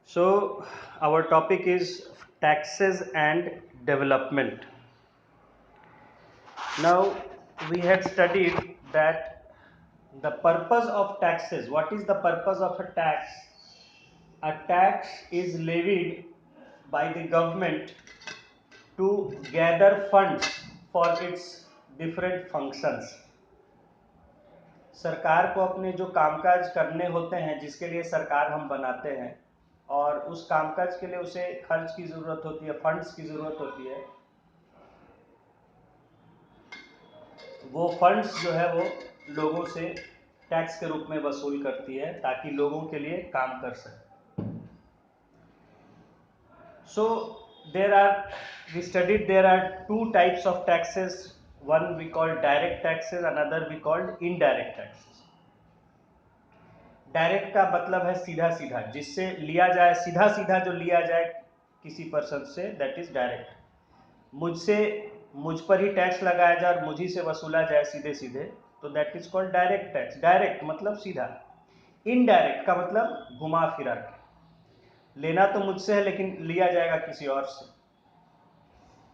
So, our topic is taxes and development. Now, we had studied that the purpose of taxes, what is the purpose of a tax? A tax is levied by the government to gather funds for its different functions. सरकार को अपने जो कामकाज करने होते हैं, जिसके लिए सरकार हम बनाते हैं, और उस कामकाज के लिए उसे खर्च की ज़रूरत होती है, फंड्स की ज़रूरत होती है। वो फंड्स जो है वो लोगों से टैक्स के रूप में वसूल करती है ताकि लोगों के लिए काम कर सके। So we studied there are two types of taxes. One we call direct taxes, another we called indirect taxes. Direct का मतलब है सीधा सीधा, जिससे लिया जाए, सीधा सीधा जो लिया जाए किसी पर्सन से, दैट इज डायरेक्ट। मुझसे मुझ पर ही टैक्स लगाया जाए और मुझी से वसूला जाए सीधे सीधे, तो that is called direct tax. Direct मतलब सीधा। इनडायरेक्ट का मतलब घुमा फिरा के, लेना तो मुझसे है लेकिन लिया जाएगा किसी और से।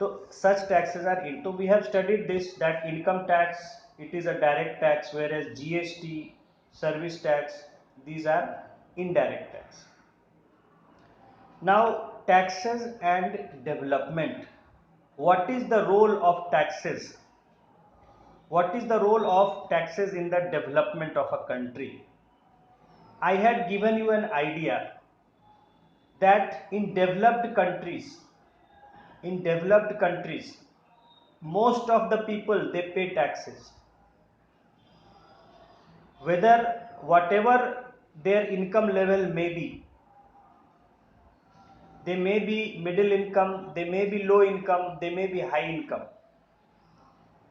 तो such taxes are in. So we have studied this, that income tax, it is a direct tax, whereas GST, service tax, these are indirect tax. Now taxes and development. What is the role of taxes? What is the role of taxes in the development of a country? I had given you an idea that in developed countries, most of the people, they pay taxes, whether whatever their income level may be. They may be middle income, they may be low income, they may be high income,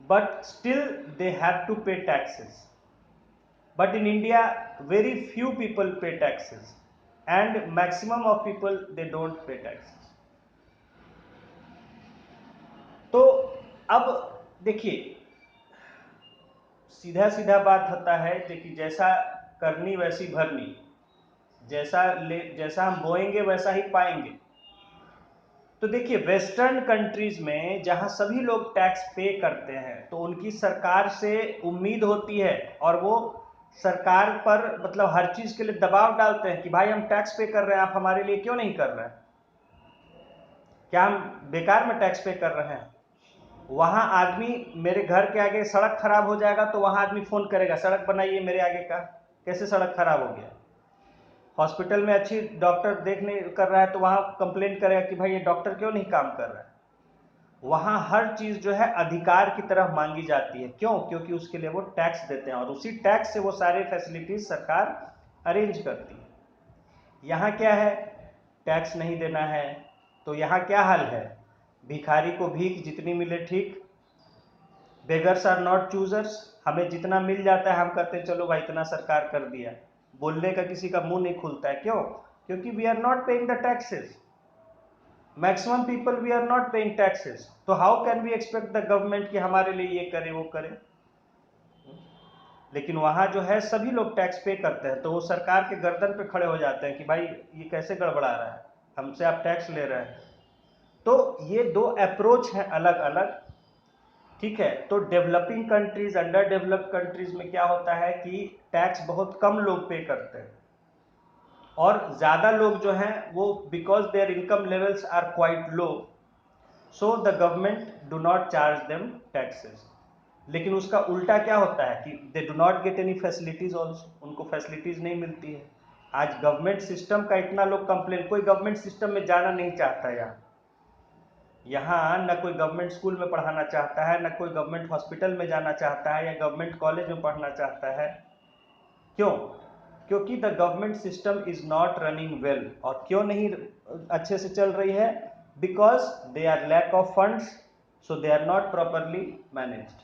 but still they have to pay taxes. But in India, very few people pay taxes, and maximum of people, they don't pay taxes. तो अब देखिए, सीधा सीधा बात होता है, देखिए जैसा करनी वैसी भरनी, जैसा हम बोएंगे वैसा ही पाएंगे। तो देखिए वेस्टर्न कंट्रीज में जहां सभी लोग टैक्स पे करते हैं, तो उनकी सरकार से उम्मीद होती है और वो सरकार पर मतलब हर चीज के लिए दबाव डालते हैं कि भाई हम टैक्स पे कर रहे हैं, आप हमारे लिए क्यों नहीं कर रहे हैं? क्या हम बेकार में टैक्स पे कर रहे हैं? वहां आदमी, मेरे घर के आगे सड़क खराब हो जाएगा तो वहां आदमी फोन करेगा, सड़क बनाइए मेरे आगे का। कैसे सड़क खराब हो गया? हॉस्पिटल में अच्छी डॉक्टर देख नहीं कर रहा है तो वहां कंप्लेंट करेगा कि भाई ये डॉक्टर क्यों नहीं काम कर रहा है। वहां हर चीज जो है अधिकार की तरफ मांगी जाती है। क्यों? क्योंकि उसके लिए वो टैक्स देते हैं और उसी टैक्स से वो सारे फैसिलिटीज सरकार अरेंज करती है। यहाँ क्या है? टैक्स नहीं देना है तो यहाँ क्या हाल है? भिखारी को भीख जितनी मिले ठीक। Beggars are not choosers. हमें जितना मिल जाता है हम कहते हैं चलो भाई इतना सरकार कर दिया। बोलने का किसी का मुंह नहीं खुलता है। क्यों? क्योंकि we are not paying the taxes. Maximum people we are not paying taxes, तो how can we expect the government कि हमारे लिए ये करे वो करे? लेकिन वहां जो है सभी लोग टैक्स पे करते हैं, तो वो सरकार के गर्दन पे खड़े हो जाते हैं कि भाई ये कैसे गड़बड़ा रहा है, हमसे आप टैक्स ले रहे हैं। तो ये दो अप्रोच है अलग अलग। ठीक है, तो developing countries, under developed countries में क्या होता है कि टैक्स बहुत कम लोग पे करते हैं और ज्यादा लोग जो हैं वो because their income levels are quite low, so the government do not charge them taxes. लेकिन उसका उल्टा क्या होता है कि they do not get any facilities also, उनको फैसिलिटीज नहीं मिलती है। आज गवर्नमेंट सिस्टम का इतना लोग कंप्लेन, कोई गवर्नमेंट सिस्टम में जाना नहीं चाहता। यहाँ न कोई गवर्नमेंट स्कूल में पढ़ाना चाहता है, न कोई गवर्नमेंट हॉस्पिटल में जाना चाहता है या गवर्नमेंट कॉलेज में पढ़ना चाहता है। क्यों? क्योंकि the government system is not running well. और क्यों नहीं अच्छे से चल रही है? Because they are lack of funds, so they are not properly managed.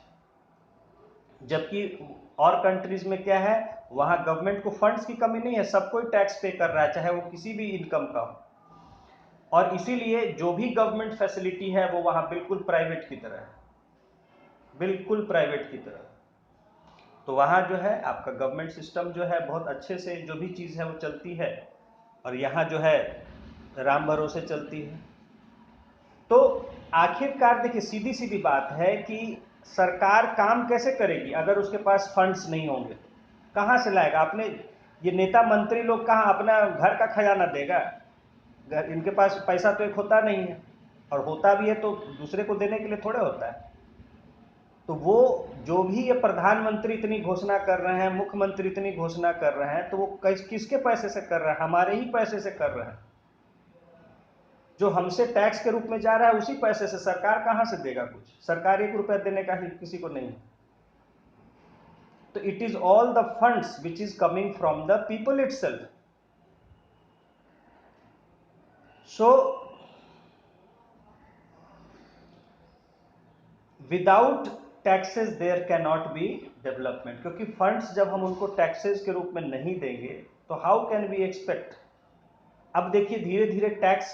जबकि और कंट्रीज में क्या है, वहां गवर्नमेंट को फंड्स की कमी नहीं है, सब कोई टैक्स पे कर रहा है चाहे वो किसी भी इनकम का हो, और इसीलिए जो भी गवर्नमेंट फैसिलिटी है वो वहां बिल्कुल प्राइवेट की तरह है, बिल्कुल प्राइवेट की तरह। तो वहाँ जो है आपका गवर्नमेंट सिस्टम जो है बहुत अच्छे से जो भी चीज़ है वो चलती है, और यहाँ जो है राम भरोसे चलती है। तो आखिरकार देखिए, सीधी सीधी बात है कि सरकार काम कैसे करेगी अगर उसके पास फंड्स नहीं होंगे तो कहाँ से लाएगा? आपने ये नेता मंत्री लोग कहाँ अपना घर का खजाना देगा? घर, इनके पास पैसा तो एक होता नहीं है, और होता भी है तो दूसरे को देने के लिए थोड़े होता है। तो वो जो भी ये प्रधानमंत्री इतनी घोषणा कर रहे हैं, मुख्यमंत्री इतनी घोषणा कर रहे हैं, तो वो किसके पैसे से कर रहे हैं? हमारे ही पैसे से कर रहे हैं। जो हमसे टैक्स के रूप में जा रहा है उसी पैसे से। सरकार कहां से देगा कुछ? सरकार 1 रुपया देने का ही किसी को नहीं। तो it is all the funds which is coming from the people itself. So without taxes there can not be development, क्योंकि फंड्स जब हम उनको टैक्सेस के रूप में नहीं देंगे तो हाउ कैन वी एक्सपेक्ट? अब देखिए धीरे धीरे टैक्स,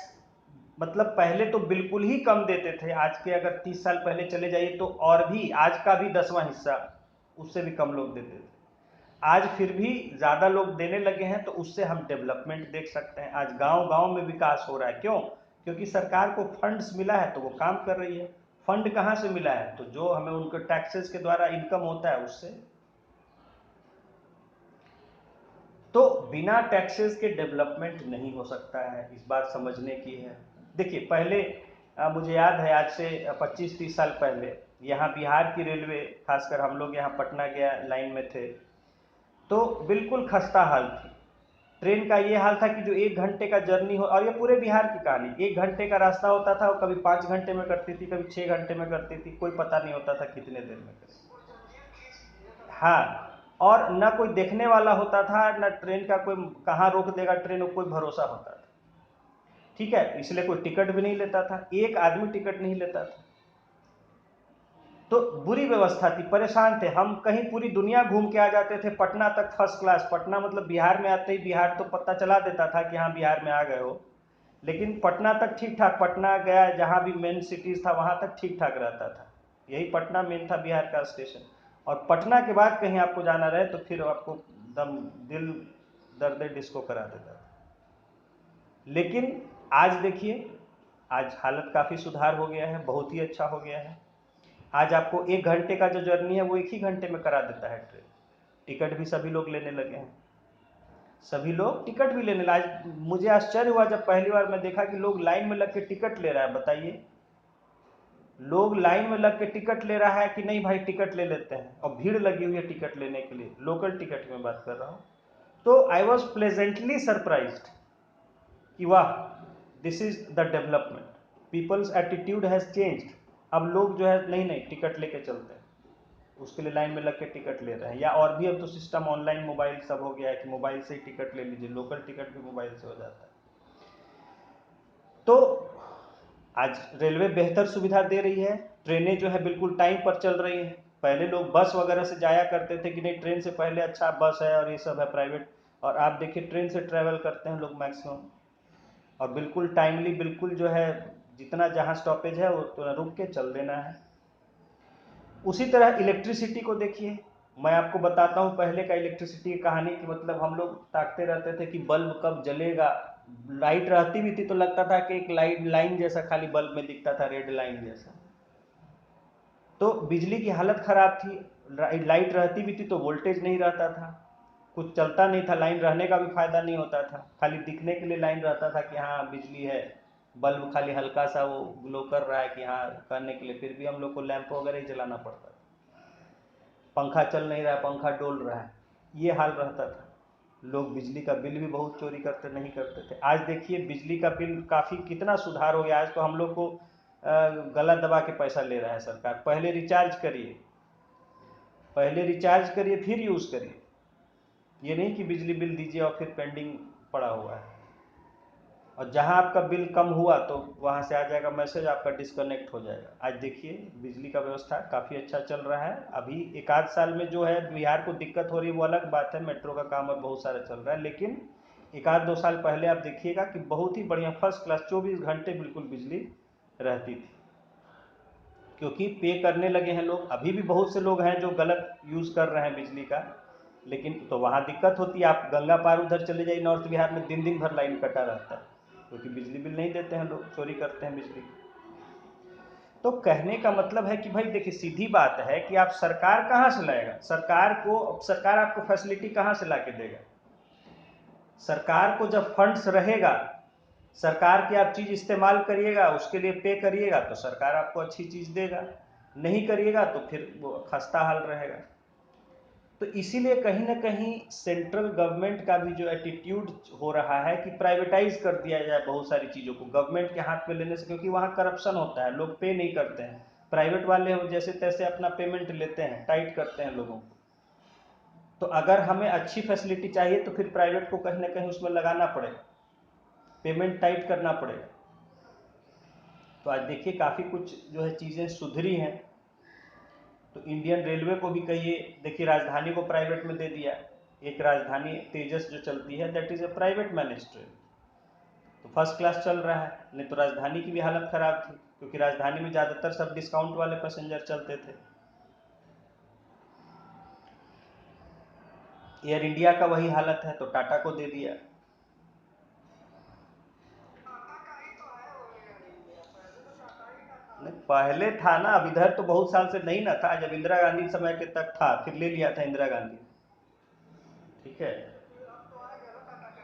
मतलब पहले तो बिल्कुल ही कम देते थे। आज के अगर 30 साल पहले चले जाइए तो और भी, आज का भी 10वां हिस्सा, उससे भी कम लोग देते थे। आज फिर भी ज़्यादा लोग देने लगे हैं, तो उससे हम डेवलपमेंट देख सकते हैं। आज गांव गांव में विकास हो रहा है। क्यों? क्योंकि सरकार को फंड्स मिला है तो वो काम कर रही है। फंड कहाँ से मिला है? तो जो हमें उनके टैक्सेस के द्वारा इनकम होता है उससे। तो बिना टैक्सेस के डेवलपमेंट नहीं हो सकता है, इस बात समझने की है। देखिए पहले मुझे याद है, आज से 25-30 साल पहले यहाँ बिहार की रेलवे, खासकर हम लोग यहाँ पटना गया लाइन में थे, तो बिल्कुल खस्ता हाल थी। ट्रेन का ये हाल था कि जो 1 घंटे का जर्नी हो, और ये पूरे बिहार की कहानी, 1 घंटे का रास्ता होता था, कभी 5 घंटे में करती थी, कभी 6 घंटे में करती थी, कोई पता नहीं होता था कितने देर में करती। हाँ, और न कोई देखने वाला होता था, न ट्रेन का कोई कहाँ रोक देगा ट्रेन, कोई भरोसा होता था। ठीक है, इसलिए कोई टिकट भी नहीं लेता था, एक आदमी टिकट नहीं लेता था। तो बुरी व्यवस्था थी, परेशान थे हम। कहीं पूरी दुनिया घूम के आ जाते थे, पटना तक फर्स्ट क्लास। पटना मतलब बिहार में आते ही बिहार तो पता चला देता था कि हाँ बिहार में आ गए हो, लेकिन पटना तक ठीक ठाक। पटना गया, जहाँ भी मेन सिटीज था वहाँ तक ठीक ठाक रहता था। यही पटना मेन था बिहार का स्टेशन। और पटना के बाद कहीं आपको जाना रहे तो फिर आपको दम दिल दर्द डिस्को करा देता था। लेकिन आज देखिए, आज हालत काफ़ी सुधार हो गया है, बहुत ही अच्छा हो गया है। आज आपको 1 घंटे का जो जर्नी है वो 1 ही घंटे में करा देता है ट्रेन। टिकट भी सभी लोग लेने लगे हैं, सभी लोग टिकट भी लेने लगे। आज मुझे आश्चर्य हुआ जब पहली बार मैं देखा कि लोग लाइन में लग के टिकट ले रहा है। बताइए, लोग लाइन में लग के टिकट ले रहा है कि नहीं भाई टिकट ले लेते हैं, और भीड़ लगी हुई है टिकट लेने के लिए। लोकल टिकट की मैं बात कर रहा हूँ। तो आई वॉज प्लेजेंटली सरप्राइज्ड कि वाह, this is the development, people's attitude has changed. अब लोग जो है नहीं नहीं टिकट लेके चलते हैं, उसके लिए लाइन में लग के टिकट ले रहे हैं। या और भी अब तो सिस्टम ऑनलाइन मोबाइल सब हो गया है कि मोबाइल से ही टिकट ले लीजिए, लोकल टिकट भी मोबाइल से हो जाता है। तो आज रेलवे बेहतर सुविधा दे रही है, ट्रेनें जो है बिल्कुल टाइम पर चल रही हैं। पहले लोग बस वगैरह से जाया करते थे कि नहीं ट्रेन से पहले अच्छा बस है और ये सब है प्राइवेट, और आप देखिए ट्रेन से ट्रैवल करते हैं लोग मैक्सिमम, और बिल्कुल टाइमली, बिल्कुल जो है जितना जहाँ स्टॉपेज है वो तो रुक के चल देना है। उसी तरह इलेक्ट्रिसिटी को देखिए, मैं आपको बताता हूँ पहले का इलेक्ट्रिसिटी की कहानी की। मतलब हम लोग ताकते रहते थे कि बल्ब कब जलेगा। लाइट रहती भी थी तो लगता था कि एक लाइट लाइन जैसा खाली बल्ब में दिखता था, रेड लाइन जैसा। तो बिजली की हालत खराब थी। लाइट रहती भी थी तो वोल्टेज नहीं रहता था, कुछ चलता नहीं था। लाइन रहने का भी फायदा नहीं होता था, खाली दिखने के लिए लाइन रहता था कि हाँ बिजली है। बल्ब खाली हल्का सा वो ग्लो कर रहा है कि हाँ करने के लिए, फिर भी हम लोग को लैंप वगैरह ही जलाना पड़ता था। पंखा चल नहीं रहा है, पंखा डोल रहा है, ये हाल रहता था। लोग बिजली का बिल भी बहुत चोरी करते नहीं करते थे। आज देखिए बिजली का बिल काफ़ी कितना सुधार हो गया। आज तो हम लोग को गला दबा के पैसा ले रहा है सरकार। पहले रिचार्ज करिए, पहले रिचार्ज करिए फिर यूज़ करिए, ये नहीं कि बिजली बिल दीजिए और फिर पेंडिंग पड़ा हुआ है। और जहां आपका बिल कम हुआ तो वहां से आ जाएगा मैसेज, आपका डिस्कनेक्ट हो जाएगा। आज देखिए बिजली का व्यवस्था काफ़ी अच्छा चल रहा है। अभी 1 आध साल में जो है बिहार को दिक्कत हो रही है वो अलग बात है, मेट्रो का काम अब बहुत सारा चल रहा है। लेकिन 1 आध 2 साल पहले आप देखिएगा कि बहुत ही बढ़िया फर्स्ट क्लास 24 घंटे बिल्कुल बिजली रहती थी। क्योंकि पे करने लगे हैं लोग। अभी भी बहुत से लोग हैं जो गलत यूज़ कर रहे हैं बिजली का, लेकिन तो वहाँ दिक्कत होती है। आप गंगा पार उधर चले जाइए नॉर्थ बिहार में, दिन दिन भर लाइन कटा रहता है, क्योंकि बिजली बिल नहीं देते हैं लोग, चोरी करते हैं बिजली। तो कहने का मतलब है कि भाई देखिए, सीधी बात है कि आप सरकार कहाँ से लाएगा, सरकार आपको फैसिलिटी कहाँ से ला के देगा। सरकार को जब फंड्स रहेगा, सरकार की आप चीज़ इस्तेमाल करिएगा, उसके लिए पे करिएगा, तो सरकार आपको अच्छी चीज़ देगा। नहीं करिएगा तो फिर वो खस्ता हाल रहेगा। तो इसीलिए कहीं ना कहीं सेंट्रल गवर्नमेंट का भी जो एटीट्यूड हो रहा है कि प्राइवेटाइज कर दिया जाए बहुत सारी चीज़ों को गवर्नमेंट के हाथ में लेने से, क्योंकि वहाँ करप्शन होता है, लोग पे नहीं करते हैं। प्राइवेट वाले जैसे तैसे अपना पेमेंट लेते हैं, टाइट करते हैं लोगों को। तो अगर हमें अच्छी फैसिलिटी चाहिए तो फिर प्राइवेट को कहीं ना कहीं उसमें लगाना पड़ेगा, पेमेंट टाइट करना पड़ेगा। तो आज देखिए काफ़ी कुछ जो है चीज़ें सुधरी हैं। तो इंडियन रेलवे को भी कहिए, देखिए राजधानी को प्राइवेट में दे दिया। एक राजधानी तेजस जो चलती है, that is a private manage train, तो फर्स्ट क्लास चल रहा है। नहीं तो राजधानी की भी हालत ख़राब थी, क्योंकि राजधानी में ज़्यादातर सब डिस्काउंट वाले पैसेंजर चलते थे। एयर इंडिया का वही हालत है, तो टाटा को दे दिया। नहीं, पहले था ना, अब इधर तो बहुत साल से नहीं ना था, जब इंदिरा गांधी समय के तक था, फिर ले लिया था इंदिरा गांधी। ठीक है,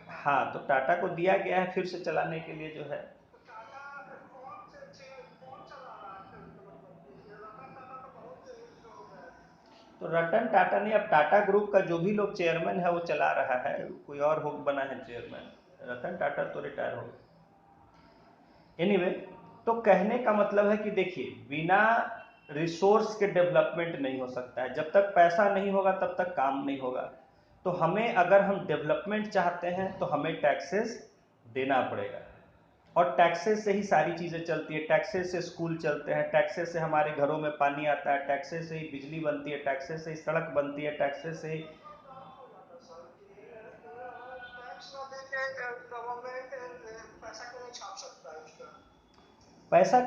हाँ, तो टाटा को दिया गया है फिर से चलाने के लिए जो है। तो रतन टाटा नहीं, अब टाटा ग्रुप का जो भी लोग चेयरमैन है वो चला रहा है, कोई और हो बना है चेयरमैन। रतन टाटा तो रिटायर हो गए। एनीवे, तो कहने का मतलब है कि देखिए, बिना रिसोर्स के डेवलपमेंट नहीं हो सकता है। जब तक पैसा नहीं होगा तब तक काम नहीं होगा। तो हमें, अगर हम डेवलपमेंट चाहते हैं तो हमें टैक्सेस देना पड़ेगा, और टैक्सेस से ही सारी चीज़ें चलती है। टैक्सेस से स्कूल चलते हैं, टैक्सेस से हमारे घरों में पानी आता है, टैक्सेस से ही बिजली बनती है, टैक्सेस से ही सड़क बनती है, टैक्सेस से ही पैसा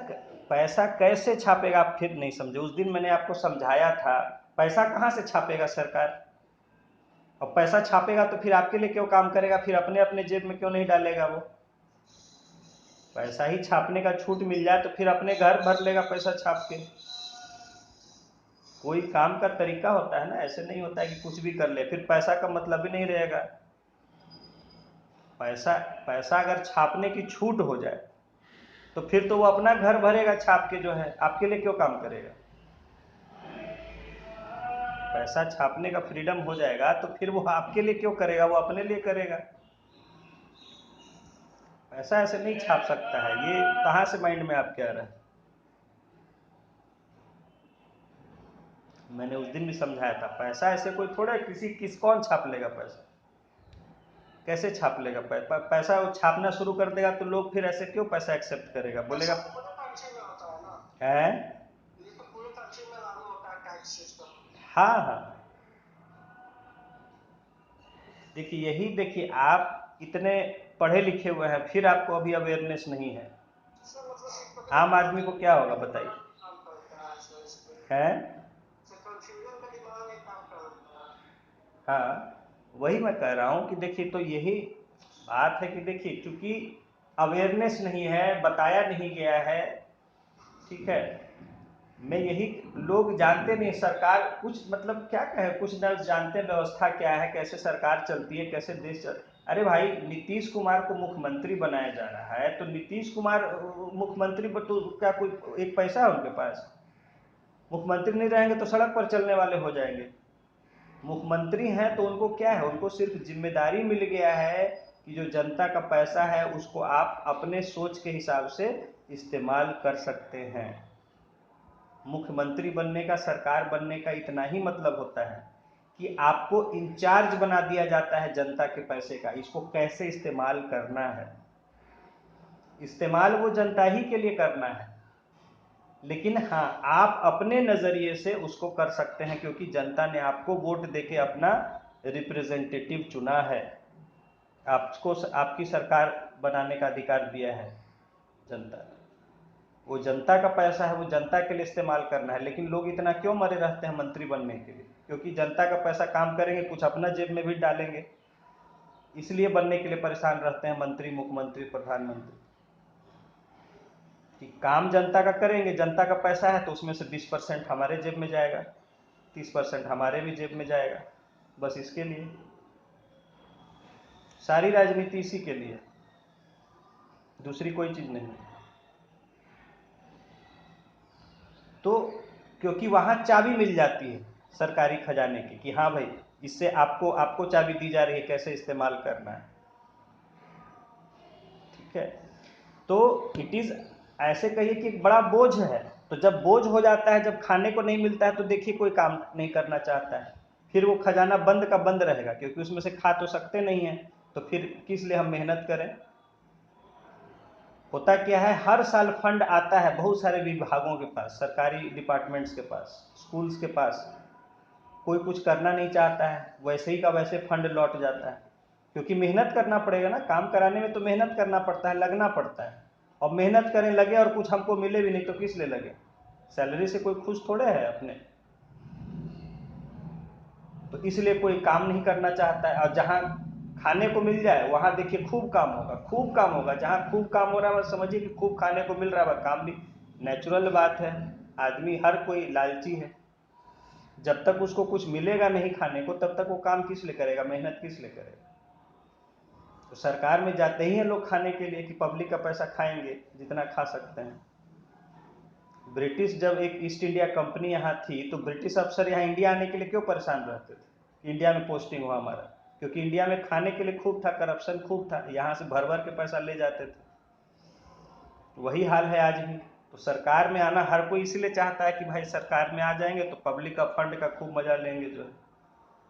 पैसा कैसे छापेगा, आप फिर नहीं समझे। उस दिन मैंने आपको समझाया था, पैसा कहाँ से छापेगा सरकार। और पैसा छापेगा तो फिर आपके लिए क्यों काम करेगा, फिर अपने अपने जेब में क्यों नहीं डालेगा वो। पैसा ही छापने का छूट मिल जाए तो फिर अपने घर भर लेगा पैसा छाप के। कोई काम का तरीका होता है ना, ऐसे नहीं होता है कि कुछ भी कर ले, फिर पैसा का मतलब ही नहीं रहेगा। पैसा पैसा अगर छापने की छूट हो जाए तो फिर तो वो अपना घर भरेगा छाप के, जो है आपके लिए क्यों काम करेगा। पैसा छापने का फ्रीडम हो जाएगा तो फिर वो आपके लिए क्यों करेगा, वो अपने लिए करेगा। पैसा ऐसे नहीं छाप सकता है, ये कहाँ से माइंड में आपके आ रहा है। मैंने उस दिन भी समझाया था, पैसा ऐसे कोई थोड़ा कौन छाप लेगा पैसा, कैसे छाप लेगा पैसा वो छापना शुरू कर देगा तो लोग फिर ऐसे क्यों पैसा एक्सेप्ट करेगा, बोलेगा है। हाँ हाँ, देखिए यही, देखिए आप इतने पढ़े लिखे हुए हैं, फिर आपको अभी अवेयरनेस नहीं है। आम आदमी को क्या होगा बताइए, है। हाँ, वही मैं कह रहा हूँ कि देखिए, तो यही बात है कि देखिए, क्योंकि अवेयरनेस नहीं है, बताया नहीं गया है। ठीक है, मैं यही, लोग जानते नहीं, सरकार कुछ मतलब क्या कहे, कुछ न जानते व्यवस्था क्या है, कैसे सरकार चलती है, कैसे देश चल। अरे भाई, नीतीश कुमार को मुख्यमंत्री बनाया जा रहा है, तो नीतीश कुमार मुख्यमंत्री पर तो क्या कोई एक पैसा है उनके पास। मुख्यमंत्री नहीं रहेंगे तो सड़क पर चलने वाले हो जाएंगे। मुख्यमंत्री हैं तो उनको क्या है, उनको सिर्फ जिम्मेदारी मिल गया है कि जो जनता का पैसा है उसको आप अपने सोच के हिसाब से इस्तेमाल कर सकते हैं। मुख्यमंत्री बनने का, सरकार बनने का इतना ही मतलब होता है कि आपको इंचार्ज बना दिया जाता है जनता के पैसे का, इसको कैसे इस्तेमाल करना है। इस्तेमाल वो जनता ही के लिए करना है, लेकिन हाँ, आप अपने नज़रिए से उसको कर सकते हैं, क्योंकि जनता ने आपको वोट देके अपना रिप्रेजेंटेटिव चुना है, आपको आपकी सरकार बनाने का अधिकार दिया है जनता ने। वो जनता का पैसा है, वो जनता के लिए इस्तेमाल करना है। लेकिन लोग इतना क्यों मरे रहते हैं मंत्री बनने के लिए? क्योंकि जनता का पैसा काम करेंगे, कुछ अपना जेब में भी डालेंगे, इसलिए बनने के लिए परेशान रहते हैं मंत्री, मुख्यमंत्री, प्रधानमंत्री। कि काम जनता का करेंगे, जनता का पैसा है तो उसमें से 20% हमारे जेब में जाएगा, 30% हमारे भी जेब में जाएगा, बस इसके लिए। सारी राजनीति इसी के लिए, दूसरी कोई चीज नहीं। तो क्योंकि वहां चाबी मिल जाती है सरकारी खजाने की कि हाँ भाई, इससे आपको चाबी दी जा रही है कैसे इस्तेमाल करना है, ठीक है। तो इट इज, ऐसे कहिए कि एक बड़ा बोझ है। तो जब बोझ हो जाता है, जब खाने को नहीं मिलता है, तो देखिए कोई काम नहीं करना चाहता है, फिर वो खजाना बंद का बंद रहेगा, क्योंकि उसमें से खा तो सकते नहीं है, तो फिर किस लिए हम मेहनत करें। होता क्या है, हर साल फंड आता है बहुत सारे विभागों के पास, सरकारी डिपार्टमेंट्स के पास, स्कूल्स के पास, कोई कुछ करना नहीं चाहता है, वैसे ही का वैसे फंड लौट जाता है। क्योंकि मेहनत करना पड़ेगा ना, काम कराने में तो मेहनत करना पड़ता है, लगना पड़ता है। और मेहनत करें, लगे और कुछ हमको मिले भी नहीं तो किस लिए लगे? सैलरी से कोई खुश थोड़े है अपने। तो इसलिए कोई काम नहीं करना चाहता है। और जहां खाने को मिल जाए वहां देखिए खूब काम होगा, खूब काम होगा। जहां खूब काम हो रहा है, समझिए कि खूब खाने को मिल रहा है, काम भी नेचुरल बात है। आदमी हर कोई लालची है, जब तक उसको कुछ मिलेगा नहीं खाने को, तब तक वो काम किस लिए करेगा, मेहनत किस लिए करेगा? तो सरकार में जाते ही हैं लोग खाने के लिए कि पब्लिक का पैसा खाएंगे जितना खा सकते हैं। ब्रिटिश जब एक ईस्ट इंडिया कंपनी यहाँ थी, तो ब्रिटिश अफसर यहाँ इंडिया आने के लिए क्यों परेशान रहते थे? इंडिया में पोस्टिंग हुआ हमारा, क्योंकि इंडिया में खाने के लिए खूब था, करप्शन खूब था, यहाँ से भर भर के पैसा ले जाते थे। वही हाल है आज भी। तो सरकार में आना हर कोई इसलिए चाहता है कि भाई सरकार में आ जाएंगे तो पब्लिक का फंड का खूब मजा लेंगे। जो है,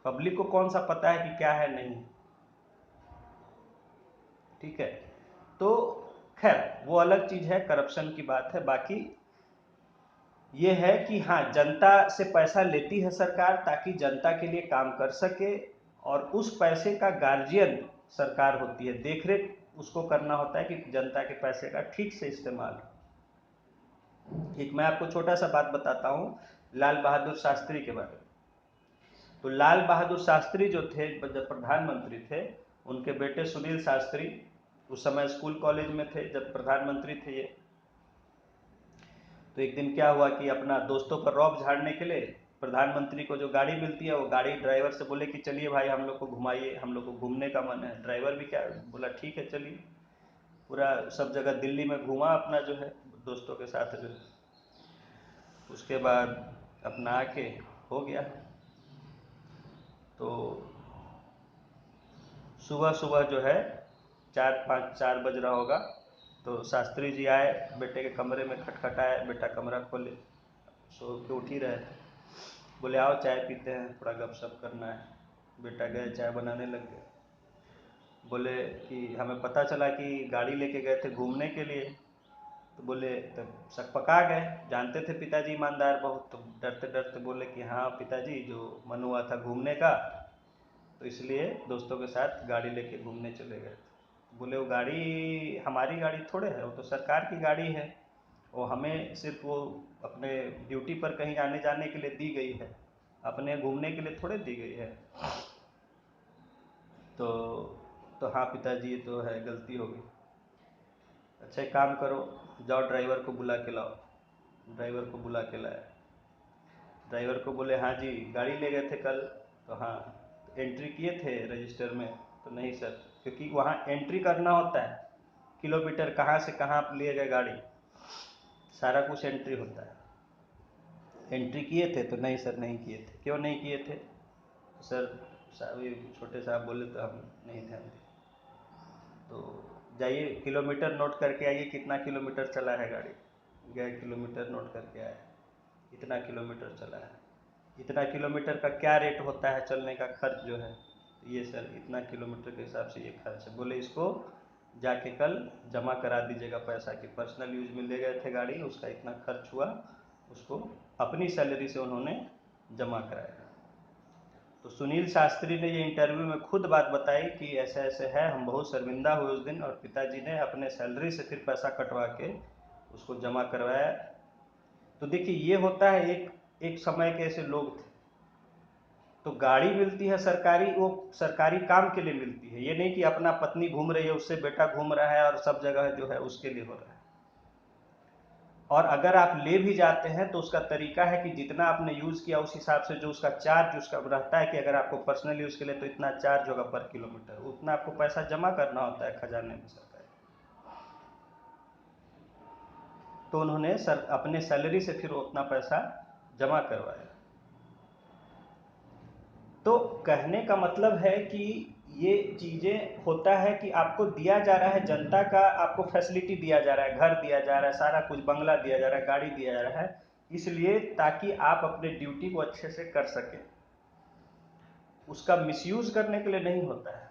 पब्लिक को कौन सा पता है कि क्या है नहीं, ठीक है। तो खैर वो अलग चीज है, करप्शन की बात है। बाकी ये है कि हाँ, जनता से पैसा लेती है सरकार ताकि जनता के लिए काम कर सके, और उस पैसे का गार्जियन सरकार होती है, देखरेख उसको करना होता है कि जनता के पैसे का ठीक से इस्तेमाल। एक मैं आपको छोटा सा बात बताता हूँ लाल बहादुर शास्त्री के बारे में। तो लाल बहादुर शास्त्री जो थे, जब प्रधानमंत्री थे, उनके बेटे सुनील शास्त्री उस समय स्कूल कॉलेज में थे जब प्रधानमंत्री थे ये। तो एक दिन क्या हुआ कि अपना दोस्तों पर रौब झाड़ने के लिए प्रधानमंत्री को जो गाड़ी मिलती है, वो गाड़ी ड्राइवर से बोले कि चलिए भाई हम लोग को घुमाइए, हम लोग को घूमने का मन है। ड्राइवर भी क्या बोला, ठीक है चलिए। पूरा सब जगह दिल्ली में घूमा अपना जो है दोस्तों के साथ जो है। उसके बाद अपना आके हो गया। तो सुबह सुबह जो है 4 बज रहा होगा, तो शास्त्री जी आए, बेटे के कमरे में खटखटाए, बेटा कमरा खोले, सो के उठ ही रहे थे। बोले आओ चाय पीते हैं, थोड़ा गपशप करना है। बेटा गए, चाय बनाने लग गए। बोले कि हमें पता चला कि गाड़ी लेके गए थे घूमने के लिए। तो बोले, तो सकपका गए, जानते थे पिताजी ईमानदार बहुत, तो डरते डरते बोले कि हाँ पिताजी, जो मन हुआ था घूमने का, तो इसलिए दोस्तों के साथ गाड़ी लेके घूमने चले गए थे। बोले वो गाड़ी हमारी गाड़ी थोड़े है, वो तो सरकार की गाड़ी है, वो हमें सिर्फ वो अपने ड्यूटी पर कहीं आने जाने के लिए दी गई है, अपने घूमने के लिए थोड़े दी गई है। तो हाँ पिताजी ये तो है, गलती हो गई। अच्छा एक काम करो, जाओ ड्राइवर को बुला के लाओ। ड्राइवर को बुला के लाया। ड्राइवर को बोले हाँ जी गाड़ी ले गए थे कल, तो हाँ एंट्री किए थे रजिस्टर में, तो नहीं सर, क्योंकि वहाँ एंट्री करना होता है, किलोमीटर कहाँ से कहाँ आप लिए गए गाड़ी, सारा कुछ एंट्री होता है। एंट्री किए थे तो नहीं सर नहीं किए थे। क्यों नहीं किए थे? तो सर साहब ये छोटे साहब बोले तो हम नहीं ध्यान दिए। तो जाइए किलोमीटर नोट करके आइए, कितना किलोमीटर चला है गाड़ी। गए किलोमीटर नोट करके आए, इतना किलोमीटर चला है। इतना किलोमीटर का क्या रेट होता है चलने का खर्च जो है? तो ये सर इतना किलोमीटर के हिसाब से ये खर्च है। बोले इसको जाके कल जमा करा दीजिएगा पैसा, कि पर्सनल यूज में ले गए थे गाड़ी, उसका इतना खर्च हुआ, उसको अपनी सैलरी से उन्होंने जमा कराया। तो सुनील शास्त्री ने ये इंटरव्यू में खुद बात बताई कि ऐसे ऐसे है, हम बहुत शर्मिंदा हुए उस दिन, और पिताजी ने अपने सैलरी से फिर पैसा कटवा के उसको जमा करवाया। तो देखिए ये होता है, एक समय के ऐसे लोग थे। तो गाड़ी मिलती है सरकारी, वो सरकारी काम के लिए मिलती है, ये नहीं कि अपना पत्नी घूम रही है उससे बेटा घूम रहा है और सब जगह जो है उसके लिए हो रहा है। और अगर आप ले भी जाते हैं तो उसका तरीका है कि जितना आपने यूज़ किया उस हिसाब से जो उसका चार्ज उसका रहता है कि अगर आपको पर्सनल यूज़ के लिए तो इतना चार्ज होगा पर किलोमीटर, उतना आपको पैसा जमा करना होता है खजाने में सरकार। तो उन्होंने अपने सैलरी से फिर उतना पैसा जमा करवाया। तो कहने का मतलब है कि ये चीज़ें होता है कि आपको दिया जा रहा है, जनता का आपको फैसिलिटी दिया जा रहा है, घर दिया जा रहा है, सारा कुछ, बंगला दिया जा रहा है, गाड़ी दिया जा रहा है, इसलिए ताकि आप अपने ड्यूटी को अच्छे से कर सकें, उसका मिसयूज करने के लिए नहीं होता है।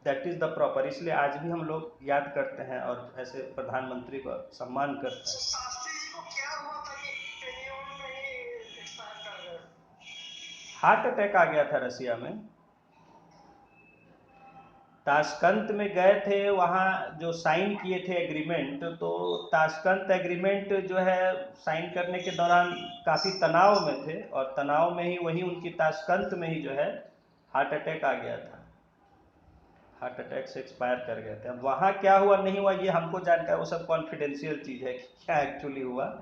That is the proper. इसलिए आज भी हम लोग याद करते हैं और ऐसे प्रधानमंत्री का सम्मान करते हैं। शास्त्री जी को क्या हुआ था कि हार्ट अटैक आ गया था रसिया में। ताशकंद में गए थे, वहाँ जो साइन किए थे एग्रीमेंट, तो ताशकंद एग्रीमेंट जो है साइन करने के दौरान काफ़ी तनाव में थे, और तनाव में ही वहीं उनकी ताशकंद में ही जो है हार्ट अटैक आ गया था, हार्ट अटैक से एक्सपायर कर गए थे। अब वहाँ क्या हुआ नहीं हुआ ये हमको जानकारी, वो सब कॉन्फिडेंशियल चीज़ है कि क्या एक्चुअली हुआ,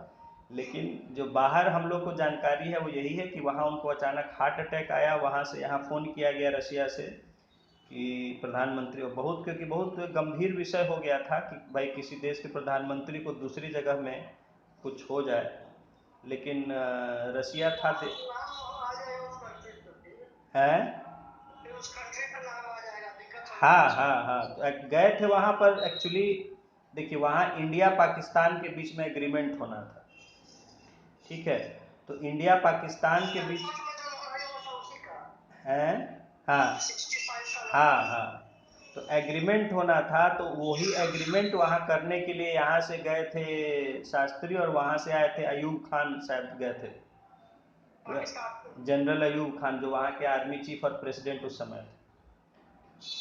लेकिन जो बाहर हम लोग को जानकारी है वो यही है कि वहाँ उनको अचानक हार्ट अटैक आया। वहाँ से यहाँ फ़ोन किया गया रसिया से कि प्रधानमंत्री, बहुत, क्योंकि बहुत गंभीर विषय हो गया था कि भाई किसी देश के प्रधानमंत्री को दूसरी जगह में कुछ हो जाए, लेकिन रसिया था है। हाँ हाँ हाँ, तो गए थे वहाँ पर। एक्चुअली देखिए वहाँ इंडिया पाकिस्तान के बीच में एग्रीमेंट होना था, ठीक है, तो इंडिया पाकिस्तान के बीच है। हाँ हाँ हाँ, तो एग्रीमेंट होना था, तो वही एग्रीमेंट वहाँ करने के लिए यहाँ से गए थे शास्त्री, और वहाँ से आए थे अयूब खान, शायद गए थे जनरल अयूब खान, जो वहाँ के आर्मी चीफ और प्रेसिडेंट उस समय थे।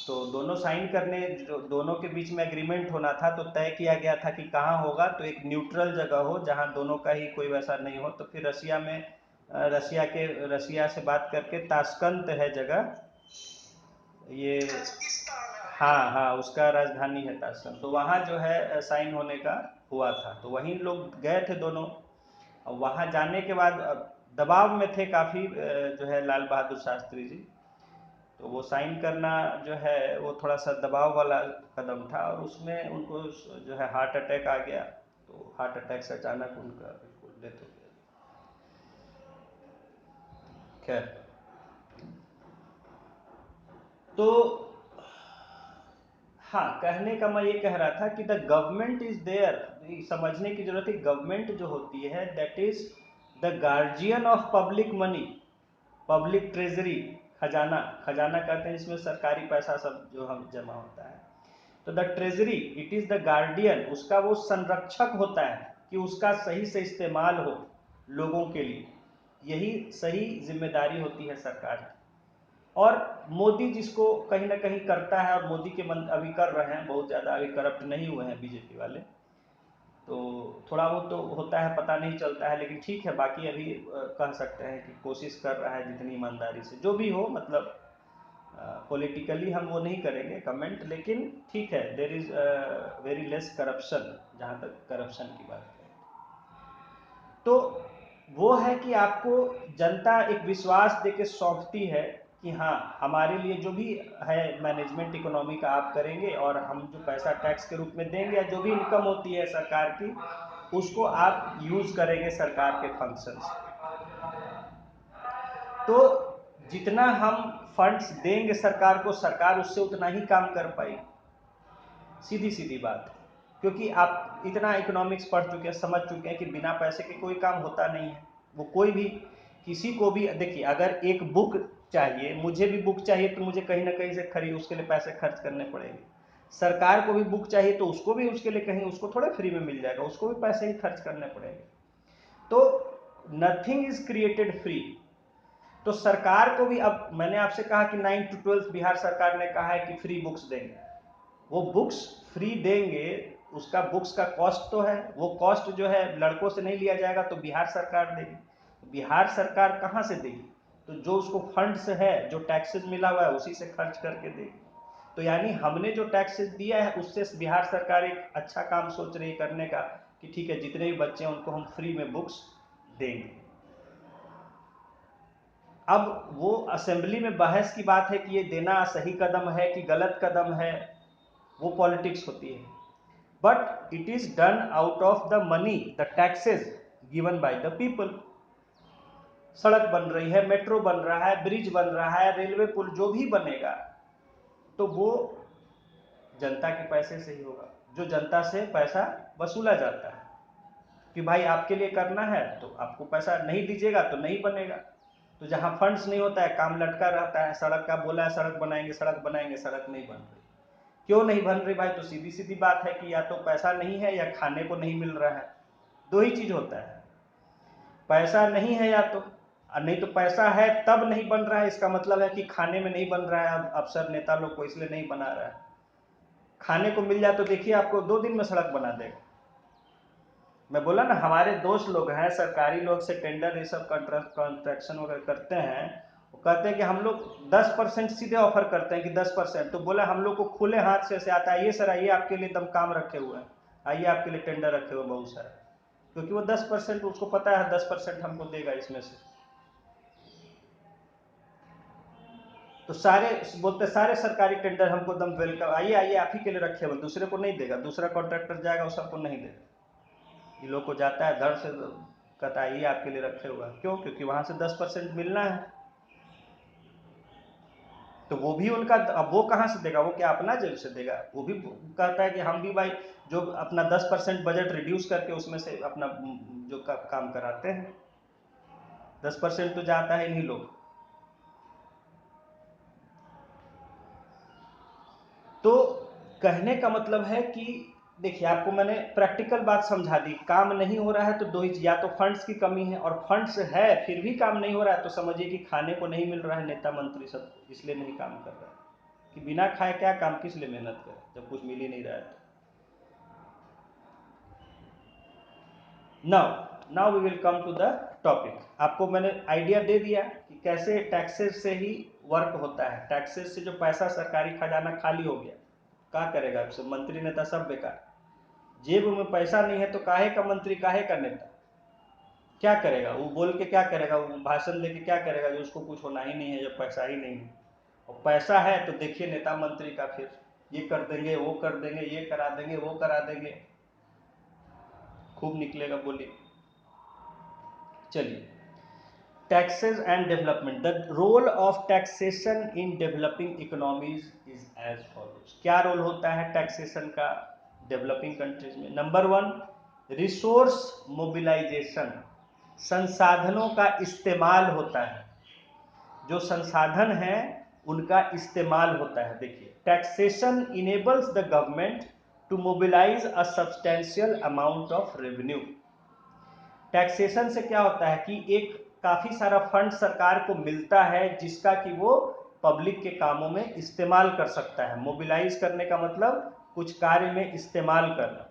तो दोनों साइन करने, जो दोनों के बीच में एग्रीमेंट होना था, तो तय किया गया था कि कहाँ होगा, तो एक न्यूट्रल जगह हो जहाँ दोनों का ही कोई वैसा नहीं हो। तो फिर रसिया में, रसिया से बात करके, ताशकंद है जगह ये, हाँ हाँ, उसका राजधानी है ताशकंद, तो वहाँ जो है साइन होने का हुआ था। तो वहीं लोग गए थे दोनों। और वहाँ जाने के बाद दबाव में थे काफ़ी जो है लाल बहादुर शास्त्री जी, तो वो साइन करना जो है वो थोड़ा सा दबाव वाला कदम था, और उसमें उनको जो है हार्ट अटैक आ गया। तो हार्ट अटैक से अचानक उनका बिल्कुल डेथ हो गया। खैर, तो हाँ, कहने का मैं ये कह रहा था कि द गवर्नमेंट इज देयर, समझने की जरूरत है। गवर्नमेंट जो होती है that is the guardian of public money, public treasury, खजाना, खजाना कहते हैं इसमें सरकारी पैसा सब जो हम जमा होता है। तो the treasury, it is the guardian, उसका वो संरक्षक होता है कि उसका सही से इस्तेमाल हो लोगों के लिए, यही सही जिम्मेदारी होती है सरकार की। और मोदी जिसको कहीं ना कहीं करता है, और मोदी के मन अभी कर रहे हैं, बहुत ज़्यादा अभी करप्ट नहीं हुए हैं बीजेपी वाले, तो थोड़ा वो तो होता है, पता नहीं चलता है, लेकिन ठीक है, बाकी अभी कह सकते हैं कि कोशिश कर रहा है जितनी ईमानदारी से, जो भी हो, मतलब पॉलिटिकली हम वो नहीं करेंगे कमेंट, लेकिन ठीक है, there is very less corruption, जहाँ तक करप्शन की बात है। तो वो है कि आपको जनता एक विश्वास देके सौंपती है कि हाँ, हमारे लिए जो भी है मैनेजमेंट इकोनॉमी का आप करेंगे, और हम जो पैसा टैक्स के रूप में देंगे या जो भी इनकम होती है सरकार की, उसको आप यूज करेंगे सरकार के फंक्शंस। तो जितना हम फंड्स देंगे सरकार को, सरकार उससे उतना ही काम कर पाएगी, सीधी सीधी बात है। क्योंकि आप इतना इकोनॉमिक्स पढ़ चुके हैं, समझ चुके हैं कि बिना पैसे के कोई काम होता नहीं है। वो कोई भी, किसी को भी, देखिए अगर एक बुक चाहिए, मुझे भी बुक चाहिए, तो मुझे कहीं ना कहीं से खरीद, उसके लिए पैसे खर्च करने पड़ेंगे। सरकार को भी बुक चाहिए तो उसको भी उसके लिए कहीं, उसको थोड़े फ्री में मिल जाएगा, उसको भी पैसे ही खर्च करने पड़ेंगे। तो नथिंग इज क्रिएटेड फ्री। तो सरकार को भी, अब मैंने आपसे कहा कि 9 to 12 बिहार सरकार ने कहा है कि फ्री बुक्स देंगे, वो बुक्स फ्री देंगे, उसका बुक्स का कॉस्ट तो है, वो कॉस्ट जो है लड़कों से नहीं लिया जाएगा तो बिहार सरकार देगी। बिहार सरकार कहाँ से देगी? तो जो उसको फंड्स है, जो टैक्सेस मिला हुआ है, उसी से खर्च करके देगी। तो यानी हमने जो टैक्सेस दिया है उससे बिहार सरकार एक अच्छा काम सोच रही है करने का कि ठीक है, जितने भी बच्चे हैं उनको हम फ्री में बुक्स देंगे। अब वो असेंबली में बहस की बात है कि ये देना सही कदम है कि गलत कदम है, वो पॉलिटिक्स होती है। But it is done out of the money, the taxes given by the people. सड़क बन रही है, मेट्रो बन रहा है, ब्रिज बन रहा है, रेलवे पुल जो भी बनेगा तो वो जनता के पैसे से ही होगा, जो जनता से पैसा वसूला जाता है कि भाई आपके लिए करना है तो आपको पैसा नहीं दीजिएगा तो नहीं बनेगा। तो जहां फंड्स नहीं होता है, काम लटका रहता है, सड़क का बोला है सड़क बनाएंगे सड़क बनाएंगे, सड़क नहीं बन रही। क्यों नहीं बन रही भाई? तो सीधी सीधी बात है कि या तो पैसा नहीं है या खाने को नहीं मिल रहा है। दो ही चीज होता है, पैसा नहीं है या तो, नहीं तो पैसा है तब नहीं बन रहा है, इसका मतलब है कि खाने में नहीं बन रहा है अफसर नेता लोग को, इसलिए नहीं बना रहा है। खाने को मिल जाए तो देखिए आपको 2 दिन में सड़क बना देगा। मैं बोला ना, हमारे दोस्त लोग हैं सरकारी लोग से टेंडर ये सब कंस्ट्रक्शन वगैरह करते हैं, वो कहते हैं कि हम लोग 10% सीधे ऑफर करते हैं कि 10%। तो बोला हम लोग को खुले हाथ से आता है, ये सर आइए आपके लिए एकदम काम रखे हुए हैं, आइए आपके लिए टेंडर रखे हुए बहुत सारे, क्योंकि वो 10% उसको पता है 10% हमको देगा इसमें से। तो सारे बोलते सारे सरकारी टेंडर हमको एकदम वेलकम, आइए आइए आप ही के लिए रखे हुए, दूसरे को नहीं देगा, दूसरा कॉन्ट्रैक्टर जाएगा वो सबको नहीं देगा। ये लोग को जाता है धड़ से कहता है ये आपके लिए रखे हुआ। क्यों? क्योंकि वहां से 10% मिलना है। तो वो भी उनका, अब वो कहां से देगा? वो क्या अपना जेब से देगा? वो भी कहता है कि हम भी भाई जो अपना 10% बजट रिड्यूस करके उसमें से अपना जो काम कराते हैं, 10% तो जाता है इन्हीं लोग। तो कहने का मतलब है कि देखिए आपको मैंने प्रैक्टिकल बात समझा दी, काम नहीं हो रहा है तो दो ही, या तो फंड्स की कमी है, और फंड्स है फिर भी काम नहीं हो रहा है तो समझिए कि खाने को नहीं मिल रहा है नेता मंत्री सब, इसलिए नहीं काम कर रहा है। कि बिना खाए क्या काम, किस लिए मेहनत करें जब कुछ मिल ही नहीं रहा है। Now we will come to the topic. आपको मैंने आइडिया दे दिया कि कैसे टैक्सेस से ही वर्क होता है, टैक्सेस से जो पैसा सरकारी खजाना खाली हो गया, क्या करेगा? सब मंत्री नेता सब बेकार, जेब में पैसा नहीं है तो काहे का मंत्री, काहे का नेता, क्या करेगा? वो बोल के क्या करेगा? वो भाषण लेके क्या करेगा जो उसको कुछ होना ही नहीं है जब पैसा ही नहीं है। और पैसा है तो देखिए नेता मंत्री का, फिर ये कर देंगे वो कर देंगे, ये करा देंगे वो करा देंगे, खूब निकलेगा बोली। चलिए, taxes and development, the role of taxation in developing economies is as follows. क्या रोल होता है टैक्सेशन का डेवलपिंग कंट्रीज में? नंबर 1, रिसोर्स मोबिलाइजेशन, संसाधनों का इस्तेमाल होता है, जो संसाधन है उनका इस्तेमाल होता है। देखिए, taxation enables the government to mobilise a substantial amount of revenue. Taxation से क्या होता है कि एक काफी सारा फंड सरकार को मिलता है जिसका कि वो पब्लिक के कामों में इस्तेमाल कर सकता है। मोबिलाइज करने का मतलब कुछ कार्य में इस्तेमाल करना।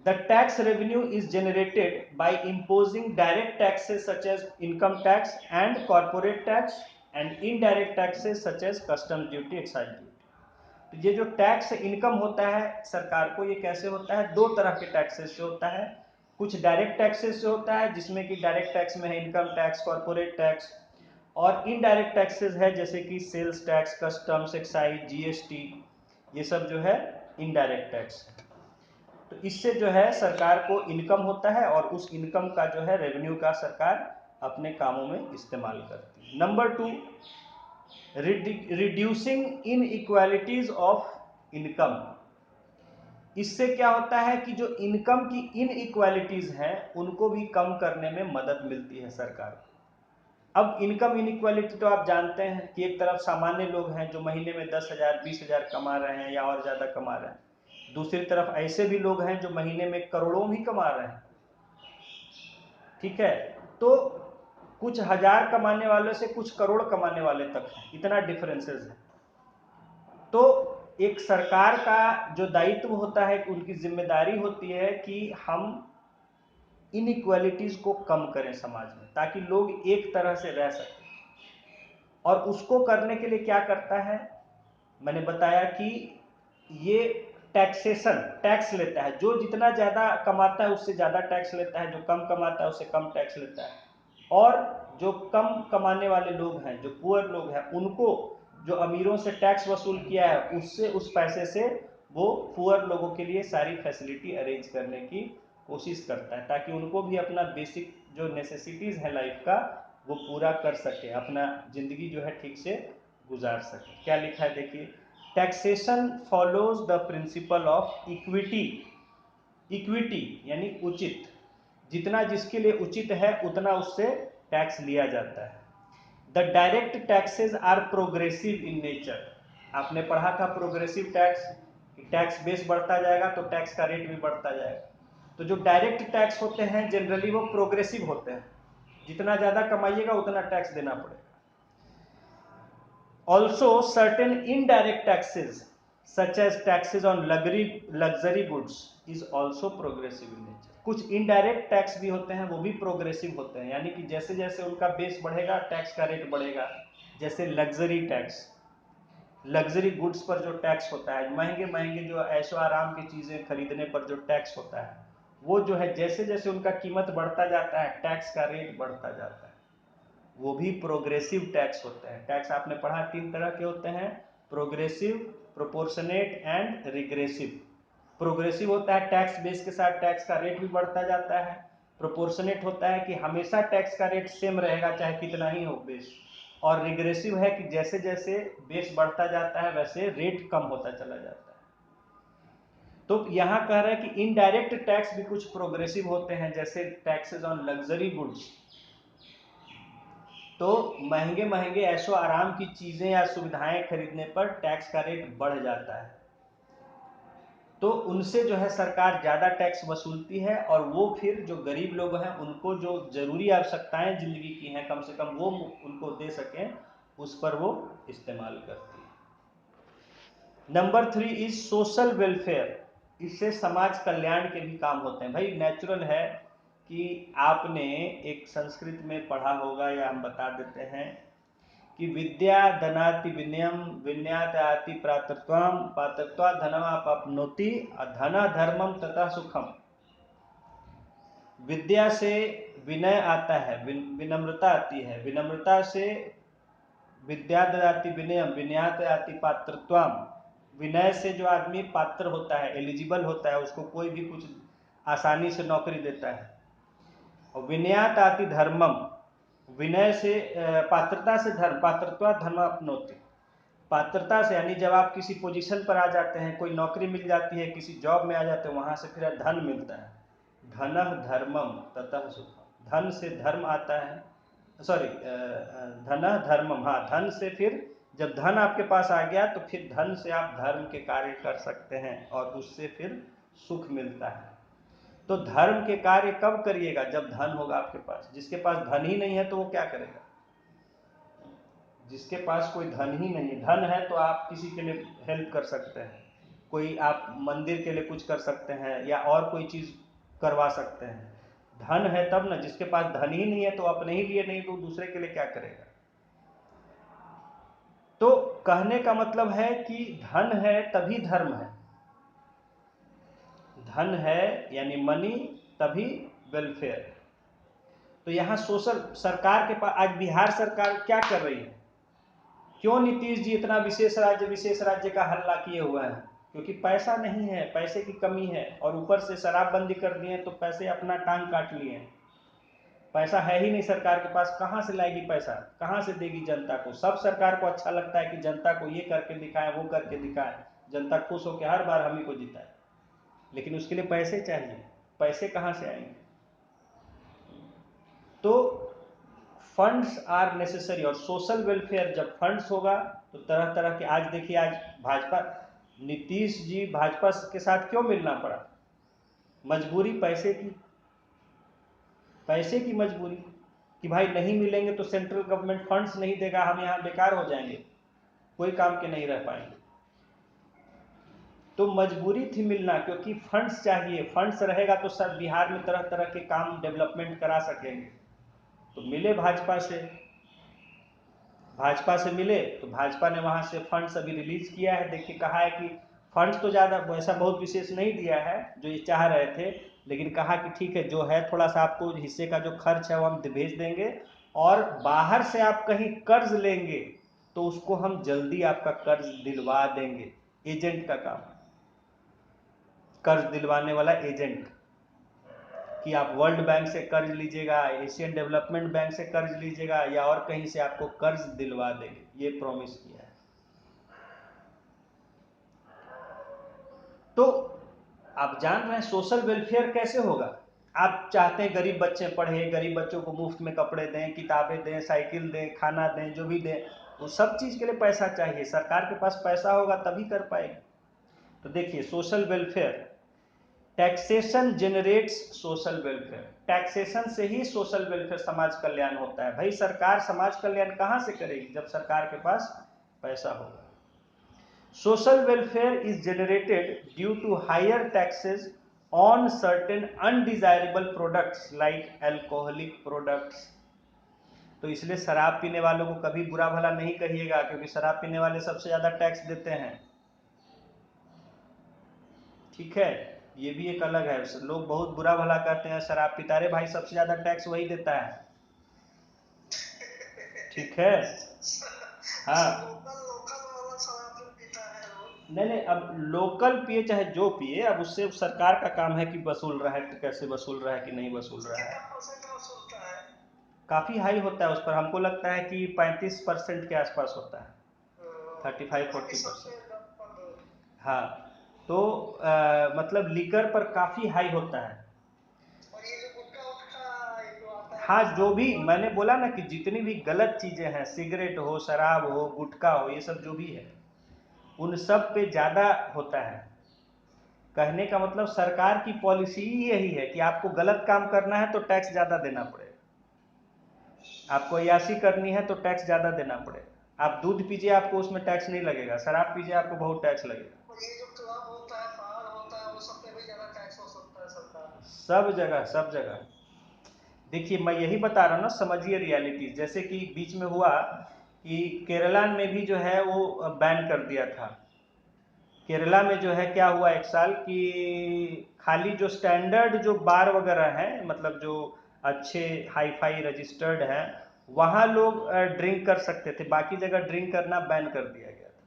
The tax revenue is generated by imposing direct taxes such as income tax and corporate tax and indirect taxes such as customs duty, excise duty. तो ये जो टैक्स इनकम होता है सरकार को, ये कैसे होता है? 2 तरह के टैक्सेस से होता है। कुछ डायरेक्ट टैक्सेस से होता है जिसमें कि डायरेक्ट टैक्स में है इनकम टैक्स, कॉर्पोरेट टैक्स, और इनडायरेक्ट टैक्सेस है जैसे कि sales tax, customs, excise, GST, ये सब जो है इनडायरेक्ट टैक्स। तो इससे जो है सरकार को इनकम होता है और उस इनकम का जो है रेवेन्यू का सरकार अपने कामों में इस्तेमाल करती है। Number 2, reducing inequalities of income. इससे क्या होता है कि जो इनकम की इनइक्वालिटीज हैं उनको भी कम करने में मदद मिलती है सरकार को। अब इनकम इनइक्वालिटी तो आप जानते हैं कि एक तरफ सामान्य लोग हैं जो महीने में 10,000 20,000 कमा रहे हैं या और ज्यादा कमा रहे हैं, दूसरी तरफ ऐसे भी लोग हैं जो महीने में करोड़ों भी कमा रहे हैं। ठीक है, तो कुछ हजार कमाने वाले से कुछ करोड़ कमाने वाले तक है, इतना डिफरेंसेस है। तो एक सरकार का जो दायित्व होता है, उनकी जिम्मेदारी होती है कि हम इनइक्वालिटीज को कम करें समाज में, ताकि लोग एक तरह से रह सकें। और उसको करने के लिए क्या करता है, मैंने बताया कि ये टैक्सेशन, टैक्स लेता है। जो जितना ज्यादा कमाता है उससे ज्यादा टैक्स लेता है, जो कम कमाता है उससे कम टैक्स लेता है। और जो कम कमाने वाले लोग हैं, जो पुअर लोग हैं, उनको जो अमीरों से टैक्स वसूल किया है उससे, उस पैसे से वो पुअर लोगों के लिए सारी फैसिलिटी अरेंज करने की कोशिश करता है, ताकि उनको भी अपना बेसिक जो नेसेसिटीज है लाइफ का वो पूरा कर सके, अपना जिंदगी जो है ठीक से गुजार सके। क्या लिखा है देखिए, taxation follows the principle of equity. Equity यानी उचित, जितना जिसके लिए उचित है उतना उससे टैक्स लिया जाता है। The direct taxes are progressive in nature. आपने पढ़ा था प्रोग्रेसिव टैक्स, टैक्स बेस बढ़ता जाएगा तो टैक्स का रेट भी बढ़ता जाएगा। तो जो डायरेक्ट टैक्स होते हैं जनरली वो प्रोग्रेसिव होते हैं, जितना ज्यादा कमाइएगा उतना टैक्स देना पड़ेगा। Also certain indirect taxes such as taxes on luxury goods is also progressive in nature. कुछ इनडायरेक्ट टैक्स भी होते हैं, वो भी प्रोग्रेसिव होते हैं, यानी कि जैसे जैसे उनका बेस बढ़ेगा टैक्स का रेट बढ़ेगा। जैसे लग्जरी टैक्स, लग्जरी गुड्स पर जो टैक्स होता है, महंगे महंगे जो ऐशो आराम की चीजें खरीदने पर जो टैक्स होता है, वो जो है जैसे जैसे उनका कीमत बढ़ता जाता है टैक्स का रेट बढ़ता जाता है, वो भी प्रोग्रेसिव टैक्स होते हैं। टैक्स आपने पढ़ा 3 तरह के होते हैं, progressive, proportionate and regressive. Progressive होता है टैक्स बेस के साथ टैक्स का रेट भी बढ़ता जाता है। प्रोपोर्शनेट होता है कि हमेशा टैक्स का रेट सेम रहेगा चाहे कितना ही हो बेस। और रिग्रेसिव है कि जैसे जैसे बेस बढ़ता जाता है वैसे रेट कम होता चला जाता है। तो यहाँ कह रहा है कि इनडायरेक्ट टैक्स भी कुछ प्रोग्रेसिव होते हैं, जैसे टैक्सेस ऑन लग्जरी गुड्स। तो महंगे महंगे ऐशो आराम की चीजें या सुविधाएं खरीदने पर टैक्स का रेट बढ़ जाता है, तो उनसे जो है सरकार ज्यादा टैक्स वसूलती है, और वो फिर जो गरीब लोग हैं उनको जो जरूरी आवश्यकताएं जिंदगी की हैं कम से कम वो उनको दे सकें, उस पर वो इस्तेमाल करती है। Number 3 is social welfare. इससे समाज कल्याण के भी काम होते हैं। भाई नेचुरल है कि आपने एक संस्कृत में पढ़ा होगा, या हम बता देते हैं कि विद्या धनाति विनयम विनयाति प्रातत्वम पातत्वा धनमापनोति धन धर्मम तथा सुखम। विद्या से विनय आता है, विनम्रता आती है, विनम्रता से विद्या ददाति विनयम विनयात आति पात्रत्वम। विनय से जो आदमी पात्र होता है, एलिजिबल होता है, उसको कोई भी कुछ आसानी से नौकरी देता है। और विनयात आति धर्मम, विनय से पात्रता से धर्म, पात्रत्वा धर्म अपनोति। पात्रता से यानी जब आप किसी पोजीशन पर आ जाते हैं, कोई नौकरी मिल जाती है, किसी जॉब में आ जाते हैं, वहां से फिर धन मिलता है। धनः धर्मम ततः सुखम। धन से धर्म आता है, सॉरी धनः धर्मम, हाँ धन से फिर जब धन आपके पास आ गया तो फिर धन से आप धर्म के कार्य कर सकते हैं और उससे फिर सुख मिलता है। तो धर्म के कार्य कब करिएगा, जब धन होगा आपके पास। जिसके पास धन ही नहीं है तो वो क्या करेगा। जिसके पास कोई धन ही नहीं है, धन है तो आप किसी के लिए हेल्प कर सकते हैं, कोई आप मंदिर के लिए कुछ कर सकते हैं, या और कोई चीज करवा सकते हैं। धन है तब ना, जिसके पास धन ही नहीं है तो अपने ही लिए नहीं तो दूसरे के लिए क्या करेगा। तो कहने का मतलब है कि धन है तभी धर्म है, धन है यानी मनी तभी वेलफेयर। तो यहाँ सोशल सरकार के पास आज बिहार सरकार क्या कर रही है, क्यों नीतीश जी इतना विशेष राज्य का हल्ला किए हुए हैं, क्योंकि पैसा नहीं है, पैसे की कमी है, और ऊपर से शराबबंदी कर दिए तो पैसे अपना टांग काट लिए। पैसा है ही नहीं सरकार के पास, कहां से लाएगी पैसा, कहां से देगी जनता को। सब सरकार को अच्छा लगता है कि जनता को ये करके दिखाएं, वो करके दिखाएं, जनता खुश होकर हर बार हम ही को जिताए, लेकिन उसके लिए पैसे चाहिए। पैसे कहां से आएंगे। तो फंड्स आर नेसेसरी, और सोशल वेलफेयर जब फंड्स होगा तो तरह तरह के, आज देखिए आज भाजपा, नीतीश जी भाजपा के साथ क्यों मिलना पड़ा, मजबूरी पैसे की, पैसे की मजबूरी कि भाई नहीं मिलेंगे तो सेंट्रल गवर्नमेंट फंड्स नहीं देगा, हम यहाँ बेकार हो जाएंगे, कोई काम के नहीं रह पाएंगे। तो मजबूरी थी मिलना, क्योंकि फंड्स चाहिए, फंड्स रहेगा तो सब बिहार में तरह तरह के काम डेवलपमेंट करा सकेंगे। तो मिले भाजपा से, मिले तो भाजपा ने वहां से फंड्स अभी रिलीज किया है। देखिए कहा है कि फंड्स तो ज़्यादा वैसा बहुत विशेष नहीं दिया है जो ये चाह रहे थे, लेकिन कहा कि ठीक है जो है थोड़ा सा आपको हिस्से का जो खर्च है वो हम भेज देंगे, और बाहर से आप कहीं कर्ज लेंगे तो उसको हम जल्दी आपका कर्ज दिलवा देंगे। एजेंट का काम, कर्ज दिलवाने वाला एजेंट, कि आप वर्ल्ड बैंक से कर्ज लीजिएगा, एशियन डेवलपमेंट बैंक से कर्ज लीजिएगा, या और कहीं से आपको कर्ज दिलवा देंगे, ये प्रॉमिस किया है। तो आप जान रहे हैं सोशल वेलफेयर कैसे होगा। आप चाहते हैं गरीब बच्चे पढ़े, गरीब बच्चों को मुफ्त में कपड़े दें, किताबें दें, साइकिल दें, खाना दें, जो भी दें, वो सब चीज़ के लिए पैसा चाहिए। सरकार के पास पैसा होगा तभी कर पाएगी। तो देखिए social welfare, taxation generates social welfare, taxation से ही सोशल वेलफेयर समाज कल्याण होता है। भाई सरकार समाज कल्याण कहाँ से करेगी, जब सरकार के पास पैसा होगा। Social welfare is generated due to higher taxes on certain undesirable products like alcoholic products. तो इसलिए शराब पीने वालों को कभी बुरा भला नहीं कहिएगा, क्योंकि शराब पीने वाले सबसे ज्यादा टैक्स देते हैं। ठीक है, ये भी एक अलग है। लोग बहुत बुरा भला कहते हैं शराब पीता, अरे भाई सबसे ज्यादा टैक्स वही देता है। ठीक है, हाँ नहीं, अब लोकल पिए चाहे जो पिए, अब उससे सरकार का काम है कि वसूल रहा है, तो कैसे वसूल रहा है कि नहीं वसूल रहा है। काफी हाई होता है उस पर, हमको लगता है कि 35% के आसपास होता है, 35-40%। हाँ, तो मतलब लीकर पर काफी हाई होता है। हाँ, जो भी मैंने बोला ना कि जितनी भी गलत चीजें हैं, सिगरेट हो, शराब हो, गुटखा हो, ये सब जो भी है, उन सब पे ज्यादा होता है। कहने का मतलब सरकार की पॉलिसी ही यही है कि आपको गलत काम करना है तो टैक्स ज्यादा देना पड़ेगा, आपको अय्याशी करनी है तो टैक्स ज्यादा देना पड़ेगा। आप दूध पीजिए आपको उसमें टैक्स नहीं लगेगा, शराब पीजिए आपको बहुत टैक्स लगेगा। सब जगह, सब जगह। देखिए मैं यही बता रहा हूँ ना, समझिए रियलिटी। जैसे कि बीच में हुआ कि केरला में भी जो है वो बैन कर दिया था। केरला में जो है क्या हुआ एक साल कि खाली जो स्टैंडर्ड जो बार वगैरह हैं, मतलब जो अच्छे हाई फाई रजिस्टर्ड हैं, वहां लोग ड्रिंक कर सकते थे, बाकी जगह ड्रिंक करना बैन कर दिया गया था।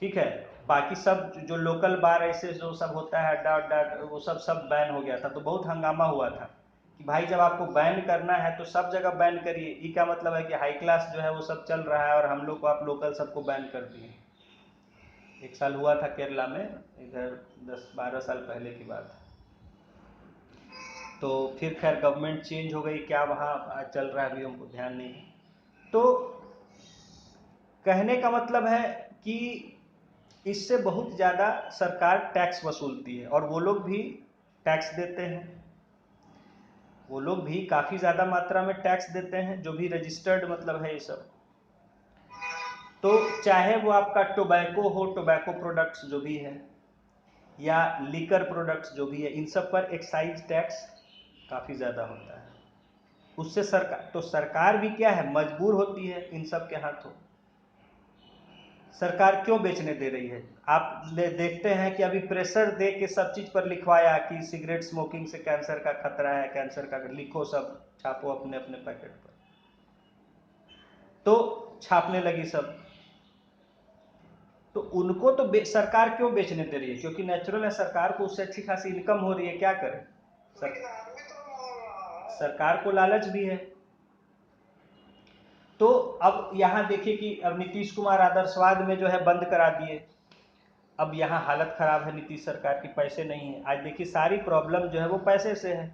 ठीक है, बाकी सब जो लोकल बार ऐसे जो सब होता है अड्डा अड्डा, वो सब बैन हो गया था। तो बहुत हंगामा हुआ था कि भाई जब आपको बैन करना है तो सब जगह बैन करिए। ये क्या मतलब है कि हाई क्लास जो है वो सब चल रहा है और हम लोग को आप लोकल सबको बैन कर दिए। एक साल हुआ था केरला में, इधर 10-12 साल पहले की बात है। तो फिर खैर गवर्नमेंट चेंज हो गई, क्या वहाँ चल रहा है अभी हमको ध्यान नहीं है। तो कहने का मतलब है कि इससे बहुत ज़्यादा सरकार टैक्स वसूलती है, और वो लोग भी टैक्स देते हैं, वो लोग भी काफ़ी ज़्यादा मात्रा में टैक्स देते हैं, जो भी रजिस्टर्ड मतलब है ये सब। तो चाहे वो आपका टोबैको हो, टोबैको प्रोडक्ट्स जो भी है, या लीकर प्रोडक्ट्स जो भी है, इन सब पर एक्साइज टैक्स काफ़ी ज़्यादा होता है। उससे सरकार भी क्या है, मजबूर होती है इन सब के हाथों। सरकार क्यों बेचने दे रही है, आप देखते हैं कि अभी प्रेशर दे के सब चीज़ पर लिखवाया कि सिगरेट स्मोकिंग से कैंसर का खतरा है, कैंसर का लिखो, सब छापो अपने अपने पैकेट पर, तो छापने लगी सब। तो उनको तो सरकार क्यों बेचने दे रही है, क्योंकि नेचुरल है, सरकार को उससे अच्छी खासी इनकम हो रही है, क्या करे सरकार को लालच भी है। तो अब यहाँ देखिए कि अब नीतीश कुमार आदर्शवाद में जो है बंद करा दिए। अब यहाँ हालत खराब है नीतीश सरकार की, पैसे नहीं है। आज देखिए सारी प्रॉब्लम जो है वो पैसे से है।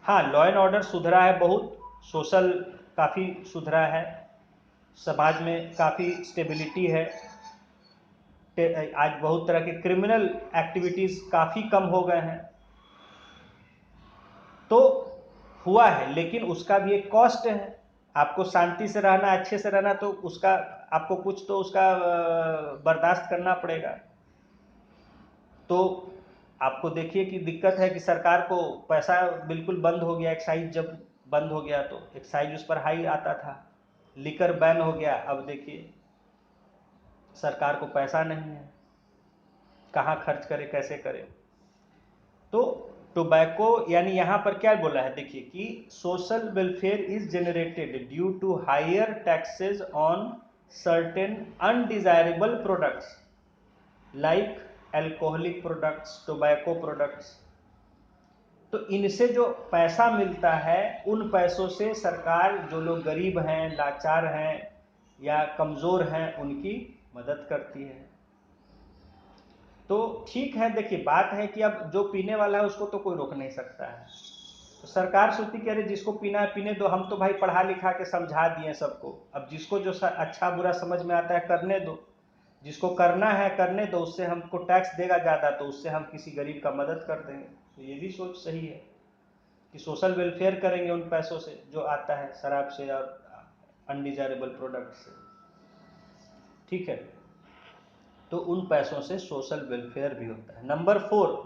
हाँ, लॉ एंड ऑर्डर सुधरा है बहुत, सोशल काफ़ी सुधरा है, समाज में काफ़ी स्टेबिलिटी है, आज बहुत तरह के क्रिमिनल एक्टिविटीज़ काफ़ी कम हो गए हैं। तो हुआ है, लेकिन उसका भी एक कॉस्ट है। आपको शांति से रहना, अच्छे से रहना, तो उसका आपको कुछ तो उसका बर्दाश्त करना पड़ेगा। तो आपको देखिए कि दिक्कत है कि सरकार को पैसा बिल्कुल बंद हो गया, एक्साइज जब बंद हो गया तो एक्साइज उस पर हाई आता था, लिकर बैन हो गया, अब देखिए सरकार को पैसा नहीं है, कहाँ खर्च करे, कैसे करे। तो टोबैको यानी यहां पर क्या बोला है, देखिए कि social welfare is generated due to higher taxes on certain undesirable products like alcoholic products, tobacco products. तो इनसे जो पैसा मिलता है, उन पैसों से सरकार जो लोग गरीब हैं, लाचार हैं या कमजोर हैं, उनकी मदद करती है। तो ठीक है, देखिए बात है कि अब जो पीने वाला है उसको तो कोई रोक नहीं सकता है। तो सरकार सोचती कि अरे जिसको पीना है पीने दो, हम तो भाई पढ़ा लिखा के समझा दिए सबको, अब जिसको जो अच्छा बुरा समझ में आता है करने दो, जिसको करना है करने दो, उससे हमको टैक्स देगा ज़्यादा तो उससे हम किसी गरीब का मदद कर देंगे। तो ये भी सोच सही है कि सोशल वेलफेयर करेंगे उन पैसों से जो आता है शराब से और अनडिजायरेबल प्रोडक्ट से। ठीक है, तो उन पैसों से सोशल वेलफेयर भी होता है। Number 4,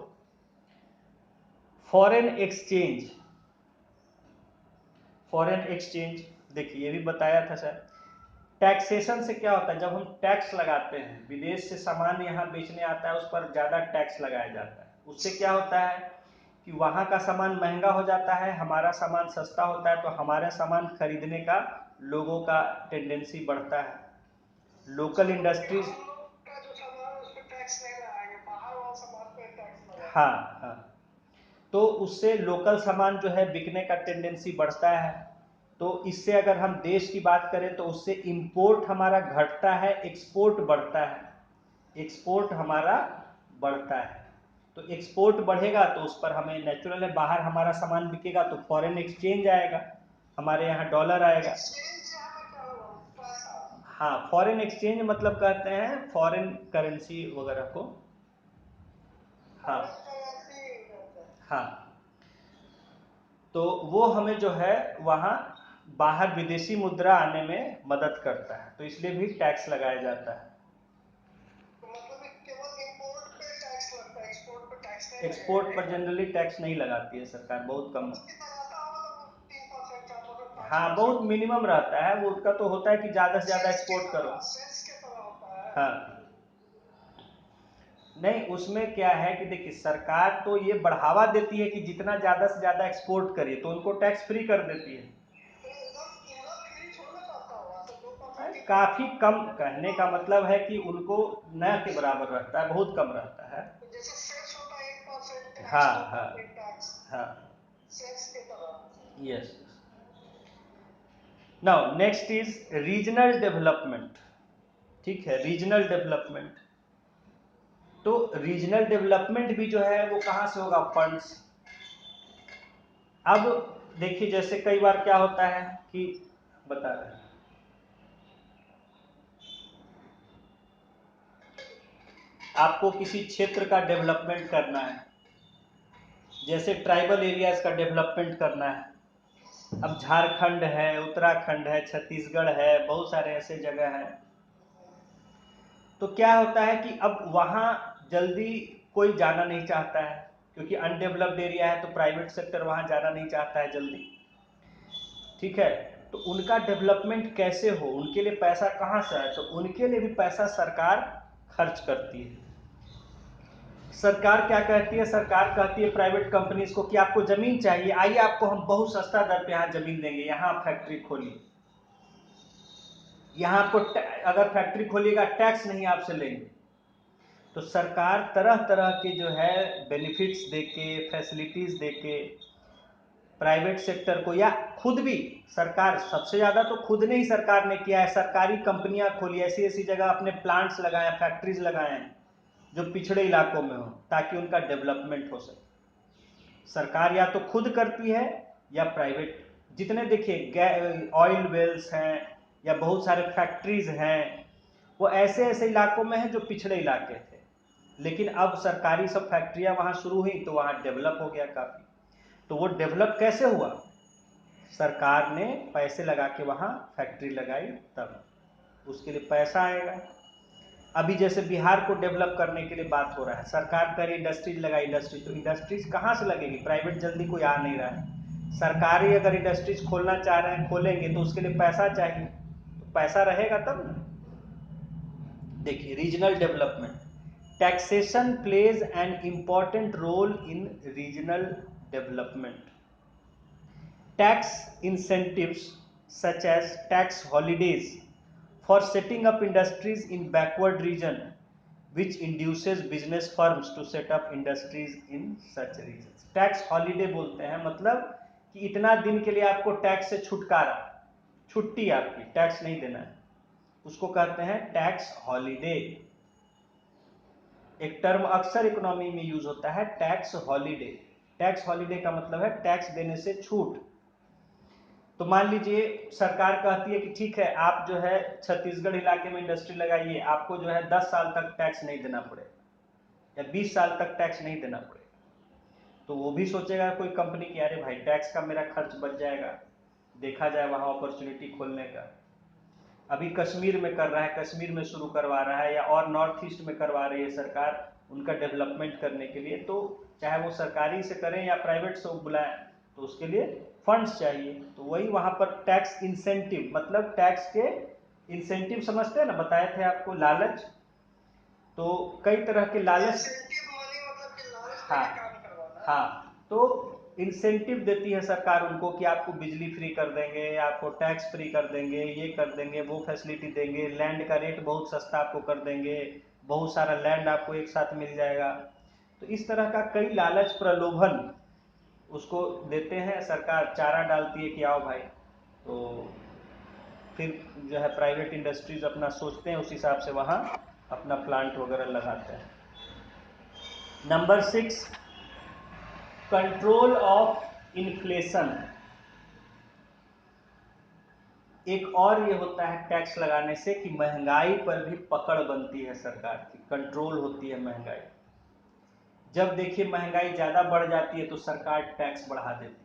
foreign exchange. Foreign exchange देखिए ये भी बताया था सर। टैक्सेशन से क्या होता है, जब हम टैक्स लगाते हैं, विदेश से सामान यहाँ बेचने आता है, उस पर ज़्यादा टैक्स लगाया जाता है, उससे क्या होता है कि वहाँ का सामान महंगा हो जाता है, हमारा सामान सस्ता होता है, तो हमारे सामान खरीदने का लोगों का टेंडेंसी बढ़ता है। लोकल इंडस्ट्रीज, हाँ हाँ, तो उससे लोकल सामान जो है बिकने का टेंडेंसी बढ़ता है। तो इससे अगर हम देश की बात करें तो उससे इंपोर्ट हमारा घटता है, एक्सपोर्ट बढ़ता है, एक्सपोर्ट हमारा बढ़ता है। तो एक्सपोर्ट बढ़ेगा तो उस पर हमें नेचुरल है, बाहर हमारा सामान बिकेगा तो फॉरेन एक्सचेंज आएगा, हमारे यहाँ डॉलर आएगा। हाँ, फॉरेन एक्सचेंज मतलब कहते हैं फॉरेन करेंसी वगैरह को। हाँ हाँ, तो वो हमें जो है वहाँ बाहर विदेशी मुद्रा आने में मदद करता है, तो इसलिए भी टैक्स लगाया जाता है। एक्सपोर्ट पर जनरली टैक्स नहीं लगाती है सरकार, बहुत कम। हाँ, बहुत मिनिमम रहता है, वो उसका तो होता है कि ज़्यादा से ज़्यादा एक्सपोर्ट करो। हाँ, नहीं उसमें क्या है कि देखिए सरकार तो ये बढ़ावा देती है कि जितना ज़्यादा से ज़्यादा एक्सपोर्ट करिए, तो उनको टैक्स फ्री कर देती है। काफी कम, कहने का मतलब है कि उनको न के बराबर रहता है, बहुत कम रहता है। हाँ हाँ हाँ, yes. Now next is regional development. ठीक है, रीजनल डेवलपमेंट। तो रीजनल डेवलपमेंट भी जो है वो कहाँ से होगा, फंड्स। अब देखिए जैसे कई बार क्या होता है कि बता रहे हैं, आपको किसी क्षेत्र का डेवलपमेंट करना है, जैसे ट्राइबल एरियाज का डेवलपमेंट करना है। अब झारखंड है, उत्तराखंड है, छत्तीसगढ़ है, बहुत सारे ऐसे जगह हैं। तो क्या होता है कि अब वहाँ जल्दी कोई जाना नहीं चाहता है, क्योंकि अनडेवलप्ड एरिया है, तो प्राइवेट सेक्टर वहाँ जाना नहीं चाहता है जल्दी। ठीक है, तो उनका डेवलपमेंट कैसे हो, उनके लिए पैसा कहाँ से आए, तो उनके लिए भी पैसा सरकार खर्च करती है। सरकार क्या कहती है, सरकार कहती है प्राइवेट कंपनीज को कि आपको जमीन चाहिए, आइए आपको हम बहुत सस्ता दर पे यहाँ जमीन देंगे, यहाँ आप फैक्ट्री खोलिए, यहाँ आपको अगर फैक्ट्री खोलिएगा टैक्स नहीं आपसे लेंगे। तो सरकार तरह तरह के जो है बेनिफिट्स देके, फैसिलिटीज देके प्राइवेट सेक्टर को, या खुद भी सरकार, सबसे ज़्यादा तो खुद ने ही सरकार ने किया है, सरकारी कंपनियां खोली, ऐसी ऐसी जगह अपने प्लांट्स लगाए, फैक्ट्रीज लगाए जो पिछड़े इलाकों में हो, ताकि उनका डेवलपमेंट हो सके। सरकार या तो खुद करती है या प्राइवेट, जितने देखिए ऑयल वेल्स हैं या बहुत सारे फैक्ट्रीज हैं, वो ऐसे ऐसे इलाकों में हैं जो पिछड़े इलाके थे, लेकिन अब सरकारी सब फैक्ट्रियां वहां शुरू हुई तो वहां डेवलप हो गया काफी। तो वो डेवलप कैसे हुआ, सरकार ने पैसे लगा के वहां फैक्ट्री लगाई तब। उसके लिए पैसा आएगा। अभी जैसे बिहार को डेवलप करने के लिए बात हो रहा है, सरकार कह रही इंडस्ट्रीज लगा, इंडस्ट्रीज, तो इंडस्ट्रीज कहाँ से लगेगी? प्राइवेट जल्दी कोई आ नहीं रहा है। सरकारी अगर इंडस्ट्रीज खोलना चाह रहे हैं, खोलेंगे तो उसके लिए पैसा चाहिए, तो पैसा रहेगा तब ना। देखिए regional development, taxation plays an important role in regional development. Tax incentives such as tax holidays for setting up industries in backward region which induces business firms to set up industries in such regions। Tax holiday बोलते हैं, मतलब कि इतना दिन के लिए आपको tax से छुटकारा, छुट्टी, आपकी टैक्स नहीं देना है, उसको कहते हैं टैक्स हॉलीडे। एक टर्म अक्सर इकोनॉमी में यूज होता है, टैक्स हॉलीडे। टैक्स हॉलीडे का मतलब है टैक्स देने से छूट। तो मान लीजिए सरकार कहती है कि ठीक है, आप जो है छत्तीसगढ़ इलाके में इंडस्ट्री लगाइए, आपको जो है 10 साल तक टैक्स नहीं देना पड़ेगा या 20 साल तक टैक्स नहीं देना पड़ेगा। तो वो भी सोचेगा कोई कंपनी की, अरे भाई टैक्स का मेरा खर्च बच जाएगा, देखा जाए वहाँ अपॉर्चुनिटी खोलने का। अभी कश्मीर में कर रहा है, कश्मीर में शुरू करवा रहा है, या और नॉर्थ ईस्ट में करवा रही है सरकार उनका डेवलपमेंट करने के लिए, तो चाहे वो सरकारी से करें या प्राइवेट से बुलाएं, तो उसके लिए फंड्स चाहिए। तो वही वहां पर टैक्स इंसेंटिव, मतलब टैक्स के इंसेंटिव समझते हैं ना, बताए थे आपको, लालच। तो कई तरह के लालच, हाँ हाँ, तो इंसेंटिव देती है सरकार उनको कि आपको बिजली फ्री कर देंगे, आपको टैक्स फ्री कर देंगे, ये कर देंगे, वो फैसिलिटी देंगे, लैंड का रेट बहुत सस्ता आपको कर देंगे, बहुत सारा लैंड आपको एक साथ मिल जाएगा। तो इस तरह का कई लालच प्रलोभन उसको देते हैं, सरकार चारा डालती है कि आओ भाई। तो फिर जो है प्राइवेट इंडस्ट्रीज अपना सोचते हैं, उस हिसाब से वहाँ अपना प्लांट वगैरह लगाते हैं। Number 6, control of inflation. एक और ये होता है टैक्स लगाने से कि महंगाई पर भी पकड़ बनती है सरकार की, कंट्रोल होती है महंगाई। जब देखिए महंगाई ज्यादा बढ़ जाती है तो सरकार टैक्स बढ़ा देती है।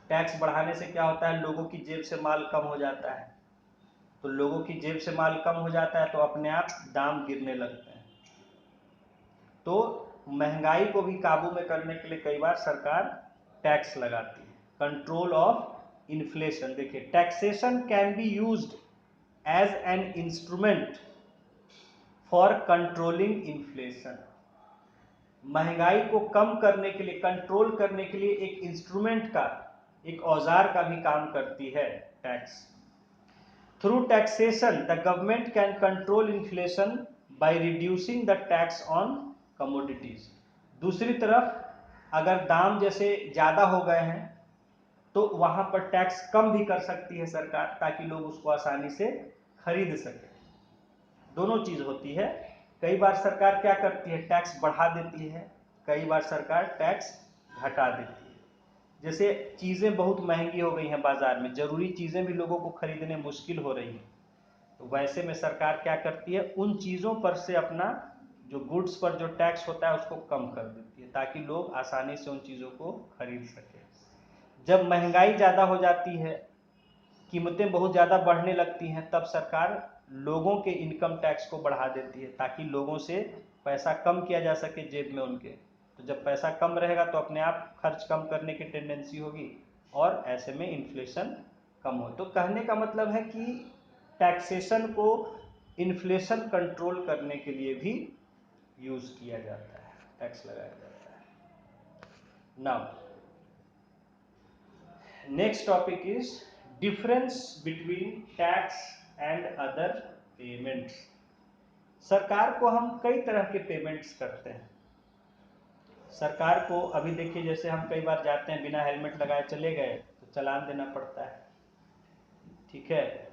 टैक्स बढ़ाने से क्या होता है, लोगों की जेब से माल कम हो जाता है, तो लोगों की जेब से माल कम हो जाता है तो अपने आप दाम गिरने लगते हैं। तो महंगाई को भी काबू में करने के लिए कई बार सरकार टैक्स लगाती है। कंट्रोल ऑफ इन्फ्लेशन, देखिए taxation can be used as an instrument for controlling inflation. महंगाई को कम करने के लिए, कंट्रोल करने के लिए एक इंस्ट्रूमेंट का, एक औजार का भी काम करती है tax. Through taxation, the government can control inflation by reducing the tax on commodities। दूसरी तरफ अगर दाम जैसे ज़्यादा हो गए हैं तो वहाँ पर टैक्स कम भी कर सकती है सरकार, ताकि लोग उसको आसानी से खरीद सकें। दोनों चीज़ होती है। कई बार सरकार क्या करती है, टैक्स बढ़ा देती है, कई बार सरकार टैक्स घटा देती है। जैसे चीज़ें बहुत महंगी हो गई हैं बाजार में, जरूरी चीज़ें भी लोगों को खरीदने मुश्किल हो रही हैं, तो वैसे में सरकार क्या करती है, उन चीज़ों पर से अपना जो गुड्स पर जो टैक्स होता है उसको कम कर देती है, ताकि लोग आसानी से उन चीज़ों को खरीद सकें। जब महंगाई ज़्यादा हो जाती है, कीमतें बहुत ज़्यादा बढ़ने लगती हैं, तब सरकार लोगों के इनकम टैक्स को बढ़ा देती है, ताकि लोगों से पैसा कम किया जा सके जेब में उनके। तो जब पैसा कम रहेगा तो अपने आप खर्च कम करने की टेंडेंसी होगी, और ऐसे में इन्फ्लेशन कम हो। तो कहने का मतलब है कि टैक्सेशन को इन्फ्लेशन कंट्रोल करने के लिए भी यूज किया जाता है, टैक्स लगाया जाता है। Now next topic is difference between tax and other payments. सरकार को हम कई तरह के पेमेंट्स करते हैं। सरकार को अभी देखिए, जैसे हम कई बार जाते हैं बिना हेलमेट लगाए चले गए तो चालान देना पड़ता है, ठीक है,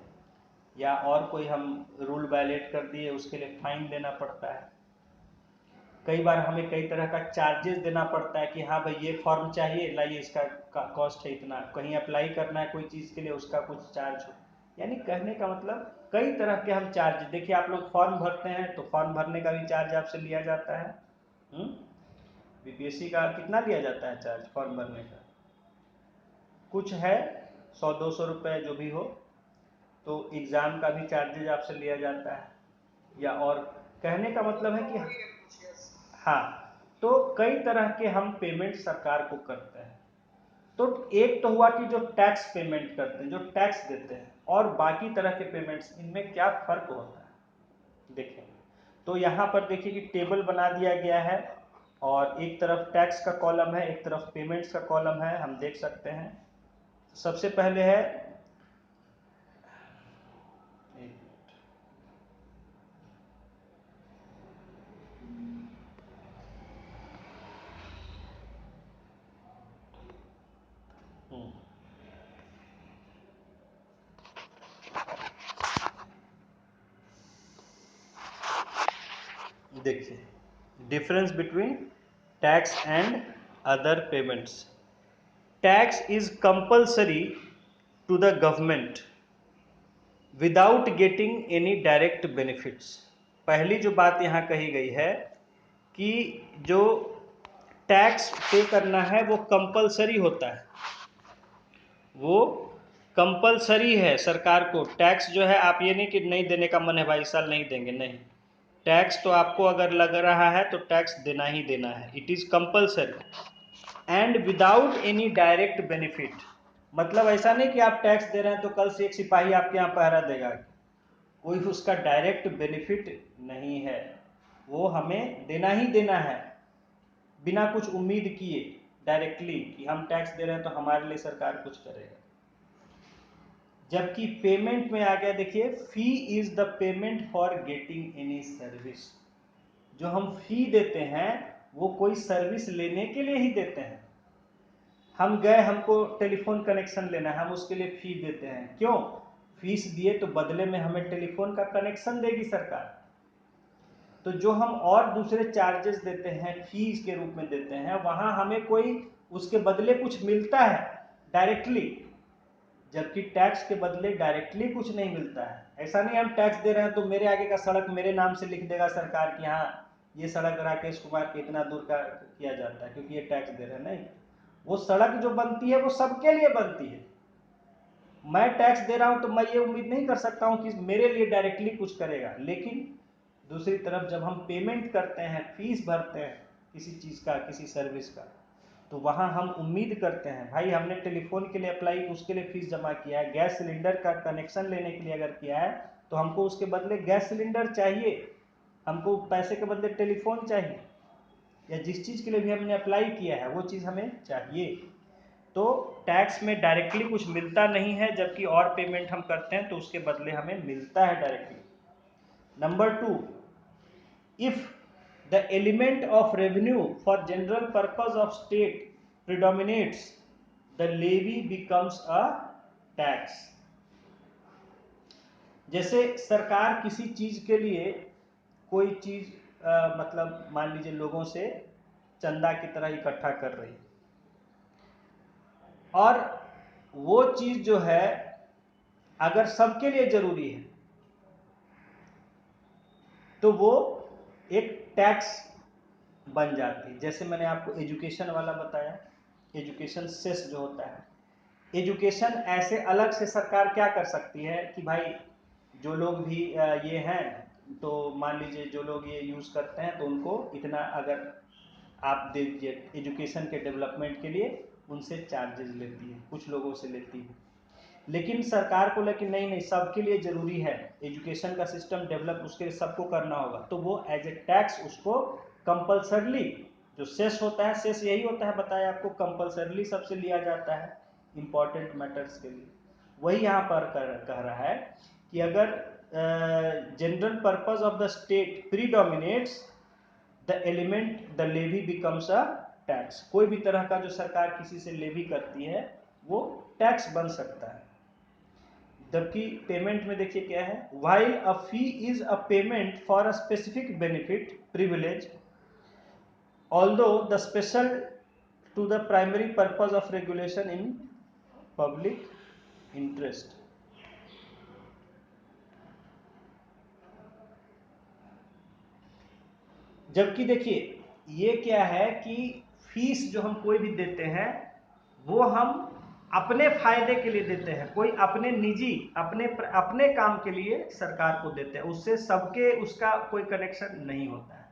या और कोई हम रूल वायलेट कर दिए उसके लिए फाइन देना पड़ता है। कई बार हमें कई तरह का चार्जेस देना पड़ता है कि हाँ भाई ये फॉर्म चाहिए, लाइए इसका कॉस्ट है इतना, कहीं अप्लाई करना है कोई चीज़ के लिए उसका कुछ चार्ज हो। यानी कहने का मतलब कई तरह के हम चार्ज, देखिए आप लोग फॉर्म भरते हैं तो फॉर्म भरने का भी चार्ज आपसे लिया जाता है। बीपीएससी का कितना लिया जाता है चार्ज फॉर्म भरने का? कुछ है 100-200 रुपये जो भी हो, तो एग्जाम का भी चार्जेज आपसे लिया जाता है, या और कहने का मतलब है कि हाँ, तो कई तरह के हम पेमेंट सरकार को करते हैं। तो एक तो हुआ कि जो टैक्स पेमेंट करते हैं, जो टैक्स देते हैं, और बाकी तरह के पेमेंट्स, इनमें क्या फर्क होता है देखें। तो यहाँ पर देखिए कि टेबल बना दिया गया है, और एक तरफ टैक्स का कॉलम है, एक तरफ पेमेंट्स का कॉलम है, हम देख सकते हैं। सबसे पहले है, देखिए difference between tax and other payments. Tax is compulsory to the government without getting any direct benefits. पहली जो बात यहाँ कही गई है कि जो टैक्स पे करना है वो कंपल्सरी होता है, वो कंपल्सरी है सरकार को। टैक्स जो है, आप ये नहीं कि नहीं देने का मन है भाई इस साल नहीं देंगे, नहीं, टैक्स तो आपको अगर लग रहा है तो टैक्स देना ही देना है, it is compulsory and without any direct benefit. मतलब ऐसा नहीं कि आप टैक्स दे रहे हैं तो कल से एक सिपाही आपके यहाँ पहरा देगा, कोई उसका डायरेक्ट बेनिफिट नहीं है, वो हमें देना ही देना है बिना कुछ उम्मीद किए डायरेक्टली कि हम टैक्स दे रहे हैं तो हमारे लिए सरकार कुछ करेगा। जबकि पेमेंट में आ गया, देखिए, फी is the payment for getting any service. जो हम फी देते हैं वो कोई सर्विस लेने के लिए ही देते हैं। हम गए, हमको टेलीफोन कनेक्शन लेना है, हम उसके लिए फी देते हैं, क्यों? फीस दिए तो बदले में हमें टेलीफोन का कनेक्शन देगी सरकार। तो जो हम और दूसरे चार्जेस देते हैं, फीस के रूप में देते हैं, वहां हमें कोई उसके बदले कुछ मिलता है डायरेक्टली, जबकि टैक्स के बदले डायरेक्टली कुछ नहीं मिलता है। ऐसा नहीं हम टैक्स दे रहे हैं तो मेरे आगे का सड़क मेरे नाम से लिख देगा सरकार कि हाँ ये सड़क राकेश कुमार के इतना दूर का किया जाता है क्योंकि ये टैक्स दे रहे हैं, नहीं। वो सड़क जो बनती है वो सबके लिए बनती है। मैं टैक्स दे रहा हूं तो मैं ये उम्मीद नहीं कर सकता हूं कि मेरे लिए डायरेक्टली कुछ करेगा। लेकिन दूसरी तरफ जब हम पेमेंट करते हैं, फीस भरते हैं किसी चीज का, किसी सर्विस का, तो वहां हम उम्मीद करते हैं, भाई हमने टेलीफोन के लिए अप्लाई, उसके लिए फीस जमा किया है, गैस सिलेंडर का कनेक्शन लेने के लिए अगर किया है तो हमको उसके बदले गैस सिलेंडर चाहिए, हमको पैसे के बदले टेलीफोन चाहिए, या जिस चीज के लिए भी हमने अप्लाई किया है वो चीज हमें चाहिए। तो टैक्स में डायरेक्टली कुछ मिलता नहीं है, जबकि और पेमेंट हम करते हैं तो उसके बदले हमें मिलता है directly. Number 2, if the element of revenue for general purpose of state predominates, the levy becomes a tax। जैसे सरकार किसी चीज के लिए कोई चीज मतलब मान लीजिए लोगों से चंदा की तरह इकट्ठा कर रही है, और वो चीज जो है अगर सबके लिए जरूरी है तो वो एक टैक्स बन जाती है। जैसे मैंने आपको एजुकेशन वाला बताया, एजुकेशन सेस जो होता है, एजुकेशन ऐसे अलग से सरकार क्या कर सकती है कि भाई जो लोग भी ये हैं, तो मान लीजिए जो लोग ये यूज करते हैं तो उनको इतना अगर आप दे दीजिए एजुकेशन के डेवलपमेंट के लिए, उनसे चार्जेस लेती है, कुछ लोगों से लेती है। लेकिन सरकार को लेकिन नहीं, सबके लिए जरूरी है एजुकेशन का सिस्टम डेवलप, उसके लिए सबको करना होगा, तो वो एज ए टैक्स उसको कंपल्सरली, जो सेस होता है, सेस यही होता है बताया आपको, कंपल्सरली सबसे लिया जाता है इंपॉर्टेंट मैटर्स के लिए। वही यहाँ पर कह रहा है कि अगर general purpose of the state predominates the element the levy becomes a tax. कोई भी तरह का जो सरकार किसी से लेवी करती है वो टैक्स बन सकता है। जबकि पेमेंट में देखिए क्या है, while a fee is a payment for a specific benefit privilege although the special to the primary purpose of regulation in public interest. जबकि देखिए ये क्या है कि फीस जो हम कोई भी देते हैं वो हम अपने फायदे के लिए देते हैं, कोई अपने निजी अपने काम के लिए सरकार को देते हैं, उससे सबके उसका कोई कनेक्शन नहीं होता है।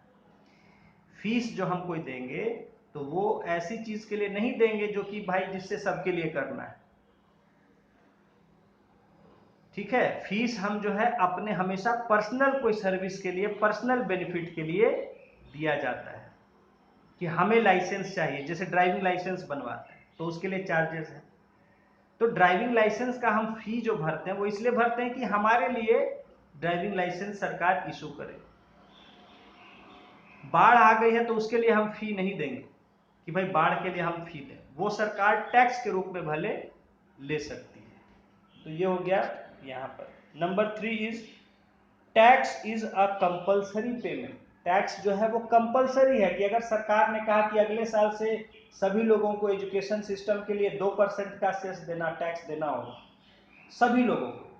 फीस जो हम कोई देंगे तो वो ऐसी चीज के लिए नहीं देंगे जो कि भाई जिससे सबके लिए करना है, ठीक है। फीस हम जो है अपने हमेशा पर्सनल कोई सर्विस के लिए, पर्सनल बेनिफिट के लिए दिया जाता है कि हमें लाइसेंस चाहिए, जैसे ड्राइविंग लाइसेंस बनवाते हैं तो उसके लिए चार्जेस है। तो ड्राइविंग लाइसेंस का हम फी जो भरते हैं वो इसलिए भरते हैं कि हमारे लिए ड्राइविंग लाइसेंस सरकार इशू करे। बाढ़ आ गई है तो उसके लिए हम फी नहीं देंगे कि भाई बाढ़ के लिए हम फी दें, वो सरकार टैक्स के रूप में भले ले सकती है। तो ये हो गया यहाँ पर। Number 3 is tax is a compulsory payment. Tax जो है वो कंपल्सरी है कि अगर सरकार ने कहा कि अगले साल से सभी लोगों को एजुकेशन सिस्टम के लिए 2% का सेस देना, टैक्स देना होगा सभी लोगों को,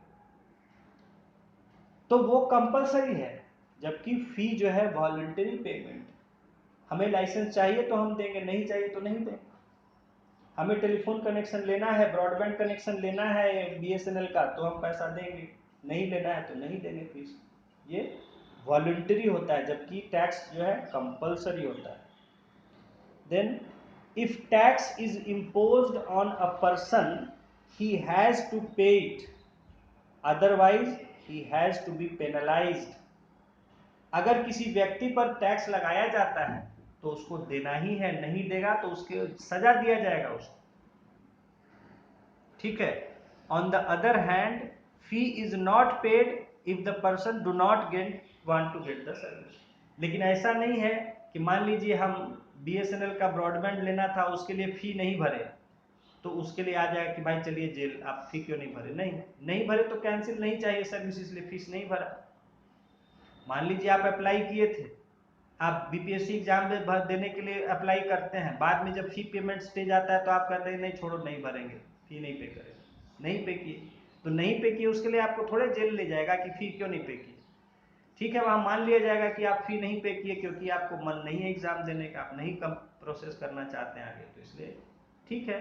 तो वो कंपल्सरी है। जबकि फी जो है वॉलंटरी पेमेंट, हमें लाइसेंस चाहिए तो हम देंगे, नहीं चाहिए तो नहीं देंगे। हमें टेलीफोन कनेक्शन लेना है, ब्रॉडबैंड कनेक्शन लेना है बीएसएनएल का, तो हम पैसा देंगे, नहीं लेना है तो नहीं देंगे फीस। ये वॉलंटरी होता है, जबकि टैक्स जो है कंपल्सरी होता है। Then if tax is imposed on a person he has to pay it, otherwise he has to be penalised. अगर किसी व्यक्ति पर टैक्स लगाया जाता है तो उसको देना ही है, नहीं देगा तो उसके सजा दिया जाएगा उसको, ठीक है। On the other hand fee is not paid if the person do not get want to get the service. लेकिन ऐसा नहीं है कि मान लीजिए हम बीएसएनएल का ब्रॉडबैंड लेना था, उसके लिए फी नहीं भरे तो उसके लिए आ जाएगा कि भाई चलिए जेल, आप फी क्यों नहीं भरे, नहीं भरे तो कैंसिल, नहीं चाहिए सर्विस इसलिए फीस नहीं भरा। मान लीजिए आप अप्लाई किए थे, आप बीपीएससी एग्जाम देने के लिए अप्लाई करते हैं, बाद में जब फी पेमेंट स्टेज आता है तो आप कहते हैं नहीं छोड़ो नहीं भरेंगे, फी नहीं पे करेंगे, नहीं पे किए तो नहीं पे किए, उसके लिए आपको थोड़े जेल ले जाएगा कि फी क्यों नहीं पे किए, ठीक है। वहां मान लिया जाएगा कि आप फी नहीं पे किए क्योंकि आपको मन नहीं है एग्जाम देने का, आप नहीं कम प्रोसेस करना चाहते हैं आगे, तो इसलिए ठीक है,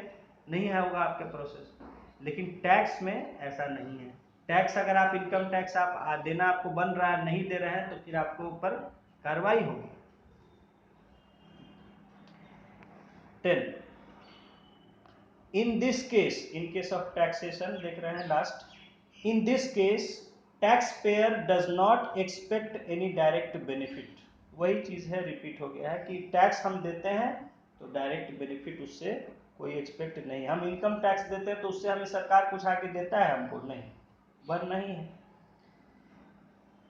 नहीं है होगा आपके प्रोसेस। लेकिन टैक्स में ऐसा नहीं है। टैक्स अगर आप इनकम टैक्स आप देना आपको बन रहा है, नहीं दे रहे हैं तो फिर आपके ऊपर कार्रवाई होगी। 10 in this case, in case of taxation देख रहे हैं last, in this case tax payer does not expect any direct benefit. वही चीज है, रिपीट हो गया है कि टैक्स हम देते हैं तो डायरेक्ट बेनिफिट उससे कोई एक्सपेक्ट नहीं। हम इनकम टैक्स देते हैं तो उससे हमें सरकार कुछ आके देता है हमको, नहीं, भरना ही है।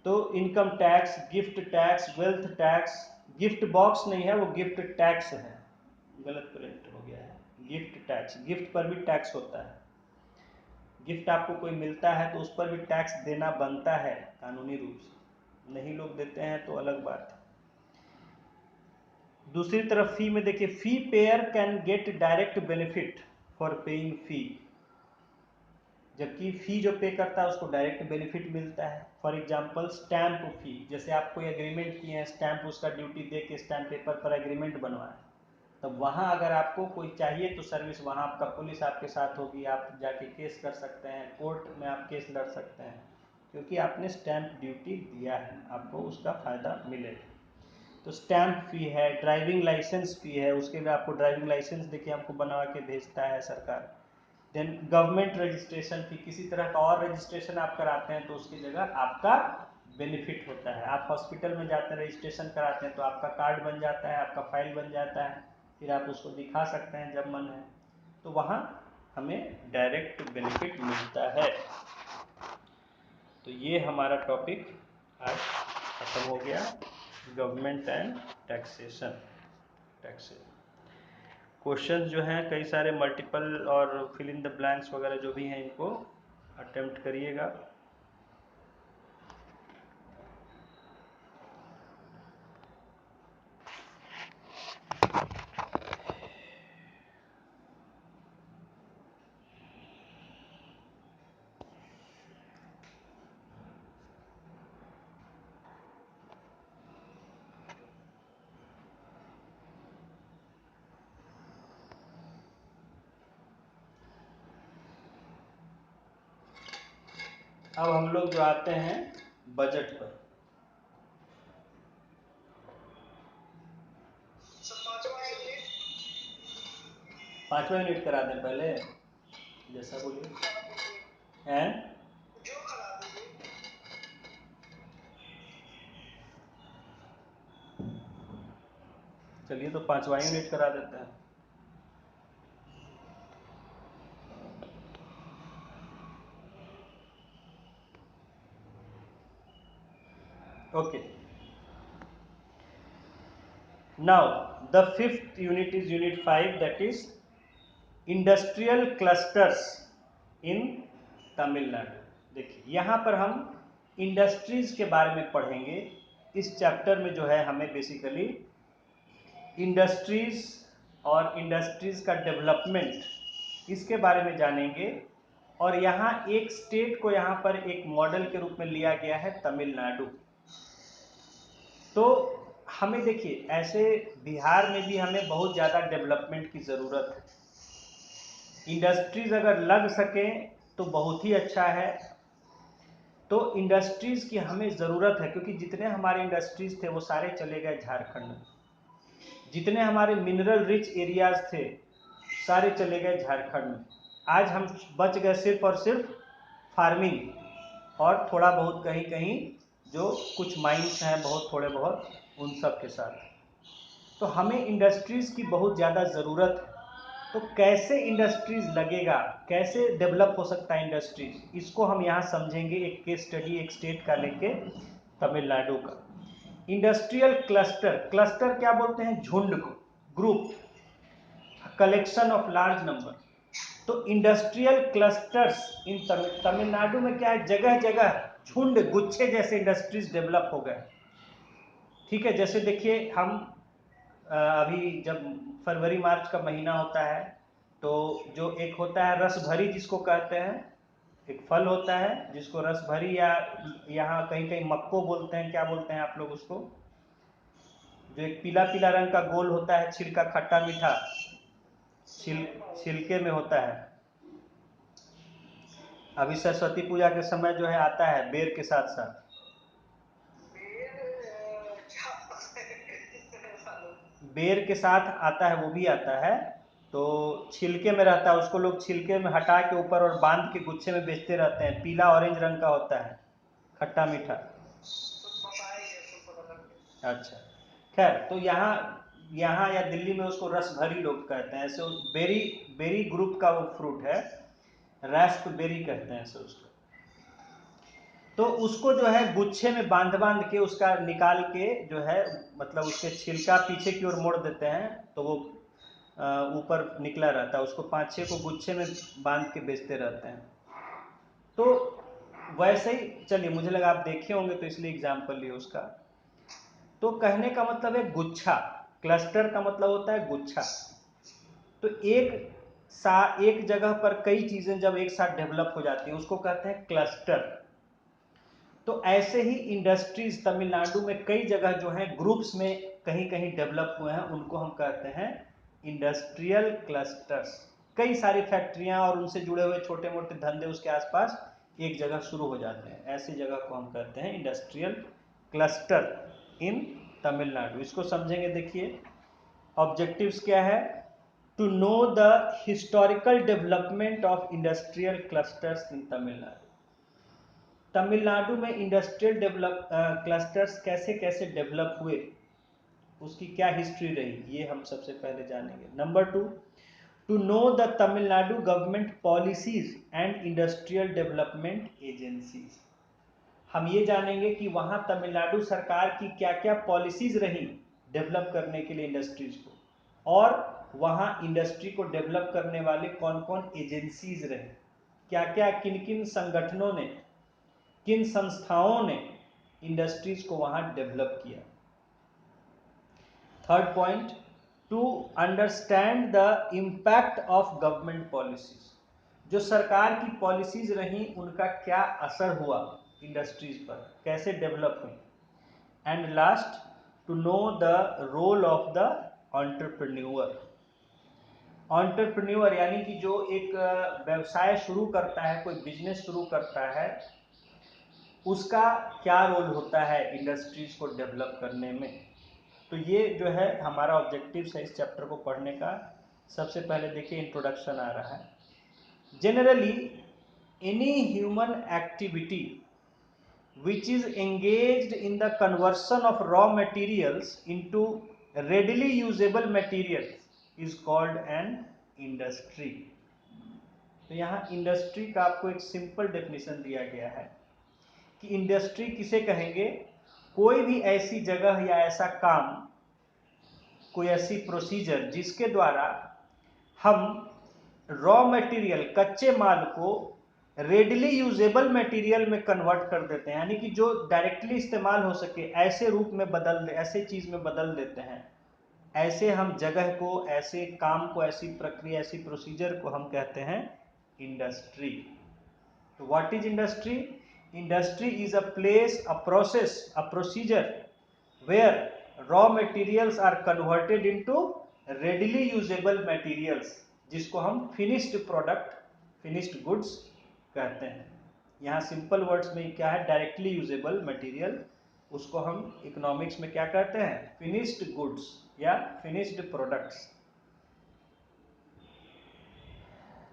तो income tax, gift tax, wealth tax, gift box नहीं है वो गिफ्ट टैक्स है, गलत प्रिंट हो गया है, गिफ्ट टैक्स, गिफ्ट पर भी टैक्स होता है। गिफ्ट आपको कोई मिलता है तो उस पर भी टैक्स देना बनता है कानूनी रूप से, नहीं लोग देते हैं तो अलग बात है। दूसरी तरफ फी में देखिए, fee payer can get direct benefit for paying fee, जबकि फी जो पे करता है उसको डायरेक्ट बेनिफिट मिलता है। फॉर एग्जांपल स्टैंप फी, जैसे आप कोई एग्रीमेंट किए हैं, स्टैंप उसका ड्यूटी दे के स्टैंप पेपर पर एग्रीमेंट बनवाए, तब वहाँ अगर आपको कोई चाहिए तो सर्विस वहाँ आपका पुलिस आपके साथ होगी, आप जाके केस कर सकते हैं, कोर्ट में आप केस लड़ सकते हैं, क्योंकि आपने स्टैंप ड्यूटी दिया है, आपको उसका फ़ायदा मिलेगा। तो स्टैंप फी है, ड्राइविंग लाइसेंस फी है, उसके लिए आपको ड्राइविंग लाइसेंस देखिए हमको बनवा के भेजता है सरकार। देन गवर्नमेंट रजिस्ट्रेशन फी, किसी तरह का और रजिस्ट्रेशन आप कराते हैं तो उसकी जगह आपका बेनिफिट होता है। आप हॉस्पिटल में जाते हैं रजिस्ट्रेशन कराते हैं तो आपका कार्ड बन जाता है, आपका फाइल बन जाता है, फिर आप उसको दिखा सकते हैं जब मन है, तो वहाँ हमें डायरेक्ट बेनिफिट मिलता है। तो ये हमारा टॉपिक आज खत्म हो गया, गवर्नमेंट एंड टैक्सेशन। क्वेश्चंस जो हैं कई सारे मल्टीपल और फिल इन द ब्लैंक्स वगैरह जो भी हैं इनको अटेम्प्ट करिएगा। अब हम लोग जो आते हैं बजट पर। पांचवा यूनिट करा दें पहले, जैसा बोलिए हैं। चलिए तो पांचवा यूनिट करा देते हैं। Okay, now the fifth unit is unit 5, that is industrial clusters in Tamil Nadu. देखिए यहाँ पर हम इंडस्ट्रीज के बारे में पढ़ेंगे। इस चैप्टर में जो है हमें बेसिकली इंडस्ट्रीज और इंडस्ट्रीज का डेवलपमेंट इसके बारे में जानेंगे। और यहाँ एक स्टेट को यहाँ पर एक मॉडल के रूप में लिया गया है, तमिलनाडु। तो हमें देखिए ऐसे बिहार में भी हमें बहुत ज़्यादा डेवलपमेंट की ज़रूरत है। इंडस्ट्रीज अगर लग सके तो बहुत ही अच्छा है। तो इंडस्ट्रीज की हमें ज़रूरत है, क्योंकि जितने हमारे इंडस्ट्रीज थे वो सारे चले गए झारखंड में। जितने हमारे मिनरल रिच एरियाज थे सारे चले गए झारखंड में। आज हम बच गए सिर्फ और सिर्फ फार्मिंग और थोड़ा बहुत कहीं कहीं जो कुछ माइंस हैं बहुत थोड़े बहुत, उन सब के साथ। तो हमें इंडस्ट्रीज़ की बहुत ज़्यादा ज़रूरत है। तो कैसे इंडस्ट्रीज़ लगेगा, कैसे डेवलप हो सकता है इंडस्ट्रीज़, इसको हम यहाँ समझेंगे एक केस स्टडी एक स्टेट का लेके, तमिलनाडु का। इंडस्ट्रियल क्लस्टर, क्लस्टर क्या बोलते हैं, झुंड को, group, collection of large number. तो इंडस्ट्रियल क्लस्टर्स इन तमिलनाडु में क्या है, जगह जगह झुंड गुच्छे जैसे इंडस्ट्रीज डेवलप हो गए। ठीक है, जैसे देखिए हम अभी जब फरवरी मार्च का महीना होता है तो जो एक होता है रस भरी जिसको कहते हैं, एक फल होता है जिसको रस भरी या यहाँ कहीं कहीं मक्को बोलते हैं, क्या बोलते हैं आप लोग उसको, जो एक पीला पीला रंग का गोल होता है, छिलका खट्टा मीठा, छिलके में होता है। अभी सरस्वती पूजा के समय जो है आता है बेर के साथ साथ। बेर के साथ आता है, वो भी आता है। तो छिलके में रहता है, उसको लोग छिलके में हटा के ऊपर और बांध के गुच्छे में बेचते रहते हैं। पीला ऑरेंज रंग का होता है, खट्टा मीठा। अच्छा, खैर तो यहाँ यहाँ या दिल्ली में उसको रस भरी लोग कहते हैं। ऐसे बेरी, बेरी ग्रुप का वो फ्रूट है, रास्पबेरी कहते हैं ऐसे उसको। तो उसको जो है गुच्छे में बांध बांध के उसका निकाल के जो है, मतलब उसके छिलका पीछे की ओर मोड़ देते हैं तो वो ऊपर निकला रहता है। उसको 5-6 को गुच्छे में बांध के बेचते रहते हैं। तो वैसे ही, चलिए मुझे लगा आप देखे होंगे तो इसलिए एग्जाम्पल लिया उसका। तो कहने का मतलब है गुच्छा, क्लस्टर का मतलब होता है गुच्छा। तो एक जगह पर कई चीजें जब एक साथ डेवलप हो जाती हैं उसको कहते हैं क्लस्टर। तो ऐसे ही इंडस्ट्रीज तमिलनाडु में कई जगह जो है ग्रुप्स में कहीं कहीं डेवलप हुए हैं, उनको हम कहते हैं इंडस्ट्रियल क्लस्टर्स। कई सारी फैक्ट्रियां और उनसे जुड़े हुए छोटे मोटे धंधे उसके आसपास एक जगह शुरू हो जाते हैं। ऐसी जगह को हम कहते हैं इंडस्ट्रियल क्लस्टर इन तमिलनाडु। इसको समझेंगे। देखिए ऑब्जेक्टिव्स क्या है, to know the historical development of industrial clusters in Tamil Nadu. Tamil Nadu में इंडस्ट्रियल डेवलप क्लस्टर्स कैसे कैसे डेवलप हुए, उसकी क्या हिस्ट्री रही, ये हम सबसे पहले जानेंगे। Number 2, to know the Tamil Nadu government policies and industrial development agencies. हम ये जानेंगे कि वहाँ तमिलनाडु सरकार की क्या क्या पॉलिसीज रही डेवलप करने के लिए इंडस्ट्रीज को, और वहाँ इंडस्ट्री को डेवलप करने वाले कौन कौन एजेंसीज रहे, क्या क्या किन किन संगठनों ने, किन संस्थाओं ने इंडस्ट्रीज को वहां डेवलप किया। Third point, to understand the impact of government policies. जो सरकार की पॉलिसीज रही उनका क्या असर हुआ इंडस्ट्रीज पर, कैसे डेवलप हुई। And last, to know the role of the entrepreneur. Entrepreneur यानी कि जो एक व्यवसाय शुरू करता है, कोई बिजनेस शुरू करता है, उसका क्या रोल होता है इंडस्ट्रीज को डेवलप करने में। तो ये जो है हमारा ऑब्जेक्टिव है इस चैप्टर को पढ़ने का। सबसे पहले देखिए इंट्रोडक्शन आ रहा है। Generally any human activity which is engaged in the conversion of raw materials into readily usable materials is called an industry। तो यहाँ इंडस्ट्री का आपको एक सिंपल डेफिनेशन दिया गया है कि इंडस्ट्री किसे कहेंगे, कोई भी ऐसी जगह या ऐसा काम, कोई ऐसी प्रोसीजर जिसके द्वारा हम रॉ मटेरियल कच्चे माल को रेडली यूजेबल मटेरियल में कन्वर्ट कर देते हैं, यानी कि जो डायरेक्टली इस्तेमाल हो सके ऐसे रूप में ऐसे चीज में बदल देते हैं। ऐसे हम जगह को, ऐसे काम को, ऐसी प्रक्रिया, ऐसी प्रोसीजर को हम कहते हैं इंडस्ट्री। तो what is industry? Industry is a place, a process, a procedure where raw materials are converted into readily usable materials, जिसको हम फिनिश्ड प्रोडक्ट, फिनिश्ड गुड्स कहते हैं। यहाँ सिंपल वर्ड्स में क्या है, डायरेक्टली यूजेबल मटेरियल, उसको हम इकोनॉमिक्स में क्या कहते हैं, फिनिश्ड गुड्स या फिनिश्ड प्रोडक्ट्स।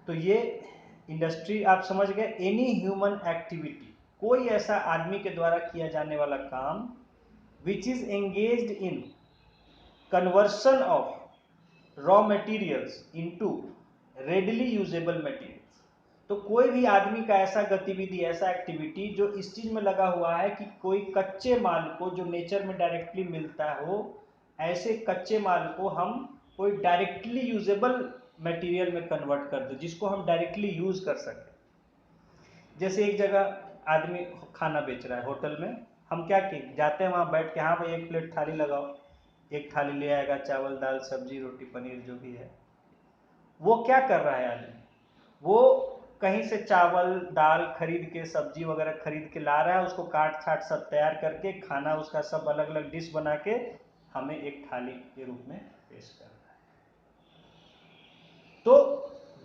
तो ये इंडस्ट्री आप समझ गए। एनी ह्यूमन एक्टिविटी, कोई ऐसा आदमी के द्वारा किया जाने वाला काम, which is engaged in conversion of raw materials into readily usable material. तो कोई भी आदमी का ऐसा गतिविधि, ऐसा एक्टिविटी जो इस चीज में लगा हुआ है कि कोई कच्चे माल को जो नेचर में डायरेक्टली मिलता हो, ऐसे कच्चे माल को हम कोई डायरेक्टली यूजेबल मटेरियल में कन्वर्ट कर दे, जिसको हम डायरेक्टली यूज कर सके। जैसे एक जगह आदमी खाना बेच रहा है होटल में, हम क्या जाते हैं वहां बैठ के, हाँ भाई एक प्लेट थाली लगाओ, एक थाली ले आएगा, चावल दाल सब्जी रोटी पनीर जो भी है। वो क्या कर रहा है आदमी, वो कहीं से चावल दाल खरीद के, सब्जी वगैरह खरीद के ला रहा है, उसको काट छाट सब तैयार करके, खाना उसका सब अलग अलग डिश बना के हमें एक थाली के रूप में पेश कर रहा है। तो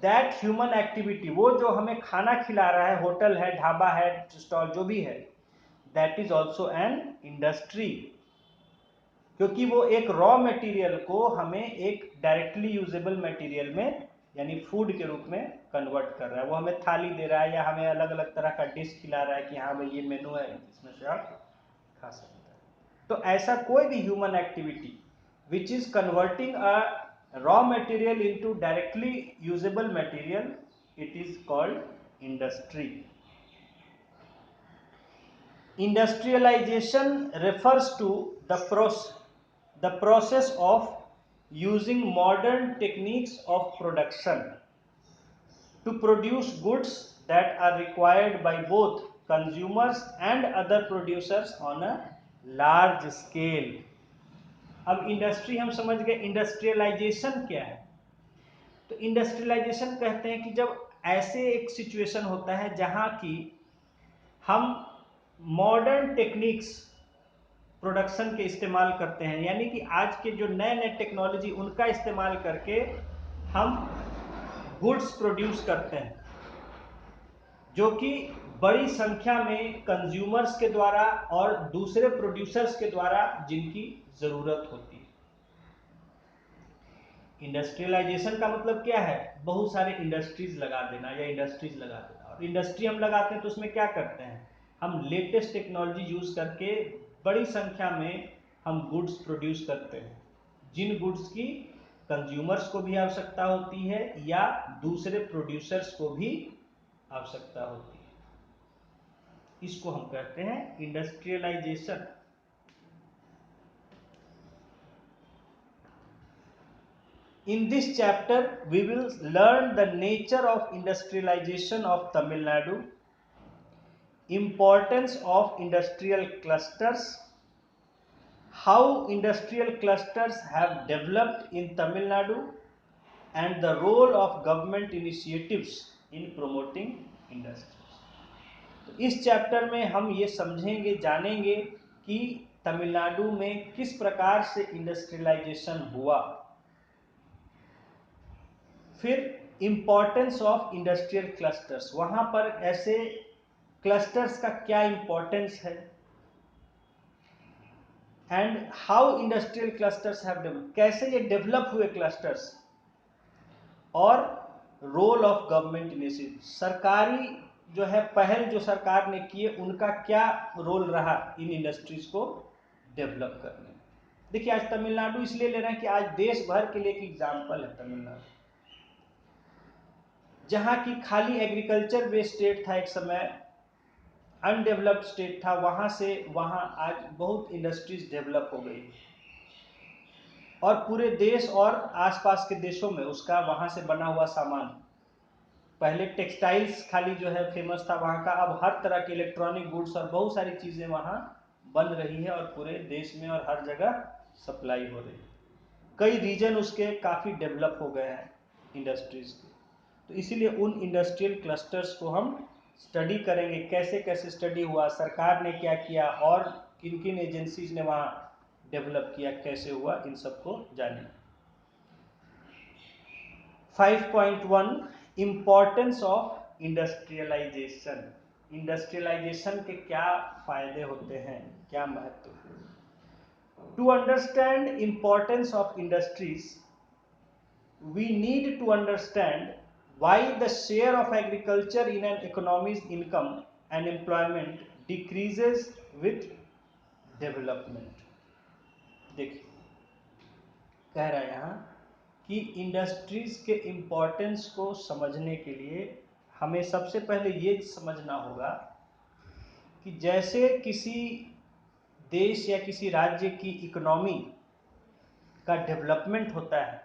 दैट ह्यूमन एक्टिविटी, वो जो हमें खाना खिला रहा है, होटल है, ढाबा है, स्टॉल जो भी है, that is also an industry, क्योंकि वो एक रॉ मटेरियल को हमें एक डायरेक्टली यूजेबल मटेरियल में यानी फूड के रूप में कन्वर्ट कर रहा है। वो हमें थाली दे रहा है या हमें अलग अलग तरह का डिश खिला रहा है कि हाँ भाई ये मेनू है, इसमें से आप खा सकते हैं। तो ऐसा कोई भी human activity which is converting a raw material into directly usable material, it is called industry. Industrialisation refers to the process of using modern techniques of production to produce goods that are required by both consumers and other producers on a large scale। अब industry हम समझ गए, industrialisation क्या है? तो industrialisation कहते हैं कि जब ऐसे एक सिचुएशन होता है जहां की हम मॉडर्न टेक्निक्स प्रोडक्शन के इस्तेमाल करते हैं, यानी कि आज के जो नए नए टेक्नोलॉजी उनका इस्तेमाल करके हम गुड्स प्रोड्यूस करते हैं, जो कि बड़ी संख्या में कंज्यूमर्स के द्वारा और दूसरे प्रोड्यूसर्स के द्वारा जिनकी जरूरत होती है। इंडस्ट्रियलाइजेशन का मतलब क्या है? बहुत सारे इंडस्ट्रीज लगा देना या इंडस्ट्रीज लगा देना। और इंडस्ट्री हम लगाते हैं तो उसमें क्या करते हैं, हम लेटेस्ट टेक्नोलॉजी यूज करके बड़ी संख्या में हम गुड्स प्रोड्यूस करते हैं, जिन गुड्स की कंज्यूमर्स को भी आवश्यकता होती है या दूसरे प्रोड्यूसर्स को भी आवश्यकता होती है। इसको हम कहते हैं industrialisation. In this chapter, we will learn the nature of industrialization of Tamil Nadu, importance of industrial clusters, how industrial clusters have developed in Tamil Nadu, and the role of government initiatives in promoting industries। तो इस chapter में हम ये समझेंगे, जानेंगे कि तमिलनाडु में किस प्रकार से इंडस्ट्रियलाइजेशन हुआ, फिर इंपॉर्टेंस ऑफ इंडस्ट्रियल क्लस्टर्स, वहां पर ऐसे क्लस्टर्स का क्या इंपॉर्टेंस है, and how industrial clusters have develop, कैसे ये डेवलप हुए क्लस्टर्स, और रोल ऑफ गवर्नमेंट इनिशिएटिव, सरकारी जो है पहल जो सरकार ने की है उनका क्या रोल रहा इन इंडस्ट्रीज को डेवलप करने में। देखिए आज तमिलनाडु इसलिए ले रहे हैं कि आज देश भर के लिए एक एग्जाम्पल है तमिलनाडु, जहां की खाली एग्रीकल्चर बेस्ड स्टेट था, एक समय अनडेवलप्ड स्टेट था, वहां से वहां आज बहुत इंडस्ट्रीज डेवलप हो गई और पूरे देश और आसपास के देशों में उसका वहां से बना हुआ सामान, पहले टेक्सटाइल्स खाली जो है फेमस था वहां का, अब हर तरह के इलेक्ट्रॉनिक गुड्स और बहुत सारी चीजें वहां बन रही है और पूरे देश में और हर जगह सप्लाई हो रही है। कई रीजन उसके काफी डेवलप हो गए हैं इंडस्ट्रीज के, तो इसीलिए उन इंडस्ट्रियल क्लस्टर्स को हम स्टडी करेंगे, कैसे कैसे स्टडी हुआ, सरकार ने क्या किया और किन किन एजेंसीज ने वहां डेवलप किया, कैसे हुआ, इन सबको जानेंगे। 5.1 इम्पोर्टेंस ऑफ इंडस्ट्रियलाइजेशन, इंडस्ट्रियलाइजेशन के क्या फायदे होते हैं, क्या महत्व है। To understand importance of industries we need to understand why the share of agriculture in an economy's income and employment decreases with development। देखिए कह रहा है यहाँ कि इंडस्ट्रीज के इम्पोर्टेंस को समझने के लिए हमें सबसे पहले ये समझना होगा कि जैसे किसी देश या किसी राज्य की इकोनॉमी का डेवलपमेंट होता है,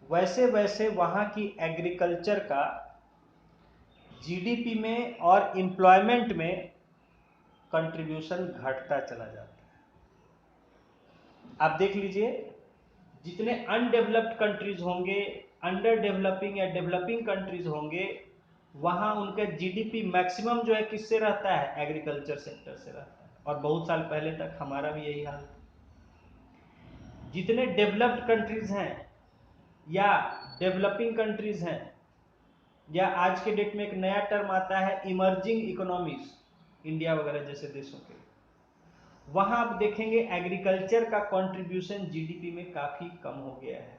वैसे वैसे वहाँ की एग्रीकल्चर का जीडीपी में और एम्प्लॉयमेंट में कंट्रीब्यूशन घटता चला जाता है। आप देख लीजिए जितने अनडेवलप्ड कंट्रीज होंगे, अंडर डेवलपिंग या डेवलपिंग कंट्रीज होंगे, वहाँ उनका जीडीपी मैक्सिमम जो है किससे रहता है, एग्रीकल्चर सेक्टर से रहता है, और बहुत साल पहले तक हमारा भी यही हाल था। जितने डेवलप्ड कंट्रीज हैं या डेवलपिंग कंट्रीज हैं, या आज के डेट में एक नया टर्म आता है इमर्जिंग इकोनॉमीज, इंडिया वगैरह जैसे देशों के, वहां आप देखेंगे एग्रीकल्चर का कंट्रीब्यूशन जीडीपी में काफी कम हो गया है,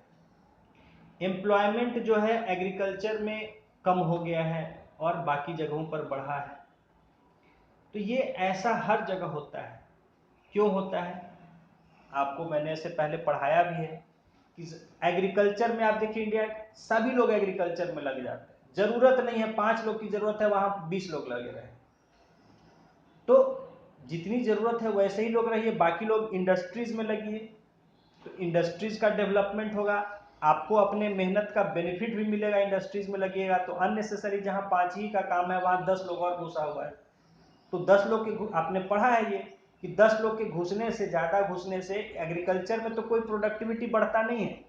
एम्प्लॉयमेंट जो है एग्रीकल्चर में कम हो गया है और बाकी जगहों पर बढ़ा है। तो ये ऐसा हर जगह होता है। क्यों होता है, आपको मैंने इससे पहले पढ़ाया भी है कि एग्रीकल्चर में आप देखिए इंडिया सभी लोग एग्रीकल्चर में लग जाते हैं, जरूरत नहीं है 5 लोग की जरूरत है वहां 20 लोग लगे रहे, तो जितनी जरूरत है वैसे ही लोग रहिए, बाकी लोग इंडस्ट्रीज में लगिए, तो इंडस्ट्रीज का डेवलपमेंट होगा, आपको अपने मेहनत का बेनिफिट भी मिलेगा, इंडस्ट्रीज में लगिएगा तो अननेसेसरी जहां 5 ही का काम है वहां 10 लोग और घुसा हुआ है, तो 10 लोग के, आपने पढ़ा है ये कि 10 लोग के घुसने से, ज्यादा घुसने से एग्रीकल्चर में तो कोई प्रोडक्टिविटी बढ़ता नहीं है,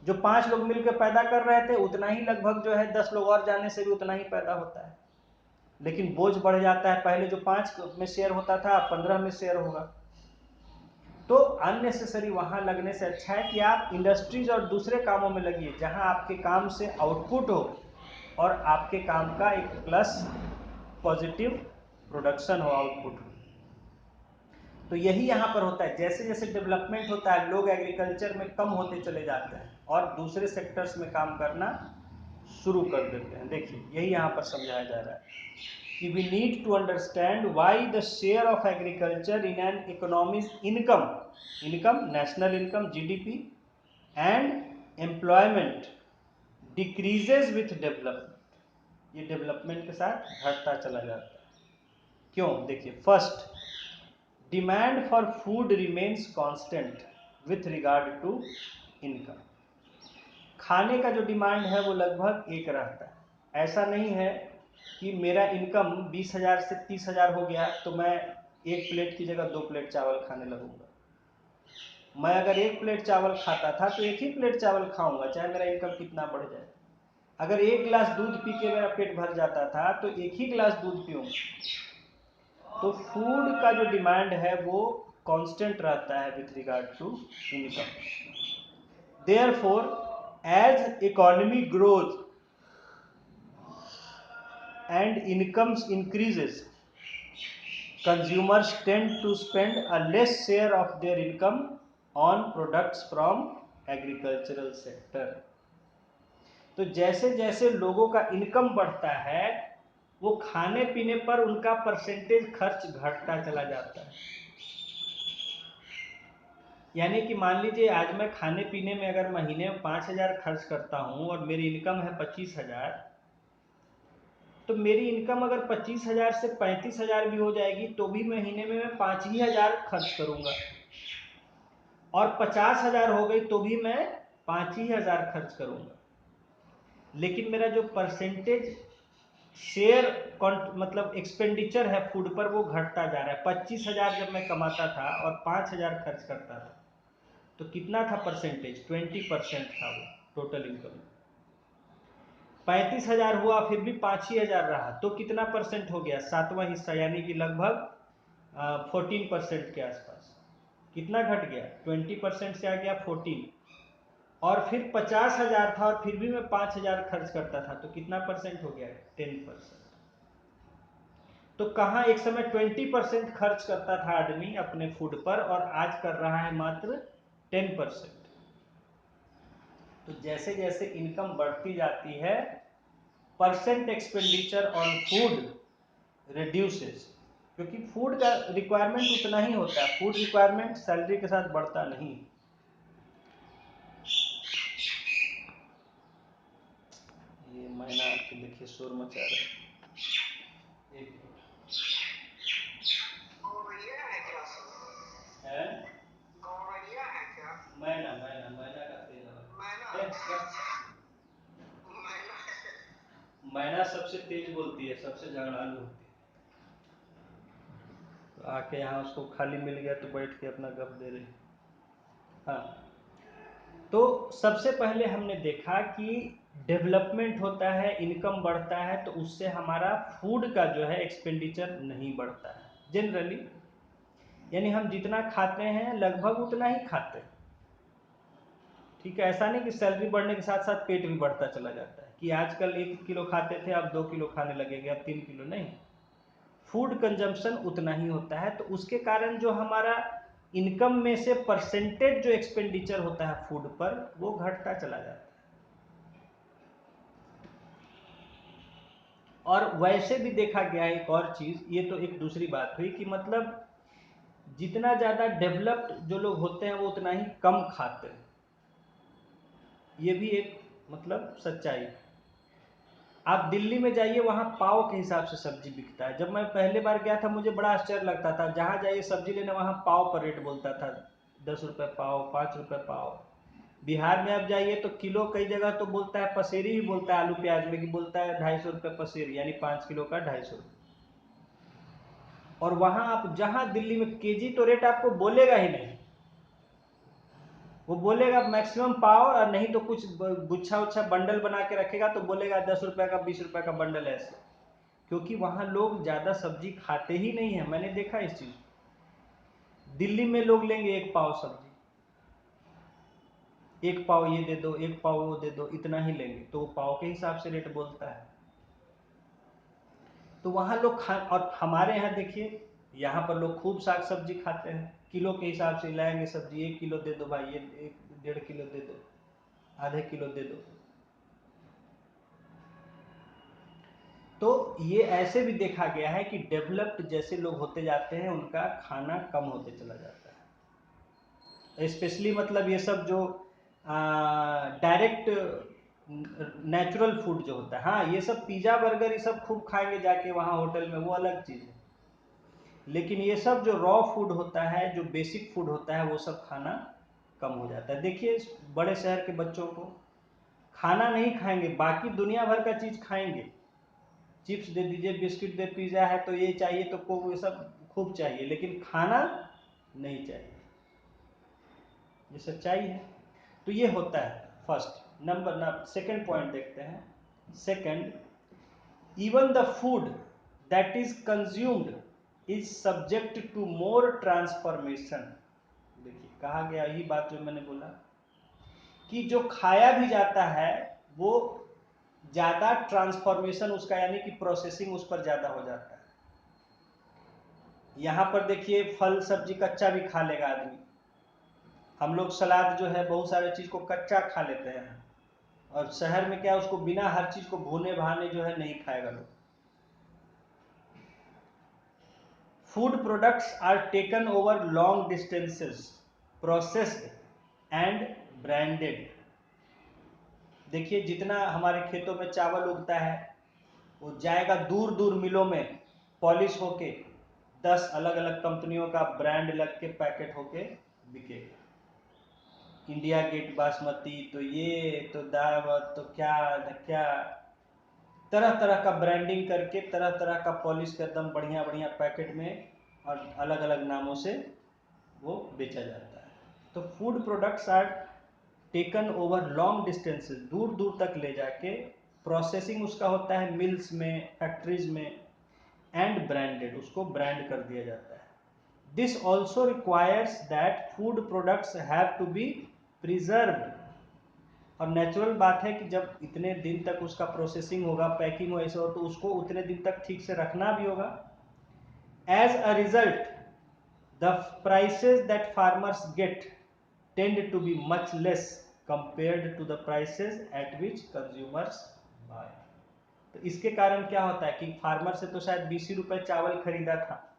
जो 5 लोग मिलकर पैदा कर रहे थे उतना ही लगभग जो है 10 लोग और जाने से भी उतना ही पैदा होता है, लेकिन बोझ बढ़ जाता है, पहले जो 5 में शेयर होता था 15 में शेयर होगा। तो अननेसेसरी वहां लगने से अच्छा है कि आप इंडस्ट्रीज और दूसरे कामों में लगिए जहां आपके काम से आउटपुट हो और आपके काम का एक प्लस पॉजिटिव प्रोडक्शन हो, आउटपुट हो। तो यही यहाँ पर होता है, जैसे जैसे डेवलपमेंट होता है लोग एग्रीकल्चर में कम होते चले जाते हैं और दूसरे सेक्टर्स में काम करना शुरू कर देते हैं। देखिए यही यहाँ पर समझाया जा रहा है कि we need to understand why the share of agriculture in an economy's income, national income GDP and employment decreases with development, ये डेवलपमेंट के साथ घटता चला जाता है। क्यों, देखिए first, demand for food remains constant with regard to income, खाने का जो डिमांड है वो लगभग एक रहता है, ऐसा नहीं है कि मेरा इनकम 20,000 से 30,000 हो गया तो मैं एक प्लेट की जगह 2 प्लेट चावल खाने लगूंगा। मैं अगर 1 प्लेट चावल खाता था तो 1 ही प्लेट चावल खाऊंगा चाहे मेरा इनकम कितना बढ़ जाए। अगर 1 गिलास दूध पी के मेरा पेट भर जाता था तो 1 ही गिलास दूध पीऊंगा। तो फूड का जो डिमांड है वो कांस्टेंट रहता है with regard to income. Therefore as economy growth, and incomes increases, consumers tend to spend a less share of their income on products from agricultural sector. तो जैसे जैसे लोगों का इनकम बढ़ता है वो खाने पीने पर उनका परसेंटेज खर्च घटता चला जाता है। यानी कि मान लीजिए आज मैं खाने पीने में अगर महीने में 5,000 खर्च करता हूं और मेरी इनकम है 25,000, तो मेरी इनकम अगर 25,000 से 35,000 भी हो जाएगी तो भी महीने में मैं 5,000 खर्च करूंगा, और 50,000 हो गई तो भी मैं 5,000 खर्च करूंगा। लेकिन मेरा जो परसेंटेज शेयर मतलब एक्सपेंडिचर है फूड पर वो घटता जा रहा है। 25,000 जब मैं कमाता था और 5,000 खर्च करता था तो कितना था परसेंटेज? 20% था वो टोटल इनकम। 35,000 हुआ फिर भी 5,000 रहा तो कितना परसेंट हो गया? 7वां हिस्सा, यानी कि लगभग 14% के आसपास। कितना घट गया? 20% से आ गया 14। और फिर 50,000 था और फिर भी मैं 5,000 खर्च करता था तो कितना परसेंट हो गया? 10%। तो कहाँ एक समय 20% खर्च करता था आदमी अपने फूड पर और आज कर रहा है मात्र 10%। तो जैसे जैसे इनकम बढ़ती जाती है percent expenditure on food reduces, क्योंकि फूड का रिक्वायरमेंट उतना ही होता है। फूड रिक्वायरमेंट सैलरी के साथ बढ़ता नहीं। ये मैना आके देखिए शोर मचा रहा है। एक है मैना मैना मैना का तेज मैना सबसे तेज बोलती है, सबसे झगड़ालू होती है। तो आके यहाँ उसको खाली मिल गया तो बैठ के अपना गप दे रही। हाँ, तो सबसे पहले हमने देखा कि डेवलपमेंट होता है, इनकम बढ़ता है, तो उससे हमारा फूड का जो है एक्सपेंडिचर नहीं बढ़ता है जनरली। यानी हम जितना खाते हैं लगभग उतना ही खाते हैं। ठीक है, ऐसा नहीं कि सैलरी बढ़ने के साथ साथ पेट भी बढ़ता चला जाता है कि आजकल 1 किलो खाते थे अब 2 किलो खाने लगेंगे, अब 3 किलो नहीं। फूड कंजम्पशन उतना ही होता है, तो उसके कारण जो हमारा इनकम में से परसेंटेज जो एक्सपेंडिचर होता है फूड पर वो घटता चला जाता है। और वैसे भी देखा गया है एक और चीज, ये तो एक दूसरी बात हुई कि मतलब जितना ज्यादा डेवलप्ड जो लोग होते हैं वो उतना ही कम खाते हैं। ये भी एक मतलब सच्चाई है। आप दिल्ली में जाइए, वहाँ पाव के हिसाब से सब्जी बिकता है। जब मैं पहले बार गया था मुझे बड़ा आश्चर्य लगता था, जहाँ जाइए सब्जी लेने वहाँ पाव पर रेट बोलता था, 10 रुपये पाव, 5 रुपये पाव। बिहार में आप जाइए तो किलो, कई जगह तो बोलता है पसेरी भी बोलता है आलू प्याज में, कि बोलता है 250 रुपये पसेरी, यानी 5 किलो का 250 रुपये। और वहाँ आप जहाँ दिल्ली में केजी तो रेट आपको बोलेगा ही नहीं, वो बोलेगा मैक्सिमम पाव, और नहीं तो कुछ गुच्छा उच्छा बंडल बना के रखेगा तो बोलेगा 10 रुपए का 20 रुपए का बंडल ऐसे। क्योंकि वहां लोग ज्यादा सब्जी खाते ही नहीं है, मैंने देखा इस चीज। दिल्ली में लोग लेंगे 1 पाव सब्जी, 1 पाव ये दे दो, 1 पाव वो दे दो, इतना ही लेंगे, तो वो पाव के हिसाब से रेट बोलता है। तो वहां लोग खा, और हमारे यहाँ देखिए यहाँ पर लोग खूब साग सब्जी खाते हैं, किलो के हिसाब से लाएंगे सब्जी, 1 किलो दे दो भाई, ये 1.5 किलो दे दो, आधे किलो दे दो। तो ये ऐसे भी देखा गया है कि डेवलप्ड जैसे लोग होते जाते हैं उनका खाना कम होते चला जाता है। स्पेशली मतलब ये सब जो डायरेक्ट नेचुरल फूड जो होता है, हाँ ये सब पिज़्ज़ा बर्गर ये सब खूब खाएंगे जाके वहाँ होटल में, वो अलग चीज़ है। लेकिन ये सब जो रॉ फूड होता है, जो बेसिक फूड होता है, वो सब खाना कम हो जाता है। देखिए बड़े शहर के बच्चों को खाना नहीं खाएंगे, बाकी दुनिया भर का चीज़ खाएंगे। चिप्स दे दीजिए, बिस्किट दे, पिज़्ज़ा है तो ये चाहिए तो को ये सब खूब चाहिए, लेकिन खाना नहीं चाहिए। ये सच्चाई है। तो ये होता है फर्स्ट नंबर ना। सेकंड पॉइंट देखते हैं। Second, even the food that is consumed is subject to more transformation. देखिए कहा गया, यही बात जो मैंने बोला कि जो खाया भी जाता है वो ज़्यादा ट्रांसफॉर्मेशन उसका यानी कि प्रोसेसिंग उस पर ज़्यादा हो जाता है। यहाँ पर देखिए फल सब्जी कच्चा भी खा लेगा आदमी, हम लोग सलाद जो है बहुत सारे चीज़ को कच्चा खा लेते हैं, और शहर में क्या उसको बिना हर चीज़ को भुने भाने जो है नहीं खाएगा लोग। Food products are taken over long distances, processed and branded. देखिए जितना हमारे खेतों में चावल उगता है वो जाएगा दूर दूर मिलों में, पॉलिश होके 10 अलग अलग कंपनियों का ब्रांड लग के पैकेट होके बिकेगा। इंडिया गेट बासमती, तो ये तो दावत, तो क्या न क्या, तरह तरह का ब्रांडिंग करके तरह तरह का पॉलिश कर एकदम बढ़िया बढ़िया पैकेट में और अलग अलग नामों से वो बेचा जाता है। तो food products are taken over long distances, दूर दूर तक ले जाके प्रोसेसिंग उसका होता है मिल्स में, फैक्ट्रीज में, एंड ब्रांडेड, उसको ब्रांड कर दिया जाता है। This also requires that food products have to be preserved, और नेचुरल बात है कि जब इतने दिन तक उसका प्रोसेसिंग होगा, पैकिंग हो, ऐसा हो, तो उसको उतने दिन तक ठीक से रखना भी होगा। As a result the prices that farmers get tend to be much less compared to the prices at which consumers buy. तो इसके कारण क्या होता है कि फार्मर से तो शायद 20 रुपए चावल खरीदा था,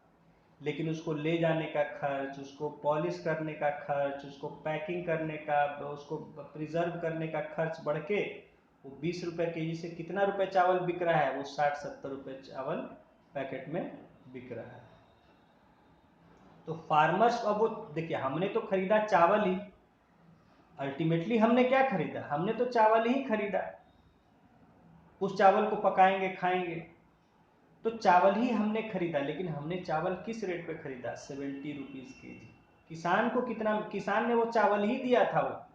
लेकिन उसको ले जाने का खर्च, उसको पॉलिश करने का खर्च, उसको पैकिंग करने का, उसको प्रिजर्व करने का खर्च बढ़ के वो 20 रुपए केजी से कितना रुपए चावल बिक रहा है, वो 60-70 रुपए चावल पैकेट में बिक रहा है। तो फार्मर्स, अब वो देखिए हमने तो खरीदा चावल ही, अल्टीमेटली हमने क्या खरीदा, हमने तो चावल ही खरीदा, उस चावल को पकाएंगे खाएंगे, तो चावल ही हमने खरीदा, लेकिन हमने चावल किस रेट पे खरीदा, 70 रुपीज केजी। किसान को कितना, किसान ने वो चावल ही दिया था, वो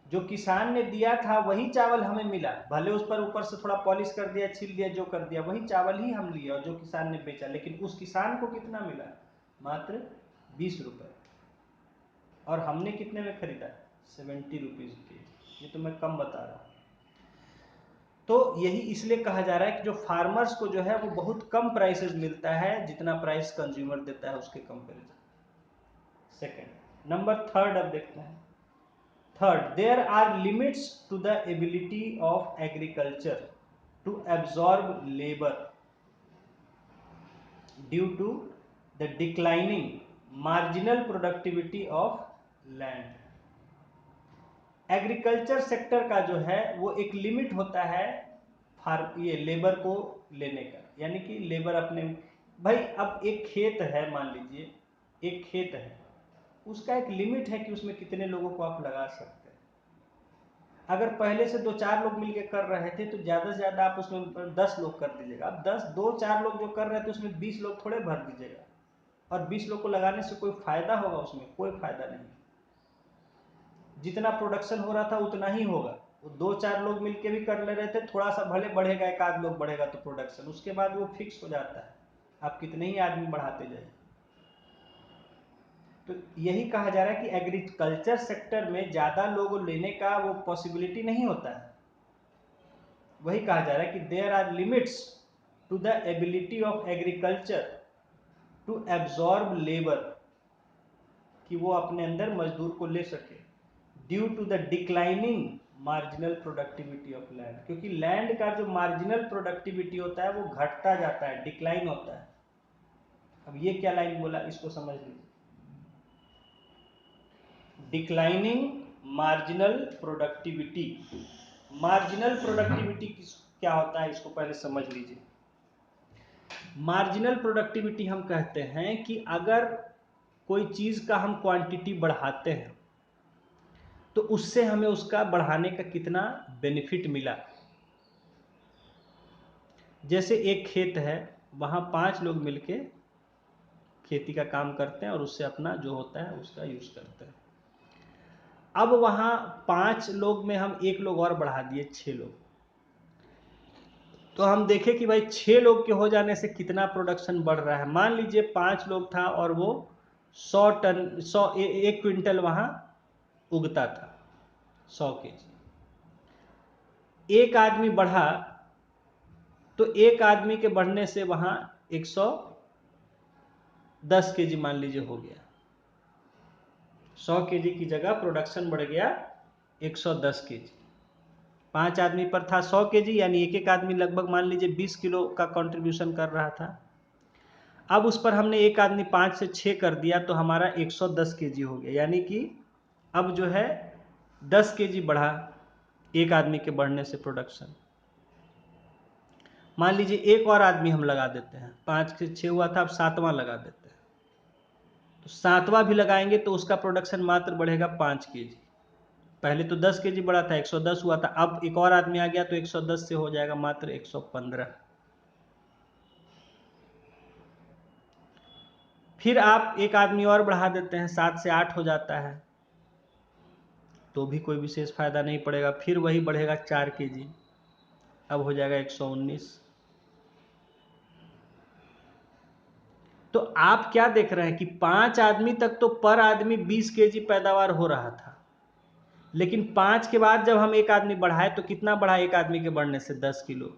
जो किसान ने दिया था वही चावल हमें मिला, भले उस पर ऊपर से थोड़ा पॉलिश कर दिया, छील दिया, जो कर दिया, वही चावल ही हम लिए और जो किसान ने बेचा, लेकिन उस किसान को कितना मिला, मात्र 20 रुपए, और हमने कितने में खरीदा, 70 रुपीज केजी। ये तो मैं कम बता रहा हूँ। तो यही इसलिए कहा जा रहा है कि जो फार्मर्स को जो है वो बहुत कम प्राइसेस मिलता है जितना प्राइस कंज्यूमर देता है उसके कंपैरिजन। सेकंड, नंबर थर्ड अब देखते हैं। Third, there are limits to the ability of agriculture to absorb labour due to the declining marginal productivity of land. Agriculture sector का जो है वो एक लिमिट होता है ये लेबर को लेने का, यानी कि लेबर अपने, भाई अब एक खेत है, मान लीजिए एक खेत है, उसका एक लिमिट है कि उसमें कितने लोगों को आप लगा सकते हैं। अगर पहले से 2-4 लोग मिलकर कर रहे थे तो ज़्यादा से ज़्यादा आप उसमें 10 लोग कर दीजिएगा। अब 2-4 लोग जो कर रहे थे उसमें 20 लोग थोड़े भर दीजिएगा, और 20 लोग को लगाने से कोई फायदा होगा, उसमें कोई फायदा नहीं। जितना प्रोडक्शन हो रहा था उतना ही होगा, वो 2-4 लोग मिलके भी कर ले रहे थे, थोड़ा सा भले बढ़ेगा, एक आध लोग बढ़ेगा तो प्रोडक्शन, उसके बाद वो फिक्स हो जाता है, आप कितने ही आदमी बढ़ाते जाइए। तो यही कहा जा रहा है कि एग्रीकल्चर सेक्टर में ज़्यादा लोग लेने का वो पॉसिबिलिटी नहीं होता है। वही कहा जा रहा है कि there are limits to the ability of agriculture to absorb labour, कि वो अपने अंदर मजदूर को ले सके, due to the declining marginal productivity of land, क्योंकि लैंड का जो मार्जिनल प्रोडक्टिविटी होता है वो घटता जाता है, डिक्लाइन होता है। अब ये क्या लाइन बोला, इसको समझ लीजिए, declining marginal productivity. Marginal productivity क्या होता है, इसको पहले समझ लीजिए। मार्जिनल प्रोडक्टिविटी हम कहते हैं कि अगर कोई चीज़ का हम क्वांटिटी बढ़ाते हैं तो उससे हमें उसका बढ़ाने का कितना बेनिफिट मिला। जैसे एक खेत है, वहाँ 5 लोग मिलके खेती का काम करते हैं और उससे अपना जो होता है उसका यूज करते हैं। अब वहाँ 5 लोग में हम 1 लोग और बढ़ा दिए, 6 लोग, तो हम देखें कि भाई 6 लोग के हो जाने से कितना प्रोडक्शन बढ़ रहा है। मान लीजिए 5 लोग था और वो 100 टन 1 क्विंटल वहाँ उगता था, 100 केजी। एक आदमी बढ़ा तो एक आदमी के बढ़ने से वहां 110 केजी मान लीजिए हो गया। 100 केजी की जगह प्रोडक्शन बढ़ गया 110 केजी। 5 आदमी पर था 100 केजी, यानी एक एक आदमी लगभग मान लीजिए 20 किलो का कंट्रीब्यूशन कर रहा था। अब उस पर हमने एक आदमी 5 से 6 कर दिया तो हमारा 110 केजी हो गया, यानी कि अब जो है 10 केजी बढ़ा एक आदमी के बढ़ने से प्रोडक्शन। मान लीजिए एक और आदमी हम लगा देते हैं, 5 से 6 हुआ था, अब 7वां लगा देते हैं। तो 7वां भी लगाएंगे तो उसका प्रोडक्शन मात्र बढ़ेगा 5 केजी। पहले तो 10 केजी बढ़ा था, 110 हुआ था, अब एक और आदमी आ गया तो 110 से हो जाएगा मात्र 115। फिर आप एक आदमी और बढ़ा देते हैं, 7 से 8 हो जाता है, तो भी कोई विशेष फायदा नहीं पड़ेगा। फिर वही बढ़ेगा 4 केजी, अब हो जाएगा 119। तो आप क्या देख रहे हैं कि 5 आदमी तक तो पर आदमी 20 केजी पैदावार हो रहा था, लेकिन 5 के बाद जब हम एक आदमी बढ़ाए तो कितना बढ़ा एक आदमी के बढ़ने से? 10 किलो।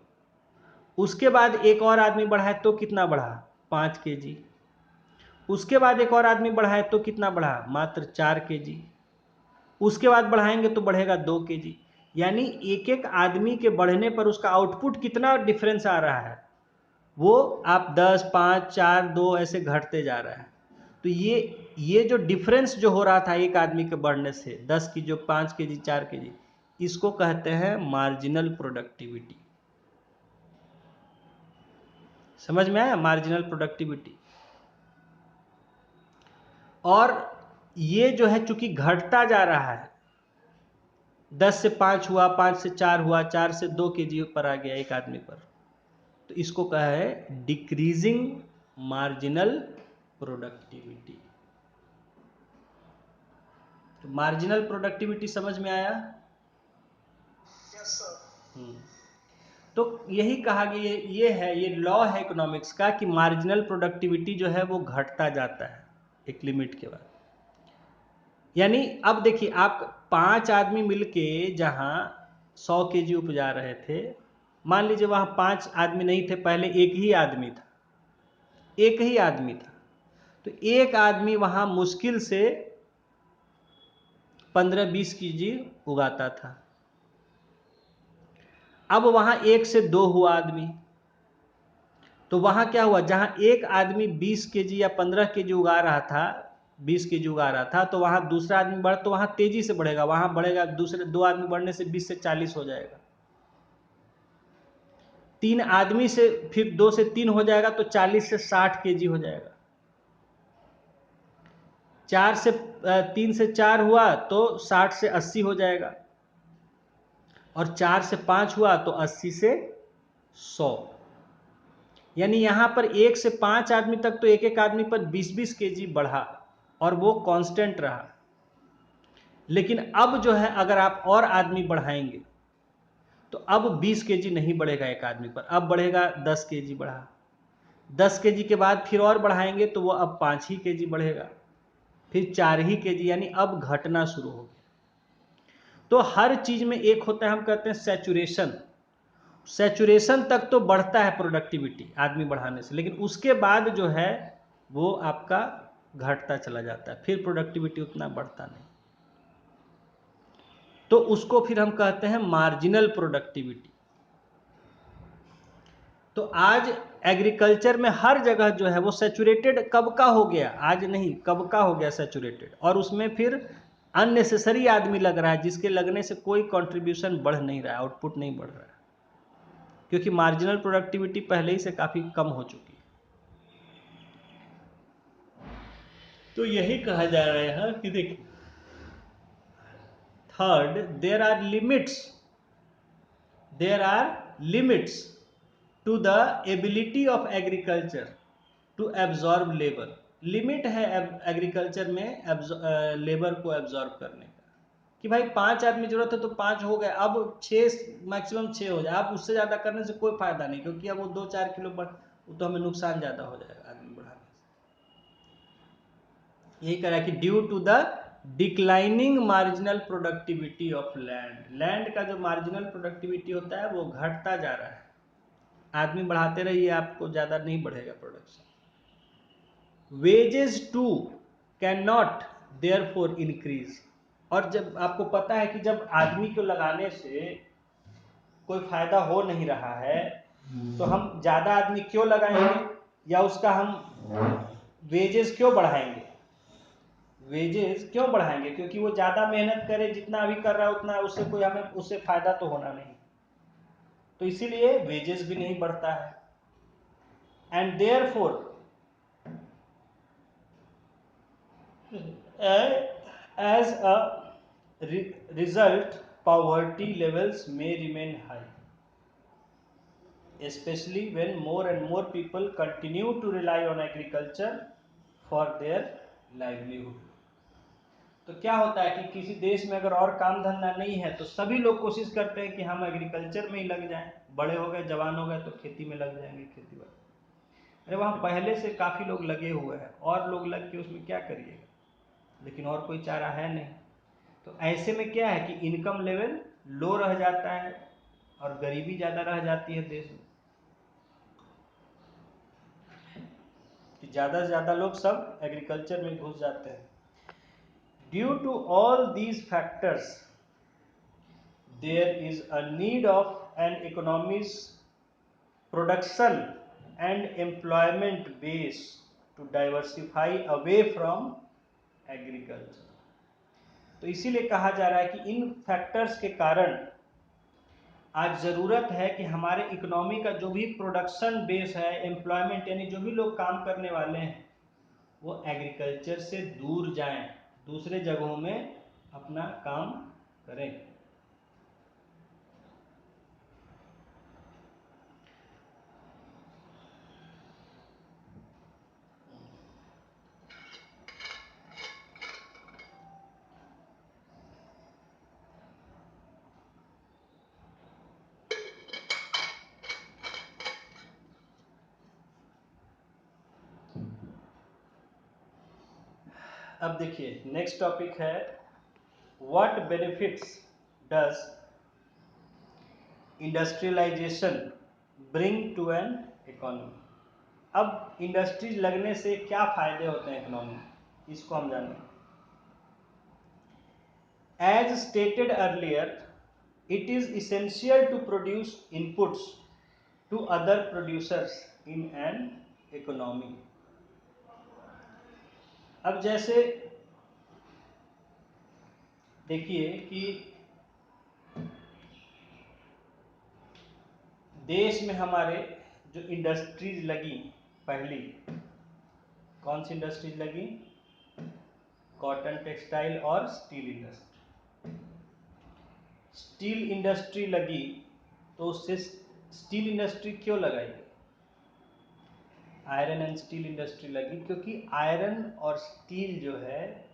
उसके बाद एक और आदमी बढ़ाए तो कितना बढ़ा? 5 केजी। उसके बाद एक और आदमी बढ़ाए तो कितना बढ़ा? मात्र 4 केजी। उसके बाद बढ़ाएंगे तो बढ़ेगा 2 केजी। यानी एक एक आदमी के बढ़ने पर उसका आउटपुट कितना डिफरेंस आ रहा है, वो आप 10, 5, 4, 2 ऐसे घटते जा रहा है। तो ये जो डिफरेंस जो हो रहा था एक आदमी के बढ़ने से 10 की जो 5 केजी 4 केजी, इसको कहते हैं मार्जिनल प्रोडक्टिविटी। समझ में आया? Marginal productivity. और ये जो है चूंकि घटता जा रहा है, 10 से 5 हुआ, 5 से 4 हुआ, 4 से 2 केजी पर आ गया एक आदमी पर, तो इसको कहा है डिक्रीजिंग मार्जिनल प्रोडक्टिविटी। तो मार्जिनल प्रोडक्टिविटी समझ में आया? Yes sir. तो यही कहा गया, ये लॉ है इकोनॉमिक्स का कि मार्जिनल प्रोडक्टिविटी जो है वो घटता जाता है एक लिमिट के बाद। यानी अब देखिए, आप 5 आदमी मिलके जहां 100 केजी उपजा रहे थे, मान लीजिए वहां 5 आदमी नहीं थे, पहले एक ही आदमी था, एक ही आदमी था, तो एक आदमी वहां मुश्किल से 15-20 केजी उगाता था। अब वहां 1 से 2 हुआ आदमी, तो वहां क्या हुआ? जहां एक आदमी 20 केजी या 15 केजी उगा रहा था, 20 केजी उगा रहा था, तो वहां दूसरा आदमी बढ़, तो वहां तेजी से बढ़ेगा, वहां बढ़ेगा, दूसरे 2 आदमी बढ़ने से 20 से 40 हो जाएगा। 3 आदमी से फिर 2 से 3 हो जाएगा तो 40 से 60 केजी हो जाएगा। 3 से 4 हुआ तो 60 से 80 हो जाएगा, और 4 से 5 हुआ तो 80 से 100। यानी यहां पर 1 से 5 आदमी तक तो एक एक आदमी पर 20-20 केजी बढ़ा और वो कांस्टेंट रहा। लेकिन अब जो है अगर आप और आदमी बढ़ाएंगे तो अब 20 केजी नहीं बढ़ेगा एक आदमी पर, अब बढ़ेगा 10 केजी बढ़ा। 10 केजी के बाद फिर और बढ़ाएंगे तो वो अब 5 ही केजी बढ़ेगा, फिर 4 ही केजी, यानी अब घटना शुरू हो गया। तो हर चीज में एक होता है, हम कहते हैं सैचुरेशन। सैचुरेशन तक तो बढ़ता है प्रोडक्टिविटी आदमी बढ़ाने से, लेकिन उसके बाद जो है वो आपका घटता चला जाता है, फिर प्रोडक्टिविटी उतना बढ़ता नहीं। तो उसको फिर हम कहते हैं मार्जिनल प्रोडक्टिविटी। तो आज एग्रीकल्चर में हर जगह जो है वो सैचुरेटेड कब का हो गया, आज नहीं, कब का हो गया सैचुरेटेड, और उसमें फिर अननेसेसरी आदमी लग रहा है, जिसके लगने से कोई कंट्रीब्यूशन बढ़ नहीं रहा है, आउटपुट नहीं बढ़ रहा है, क्योंकि मार्जिनल प्रोडक्टिविटी पहले ही से काफी कम हो चुकी है। तो यही कहा जा रहा है कि देखिए, third, there are limits to the ability of agriculture to absorb labour. Limit है एग्रीकल्चर में लेबर को एब्जॉर्ब करने का, कि भाई 5 आदमी जरूरत है तो 5 हो गए, अब 6, मैक्सिमम 6 हो जाए, अब उससे ज्यादा करने से कोई फायदा नहीं, क्योंकि अब वो 2-4 किलो बढ़, तो हमें नुकसान ज्यादा हो जाएगा आदमी बढ़ाने से। यही कह रहा है कि due to the declining marginal productivity of land. Land का जो मार्जिनल प्रोडक्टिविटी होता है वो घटता जा रहा है। आदमी बढ़ाते रहिए, आपको ज़्यादा नहीं बढ़ेगा production. Wages too can not therefore increase. और जब आपको पता है कि जब आदमी को लगाने से कोई फायदा हो नहीं रहा है तो हम ज़्यादा आदमी क्यों लगाएंगे, या उसका हम वेजेस क्यों बढ़ाएंगे? वेजेस क्यों बढ़ाएंगे? क्योंकि वो ज़्यादा मेहनत करे, जितना अभी कर रहा है उतना, उससे कोई हमें उससे फायदा तो होना नहीं, तो इसीलिए वेजेस भी नहीं बढ़ता है। And therefore as a result poverty levels may remain high, especially when more and more people continue to rely on agriculture for their livelihood। तो क्या होता है कि किसी देश में अगर और काम धंधा नहीं है तो सभी लोग कोशिश करते हैं कि हम एग्रीकल्चर में ही लग जाएं, बड़े हो गए जवान हो गए तो खेती में लग जाएंगे, खेती बाड़ी। अरे वहाँ पहले से काफ़ी लोग लगे हुए हैं, और लोग लग के उसमें क्या करिएगा, लेकिन और कोई चारा है नहीं। तो ऐसे में क्या है कि इनकम लेवल लो रह जाता है और गरीबी ज़्यादा रह जाती है देश में, कि ज़्यादा से ज़्यादा लोग सब एग्रीकल्चर में घुस जाते हैं। Due to all these factors there is a need of an economies production and employment base to diversify away from agriculture. तो इसीलिए कहा जा रहा है कि इन फैक्टर्स के कारण आज ज़रूरत है कि हमारे इकोनॉमी का जो भी प्रोडक्शन बेस है, एम्प्लॉयमेंट यानी जो भी लोग काम करने वाले हैं, वो एग्रीकल्चर से दूर जाएं, दूसरे जगहों में अपना काम करें। अब देखिए नेक्स्ट टॉपिक है, what benefits does industrialisation bring to an economy. अब इंडस्ट्रीज लगने से क्या फायदे होते हैं इकोनॉमी में, इसको हम जानेंगे। As stated earlier, it is essential to produce inputs to other producers in an economy। अब जैसे देखिए कि देश में हमारे जो इंडस्ट्रीज लगी, पहली कौन सी इंडस्ट्रीज लगी? कॉटन, टेक्सटाइल और स्टील इंडस्ट्री। स्टील इंडस्ट्री लगी तो उससे स्टील इंडस्ट्री क्यों लगाई? आयरन एंड स्टील इंडस्ट्री लगी क्योंकि आयरन और स्टील जो है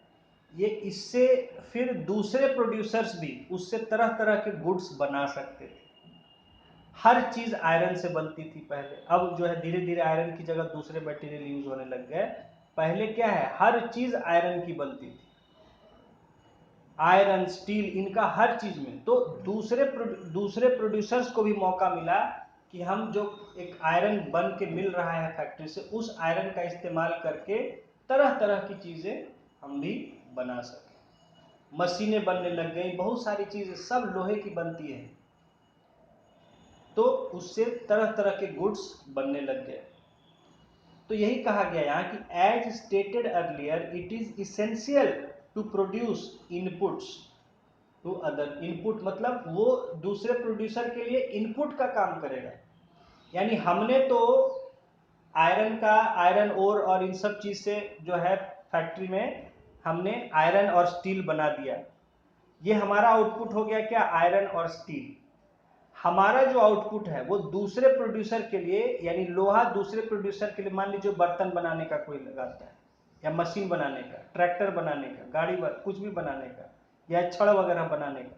ये इससे फिर दूसरे प्रोड्यूसर्स भी उससे तरह तरह के गुड्स बना सकते थे। हर चीज आयरन से बनती थी पहले, अब जो है धीरे धीरे आयरन की जगह दूसरे मटेरियल यूज होने लग गए। पहले क्या है, हर चीज आयरन की बनती थी, आयरन, स्टील, इनका हर चीज में। तो दूसरे प्रोड्यूसर्स को भी मौका मिला कि हम जो एक आयरन बन के मिल रहा है फैक्ट्री से, उस आयरन का इस्तेमाल करके तरह तरह की चीजें हम भी बना सकें। मशीनें बनने लग गई, बहुत सारी चीजें सब लोहे की बनती है, तो उससे तरह तरह के गुड्स बनने लग गए। तो यही कहा गया यहाँ कि as stated earlier it is essential to produce inputs to other. Input मतलब वो दूसरे प्रोड्यूसर के लिए इनपुट का काम करेगा। यानी हमने तो आयरन ओर और इन सब चीज से जो है फैक्ट्री में हमने आयरन और स्टील बना दिया, ये हमारा आउटपुट हो गया क्या? आयरन और स्टील। हमारा जो आउटपुट है वो दूसरे प्रोड्यूसर के लिए, यानी लोहा दूसरे प्रोड्यूसर के लिए, मान लीजिए बर्तन बनाने का कोई लगाता है, या मशीन बनाने का, ट्रैक्टर बनाने का, गाड़ी कुछ भी बनाने का, या छड़ वगैरह बनाने का,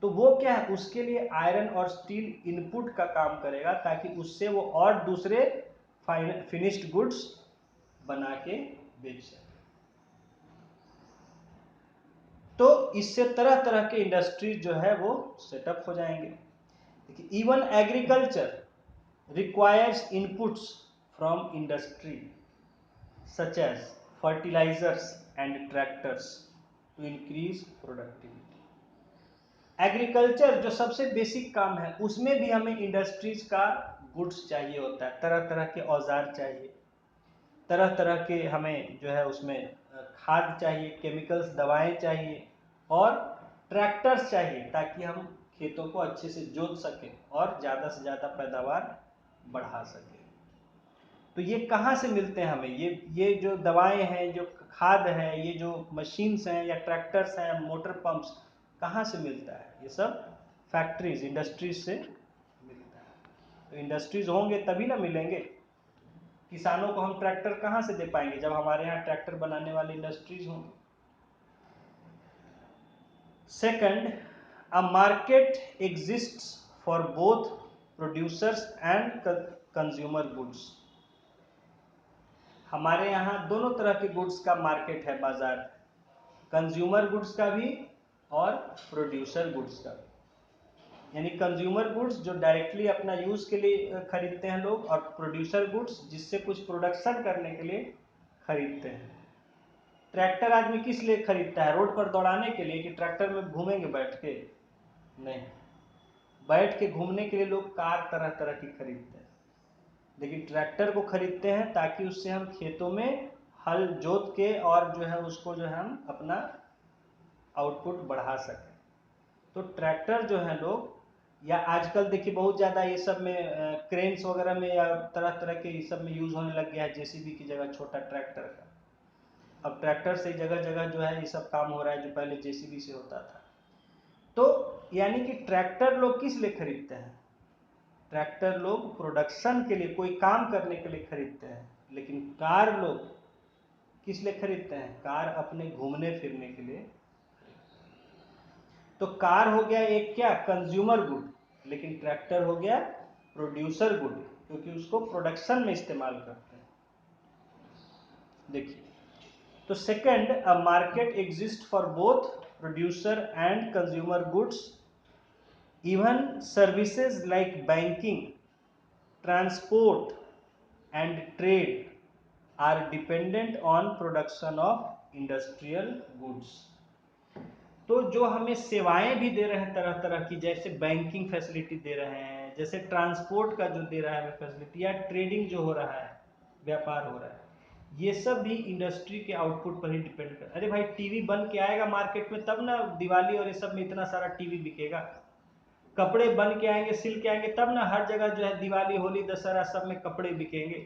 तो वो क्या है, उसके लिए आयरन और स्टील इनपुट का काम करेगा ताकि उससे वो और दूसरे फिनिश्ड गुड्स बना के बेच सके। तो इससे तरह तरह के इंडस्ट्रीज जो है वो सेटअप हो जाएंगे। देखिए, even agriculture requires inputs from industry such as fertilisers and tractors to increase productivity. Agriculture जो सबसे बेसिक काम है, उसमें भी हमें इंडस्ट्रीज का गुड्स चाहिए होता है, तरह तरह के औजार चाहिए, तरह तरह के हमें जो है उसमें खाद चाहिए, केमिकल्स, दवाएं चाहिए और ट्रैक्टर्स चाहिए, ताकि हम खेतों को अच्छे से जोत सकें और ज़्यादा से ज़्यादा पैदावार बढ़ा सकें। तो ये कहाँ से मिलते हैं हमें? ये जो दवाएं हैं, जो खाद है, ये जो मशीन्स हैं या ट्रैक्टर्स हैं, मोटर पंप्स, कहाँ से मिलता है? ये सब फैक्ट्रीज, इंडस्ट्रीज से मिलता है। तो इंडस्ट्रीज होंगे तभी ना मिलेंगे। किसानों को हम ट्रैक्टर कहाँ से दे पाएंगे जब हमारे यहाँ ट्रैक्टर बनाने वाली इंडस्ट्रीज होंगी। Second, a market exists for both producers and consumer goods. हमारे यहाँ दोनों तरह के गुड्स का मार्केट है, बाजार, कंज्यूमर गुड्स का भी और प्रोड्यूसर गुड्स का भी। यानी कंज्यूमर गुड्स जो डायरेक्टली अपना यूज के लिए खरीदते हैं लोग, और प्रोड्यूसर गुड्स जिससे कुछ प्रोडक्शन करने के लिए खरीदते हैं। ट्रैक्टर आदमी किस लिए खरीदता है? रोड पर दौड़ाने के लिए, कि ट्रैक्टर में घूमेंगे बैठ के? नहीं, बैठ के घूमने के लिए लोग कार तरह तरह की खरीदते हैं, लेकिन ट्रैक्टर को खरीदते हैं ताकि उससे हम खेतों में हल जोत के और जो है उसको जो है हम अपना आउटपुट बढ़ा सकें। तो ट्रैक्टर जो है लोग, या आजकल देखिए बहुत ज़्यादा ये सब में क्रेन्स वगैरह में या तरह तरह के ये सब में यूज़ होने लग गया है, जेसीबी की जगह छोटा ट्रैक्टर का। अब ट्रैक्टर से जगह जगह जो है ये सब काम हो रहा है, जो पहले जेसीबी से होता था। तो यानी कि ट्रैक्टर लोग किस लिए खरीदते हैं? ट्रैक्टर लोग प्रोडक्शन के लिए, कोई काम करने के लिए खरीदते हैं। लेकिन कार लोग किस लिए खरीदते हैं? कार अपने घूमने फिरने के लिए। तो कार हो गया एक क्या, कंज्यूमर गुड, लेकिन ट्रैक्टर हो गया प्रोड्यूसर गुड, क्योंकि उसको प्रोडक्शन में इस्तेमाल करते हैं। देखिए, तो second, a market exist for both producer and consumer goods. Even services like banking, transport and trade are dependent on production of industrial goods. तो जो हमें सेवाएं भी दे रहे हैं तरह तरह की, जैसे बैंकिंग फैसिलिटी दे रहे हैं, जैसे ट्रांसपोर्ट का जो दे रहा है हमें फैसिलिटी, या ट्रेडिंग जो हो रहा है, व्यापार हो रहा है, ये सब भी इंडस्ट्री के आउटपुट पर ही डिपेंड कर। अरे भाई, टीवी बन के आएगा मार्केट में तब ना दिवाली और ये सब में इतना सारा टीवी बिकेगा। कपड़े बन के आएंगे, सिल के आएंगे, तब ना हर जगह जो है दिवाली, होली, दशहरा सब में कपड़े बिकेंगे।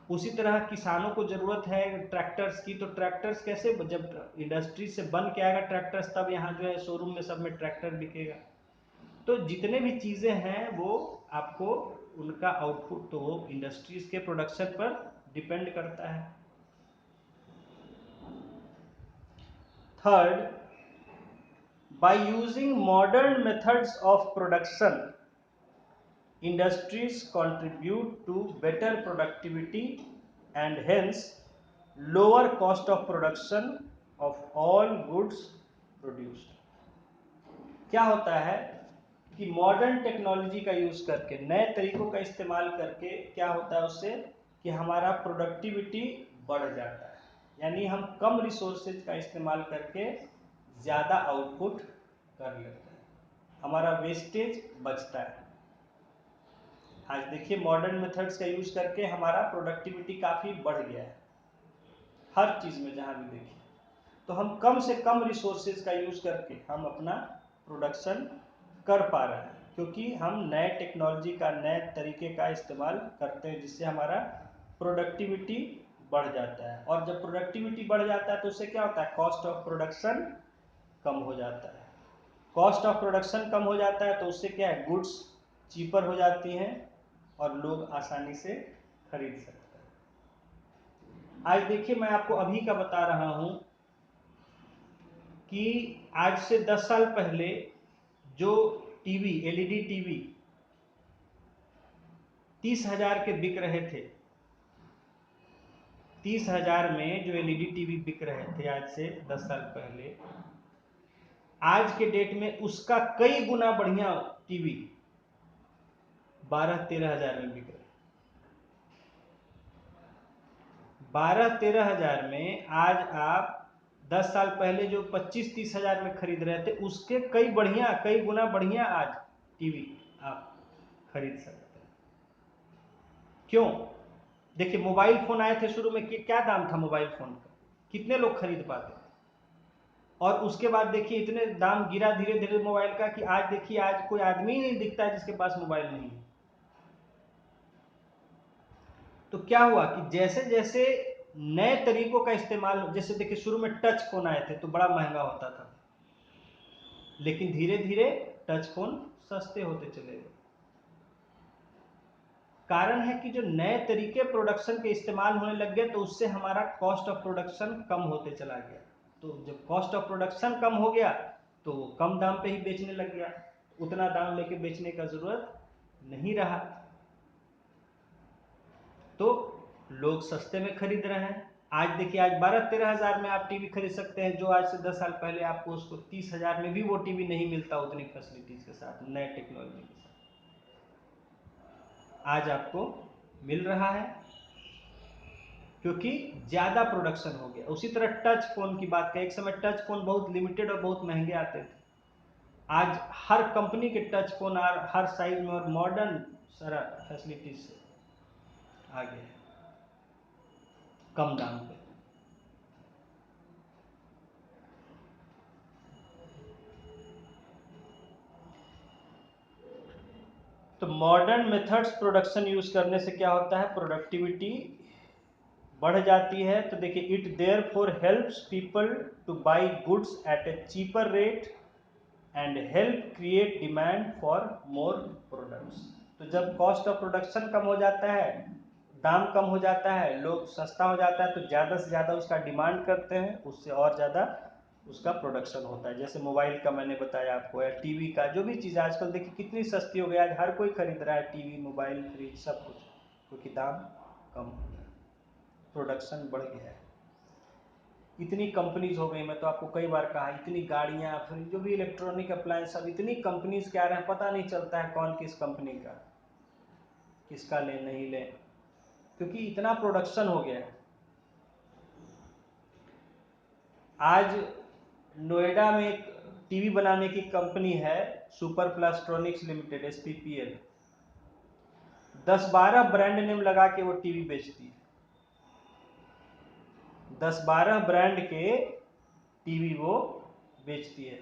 उसी तरह किसानों को जरूरत है ट्रैक्टर्स की, तो ट्रैक्टर्स कैसे, जब इंडस्ट्री से बन के आएगा ट्रैक्टर्स, तब यहाँ जो है शोरूम में सब में ट्रैक्टर बिकेगा। तो जितने भी चीजें हैं वो आपको उनका आउटपुट तो वो इंडस्ट्रीज के प्रोडक्शन पर डिपेंड करता है। Third, by using modern methods of production, industries contribute to better productivity and hence lower cost of production of all goods produced। क्या होता है कि मॉडर्न टेक्नोलॉजी का यूज करके, नए तरीकों का इस्तेमाल करके क्या होता है उससे, कि हमारा प्रोडक्टिविटी बढ़ जाता है। यानी हम कम रिसोर्सेज का इस्तेमाल करके ज़्यादा आउटपुट कर लेते हैं, हमारा वेस्टेज बचता है। आज देखिए, मॉडर्न मेथड्स का यूज करके हमारा प्रोडक्टिविटी काफ़ी बढ़ गया है, हर चीज़ में जहाँ भी देखिए। तो हम कम से कम रिसोर्सेज का यूज करके हम अपना प्रोडक्शन कर पा रहे हैं, क्योंकि हम नए टेक्नोलॉजी का, नए तरीके का इस्तेमाल करते हैं, जिससे हमारा प्रोडक्टिविटी बढ़ जाता है। और जब प्रोडक्टिविटी बढ़ जाता है तो उससे क्या होता है, कॉस्ट ऑफ प्रोडक्शन कम हो जाता है। कॉस्ट ऑफ प्रोडक्शन कम हो जाता है तो उससे क्या है, गुड्स चीपर हो जाती हैं और लोग आसानी से खरीद सकते हैं। आज देखिए, मैं आपको अभी का बता रहा हूं कि आज से 10 साल पहले जो टीवी, एलईडी टीवी 30,000 के बिक रहे थे, 30,000 में जो एलईडी टीवी बिक रहे थे आज से 10 साल पहले, आज के डेट में उसका कई गुना बढ़िया टीवी 12-13 हजार में बिक रहा है। 12-13 हजार में आज आप 10 साल पहले जो 25-30 हजार में खरीद रहे थे, उसके कई गुना बढ़िया आज टीवी आप खरीद सकते हैं। क्यों? देखिए, मोबाइल फोन आए थे शुरू में, क्या दाम था मोबाइल फोन का, कितने लोग खरीद पाते थे, और उसके बाद देखिए इतने दाम गिरा धीरे धीरे मोबाइल का कि आज देखिए, आज कोई आदमी ही नहीं दिखता है जिसके पास मोबाइल नहीं है। तो क्या हुआ कि जैसे जैसे नए तरीकों का इस्तेमाल, जैसे देखिए शुरू में टच फोन आए थे तो बड़ा महंगा होता था, लेकिन धीरे धीरे टच फोन सस्ते होते चले गए। कारण है कि जो नए तरीके प्रोडक्शन के इस्तेमाल होने लग गए, तो उससे हमारा कॉस्ट ऑफ प्रोडक्शन कम होते चला गया। तो जब कॉस्ट ऑफ प्रोडक्शन कम हो गया तो वो कम दाम पे ही बेचने लग गया, उतना दाम लेके बेचने का जरूरत नहीं रहा, तो लोग सस्ते में खरीद रहे हैं। आज देखिए, आज 12-13 हजार में आप टीवी खरीद सकते हैं, जो आज से 10 साल पहले आपको उसको 30 हजार में भी वो टीवी नहीं मिलता उतनी फैसिलिटीज के साथ, नए टेक्नोलॉजी के साथ। आज आपको मिल रहा है क्योंकि ज्यादा प्रोडक्शन हो गया। उसी तरह टच फोन की बात करें, एक समय टच फोन बहुत लिमिटेड और बहुत महंगे आते थे, आज हर कंपनी के टच फोन हर साइज में और मॉडर्न सारा फैसिलिटीज से आ गए हैं कम दाम पे। तो मॉडर्न मेथड्स प्रोडक्शन यूज करने से क्या होता है, प्रोडक्टिविटी बढ़ जाती है। तो देखिए, it therefore helps people two by goods at A cheaper rate and help create demand for more products. तो जब कॉस्ट ऑफ प्रोडक्शन कम हो जाता है, दाम कम हो जाता है, लोग सस्ता हो जाता है, तो ज़्यादा से ज़्यादा उसका डिमांड करते हैं, उससे और ज़्यादा उसका प्रोडक्शन होता है। जैसे मोबाइल का मैंने बताया आपको, या टीवी का, जो भी चीज़ आजकल देखिए कितनी सस्ती हो गई, आज हर कोई खरीद रहा है टीवी, मोबाइल, फ्रिज, सब कुछ, क्योंकि दाम कम हो गया, प्रोडक्शन बढ़ गया है। इतनी कंपनीज हो गई, मैं तो आपको कई बार कहा, इतनी गाड़ियाँ, फिर जो भी इलेक्ट्रॉनिक अप्लायंस, सब इतनी कंपनीज के आ रहे हैं, पता नहीं चलता है कौन किस कंपनी का, किसका ले नहीं ले, क्योंकि इतना प्रोडक्शन हो गया है। आज नोएडा में एक टीवी बनाने की कंपनी है, super plastronics limited, SPPL, 10-12 brand name लगा के वो टीवी बेचती है। 10-12 ब्रांड के टीवी वो बेचती है,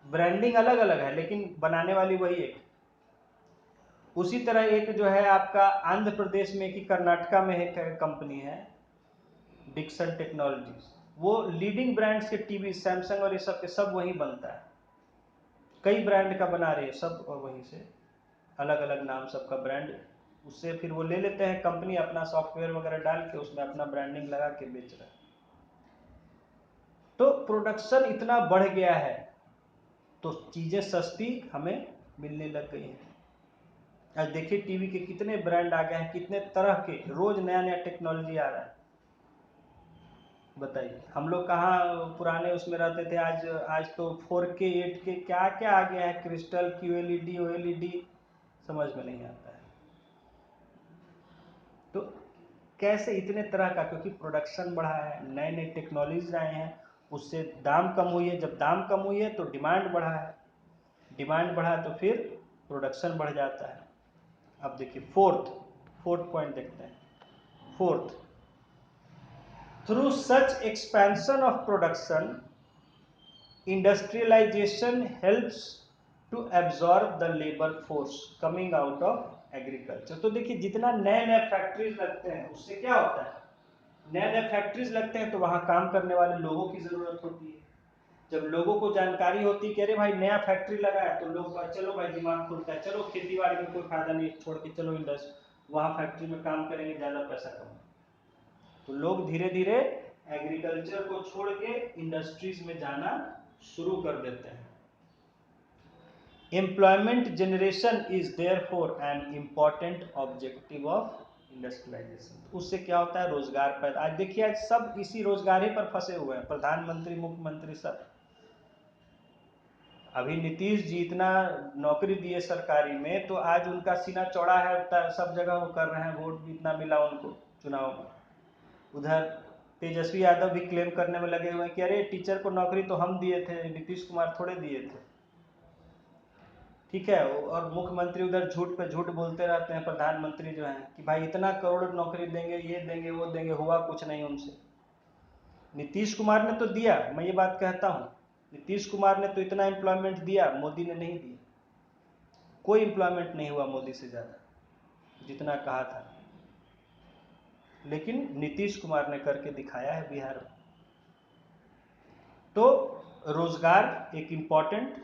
ब्रांडिंग अलग अलग है लेकिन बनाने वाली वही एक। उसी तरह एक जो है आपका आंध्र प्रदेश में कि कर्नाटका में एक कंपनी है, डिक्सन टेक्नोलॉजीज, वो लीडिंग ब्रांड्स के टीवी, सैमसंग और ये सब के सब वहीं बनता है, कई ब्रांड का बना रही है, सब वहीं से, अलग अलग नाम सबका ब्रांड, उससे फिर वो ले लेते हैं कंपनी, अपना सॉफ्टवेयर वगैरह डाल के उसमें अपना ब्रांडिंग लगा के बेच रहा है। तो प्रोडक्शन इतना बढ़ गया है तो चीजें सस्ती हमें मिलने लग गई हैं। आज देखिए टीवी के कितने ब्रांड आ गए हैं, कितने तरह के, रोज नया नया टेक्नोलॉजी आ रहा है। बताइए, हम लोग कहाँ पुराने उसमें रहते थे, आज तो 4K 8K क्या क्या आ गया है, क्रिस्टल, QLED, OLED, समझ में नहीं आता है। तो कैसे इतने तरह का, क्योंकि प्रोडक्शन बढ़ा है, नए नए टेक्नोलॉजीज आए हैं, उससे दाम कम हुई है, जब दाम कम हुई है तो डिमांड बढ़ा है, डिमांड बढ़ा तो फिर प्रोडक्शन बढ़ जाता है। अब देखिए फोर्थ पॉइंट देखते हैं। Fourth, through such expansion of production, industrialisation helps to absorb the labour force coming out of agriculture. तो देखिए, जितना नए नए फैक्ट्रीज लगते हैं उससे क्या होता है, नए नए फैक्ट्रीज लगते हैं तो वहां काम करने वाले लोगों की जरूरत होती है। जब लोगों को जानकारी होती है कि अरे भाई नया फैक्ट्री लगा है, तो लोग, चलो भाई दिमाग खुलता है, चलो खेती बाड़ी में कोई फायदा नहीं, छोड़ के चलो इंडस्ट्री, वहां फैक्ट्री में काम करेंगे, ज्यादा पैसा कमाएंगे। तो लोग धीरे धीरे एग्रीकल्चर को छोड़ के इंडस्ट्रीज में जाना शुरू कर देते हैं। Employment generation is therefore an important objective of industrialisation. उससे क्या होता है, रोजगार पैदा। आज देखिए, आज सब इसी रोजगार ही पर फंसे हुए हैं, प्रधानमंत्री, मुख्यमंत्री, सब अभी नीतीश जी इतना नौकरी दिए सरकारी में, तो आज उनका सीना चौड़ा है, सब जगह वो कर रहे हैं, वोट भी इतना मिला उनको चुनाव में। उधर तेजस्वी यादव भी क्लेम करने में लगे हुए हैं कि अरे टीचर को नौकरी तो हम दिए थे, नीतीश कुमार थोड़े दिए थे। ठीक है, और मुख्यमंत्री उधर झूठ पे झूठ बोलते रहते हैं, प्रधानमंत्री जो हैं कि भाई इतना करोड़ नौकरी देंगे, ये देंगे वो देंगे, हुआ कुछ नहीं उनसे। नीतीश कुमार ने तो दिया, मैं ये बात कहता हूँ, नीतीश कुमार ने तो इतना एम्प्लॉयमेंट दिया, मोदी ने नहीं दिया। कोई एम्प्लॉयमेंट नहीं हुआ मोदी से ज़्यादा जितना कहा था, लेकिन नीतीश कुमार ने करके दिखाया है बिहार में। तो रोजगार एक important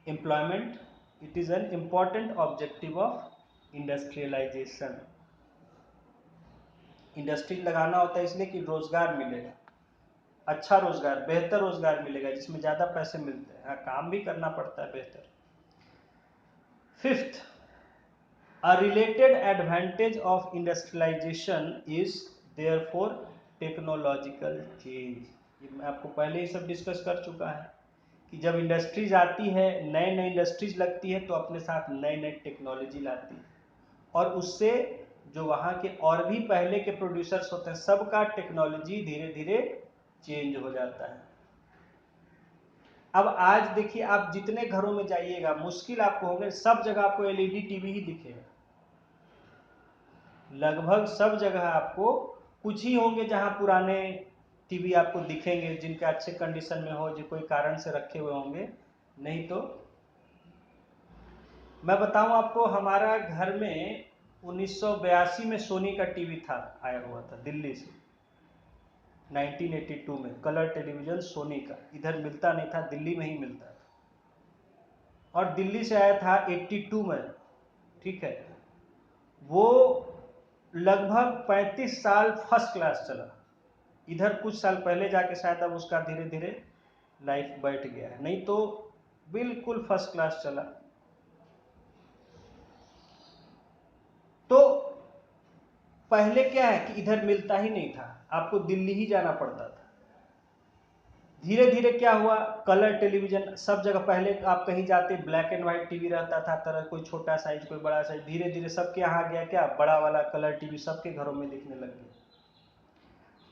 employment, it is an important objective of industrialisation. Industry लगाना होता है इसलिए कि रोजगार मिलेगा, अच्छा रोजगार, बेहतर रोजगार मिलेगा जिसमें ज़्यादा पैसे मिलते हैं। हाँ, काम भी करना पड़ता है बेहतर। Fifth, a related advantage of industrialization is therefore technological change। ये मैं आपको पहले ही सब डिस्कस कर चुका है कि जब इंडस्ट्रीज आती है, नए नए इंडस्ट्रीज लगती है, तो अपने साथ नए नए टेक्नोलॉजी लाती है, और उससे जो वहाँ के और भी पहले के प्रोड्यूसर्स होते हैं, सबका टेक्नोलॉजी धीरे धीरे चेंज हो जाता है। अब आज देखिए, आप जितने घरों में जाइएगा, मुश्किल आपको होंगे, सब जगह आपको एलईडी टीवी ही दिखेगा। लगभग सब जगह आपको, कुछ ही होंगे जहां पुराने टीवी आपको दिखेंगे जिनके अच्छे कंडीशन में हो, जो कोई कारण से रखे हुए होंगे, नहीं तो मैं बताऊं आपको, हमारा घर में 1982 में सोनी का टीवी था, आया हुआ था दिल्ली से। 1982 में कलर टेलीविजन सोनी का, इधर मिलता नहीं था, दिल्ली में ही मिलता था, और दिल्ली से आया था 82 में। ठीक है, वो लगभग 35 साल फर्स्ट क्लास चला। इधर कुछ साल पहले जाके शायद अब उसका धीरे धीरे लाइफ बैठ गया है, नहीं तो बिल्कुल फर्स्ट क्लास चला। तो पहले क्या है कि इधर मिलता ही नहीं था, आपको दिल्ली ही जाना पड़ता था। धीरे धीरे क्या हुआ, कलर टेलीविजन सब जगह, पहले आप कहीं जाते ब्लैक एंड व्हाइट टीवी रहता था, तरह कोई छोटा साइज कोई बड़ा साइज, धीरे धीरे सबके यहाँ गया क्या, बड़ा वाला कलर टीवी सबके घरों में दिखने लग गया।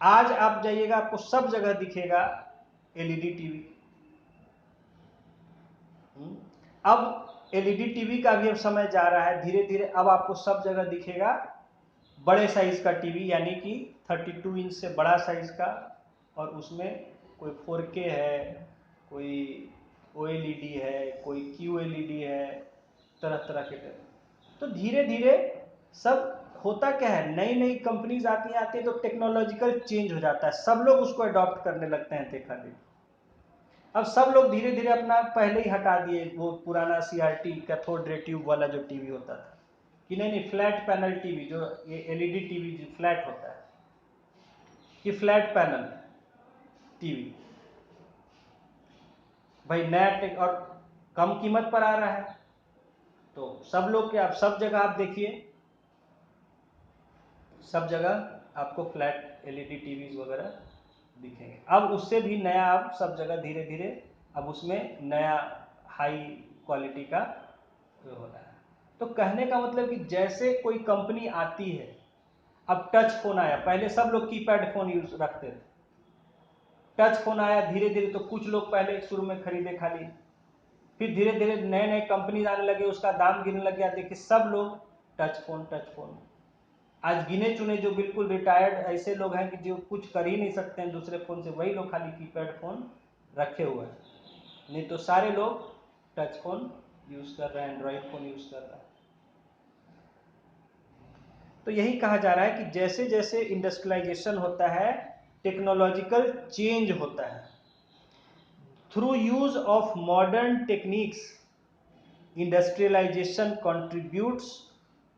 आज आप जाइएगा, आपको सब जगह दिखेगा एलईडी टीवी। अब एलईडी टीवी का भी अब समय जा रहा है धीरे धीरे, अब आपको सब जगह दिखेगा बड़े साइज का टीवी, यानी कि 32 इंच से बड़ा साइज का, और उसमें कोई 4K है, कोई OLED है, कोई QLED है, तरह तरह के तो धीरे धीरे सब होता क्या है, नई नई कंपनीज आती है तो टेक्नोलॉजिकल चेंज हो जाता है, सब लोग उसको अडॉप्ट करने लगते हैं देखा देखी। अब सब लोग धीरे धीरे अपना पहले ही हटा दिए वो पुराना CRT कैथोड रे ट्यूब वाला जो टीवी होता था, कि नहीं फ्लैट पैनल टीवी, जो ये एलईडी टीवी जो फ्लैट होता है, कि फ्लैट पैनल टीवी भाई नया और कम कीमत पर आ रहा है, तो सब लोग के, आप सब जगह आप देखिए, सब जगह आपको फ्लैट एलईडी टीवीज वगैरह दिखेंगे। अब उससे भी नया, अब सब जगह धीरे धीरे अब उसमें नया हाई क्वालिटी का हो रहा है। तो कहने का मतलब कि जैसे कोई कंपनी आती है, अब टच फोन आया, पहले सब लोग कीपैड फोन यूज रखते थे, टच फोन आया धीरे धीरे, तो कुछ लोग पहले शुरू में खरीदे खाली, फिर धीरे धीरे नए नए कंपनी आने लगे, उसका दाम गिरने लग गया, देखिए सब लोग टच फोन। आज गिने चुने जो बिल्कुल रिटायर्ड ऐसे लोग हैं कि जो कुछ कर ही नहीं सकते हैं दूसरे फोन से, वही लोग खाली कीपैड फोन रखे हुए हैं, नहीं तो सारे लोग टच फोन यूज कर रहे हैं, एंड्रॉइड फोन यूज कर रहे हैं। तो यही कहा जा रहा है कि जैसे जैसे इंडस्ट्रियलाइजेशन होता है, टेक्नोलॉजिकल चेंज होता है। Through use of modern techniques, industrialisation contributes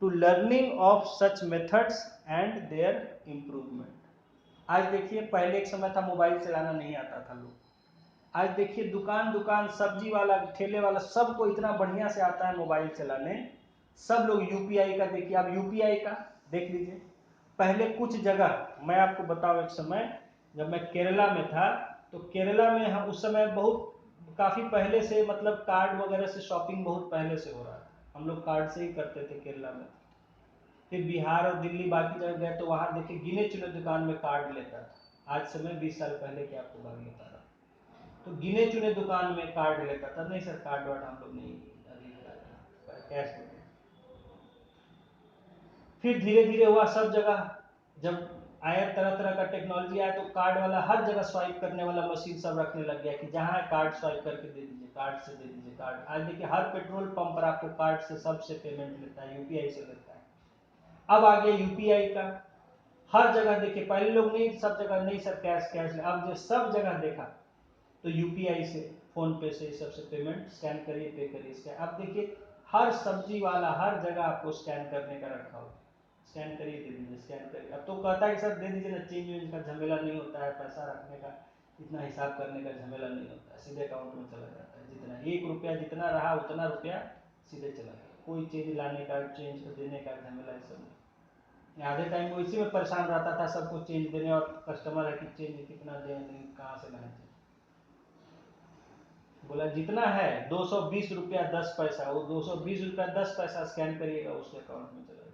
to learning of such methods and their improvement. आज देखिए, पहले एक समय था मोबाइल चलाना नहीं आता था लोग, आज देखिए दुकान दुकान सब्जी वाला ठेले वाला सबको इतना बढ़िया से आता है मोबाइल चलाने, सब लोग यूपीआई का देखिए, आप यूपीआई का देख लीजिए। पहले कुछ जगह, मैं आपको बताऊं, एक समय जब मैं केरला में था, तो केरला में हम उस समय बहुत काफ़ी पहले से, मतलब कार्ड वगैरह से शॉपिंग बहुत पहले से हो रहा था, हम लोग कार्ड से ही करते थे केरला में। फिर बिहार और दिल्ली बाकी जगह गए तो वहाँ देखिए गिने चुने दुकान में कार्ड लेता था। आज से मैं 20 साल पहले की आपको बात बता रहा हूँ, तो गिने चुने दुकान में कार्ड लेता था। नहीं सर, कार्ड वार्ड हम लोग नहीं अभी कैश देते। फिर धीरे धीरे हुआ सब जगह, जब आया तरह तरह का टेक्नोलॉजी आया तो कार्ड वाला हर जगह स्वाइप करने वाला मशीन सब रखने लग गया कि जहाँ कार्ड स्वाइप करके दे दीजिए, कार्ड से दे दीजिए कार्ड। आज देखिए हर पेट्रोल पंप पर आपको कार्ड से सबसे पेमेंट लेता है, यूपीआई से लेता है। अब आ गया यूपीआई का, हर जगह देखिए, पहले लोग नहीं, सब जगह नहीं सर कैश कैश, अब जो सब जगह देखा तो यूपीआई से, फोन पे से, सबसे पेमेंट स्कैन करिए पे करिए। अब देखिए हर सब्जी वाला हर जगह आपको स्कैन करने का रखा हो, स्कैन करिए दे दीजिए, स्कैन करिए। अब तो कहता है कि सर दे दीजिए ना, चेंज वेंज का झमेला नहीं होता है, पैसा रखने का इतना हिसाब करने का झमेला नहीं होता है, सीधे अकाउंट में चला जाता है। जितना 1 रुपया जितना रहा उतना रुपया सीधे चला गया, कोई चेंज लाने का, चेंज देने का झमेला ये सब नहीं। आधे टाइम वो इसी में परेशान रहता था, सबको चेंज देने, और कस्टमर है कि चेंज कितना दें, कहाँ से लाएं। बोला जितना है 220 रुपया 10 पैसा, वो 220 रुपया 10 पैसा स्कैन करिएगा, उसके अकाउंट में चला जाएगा।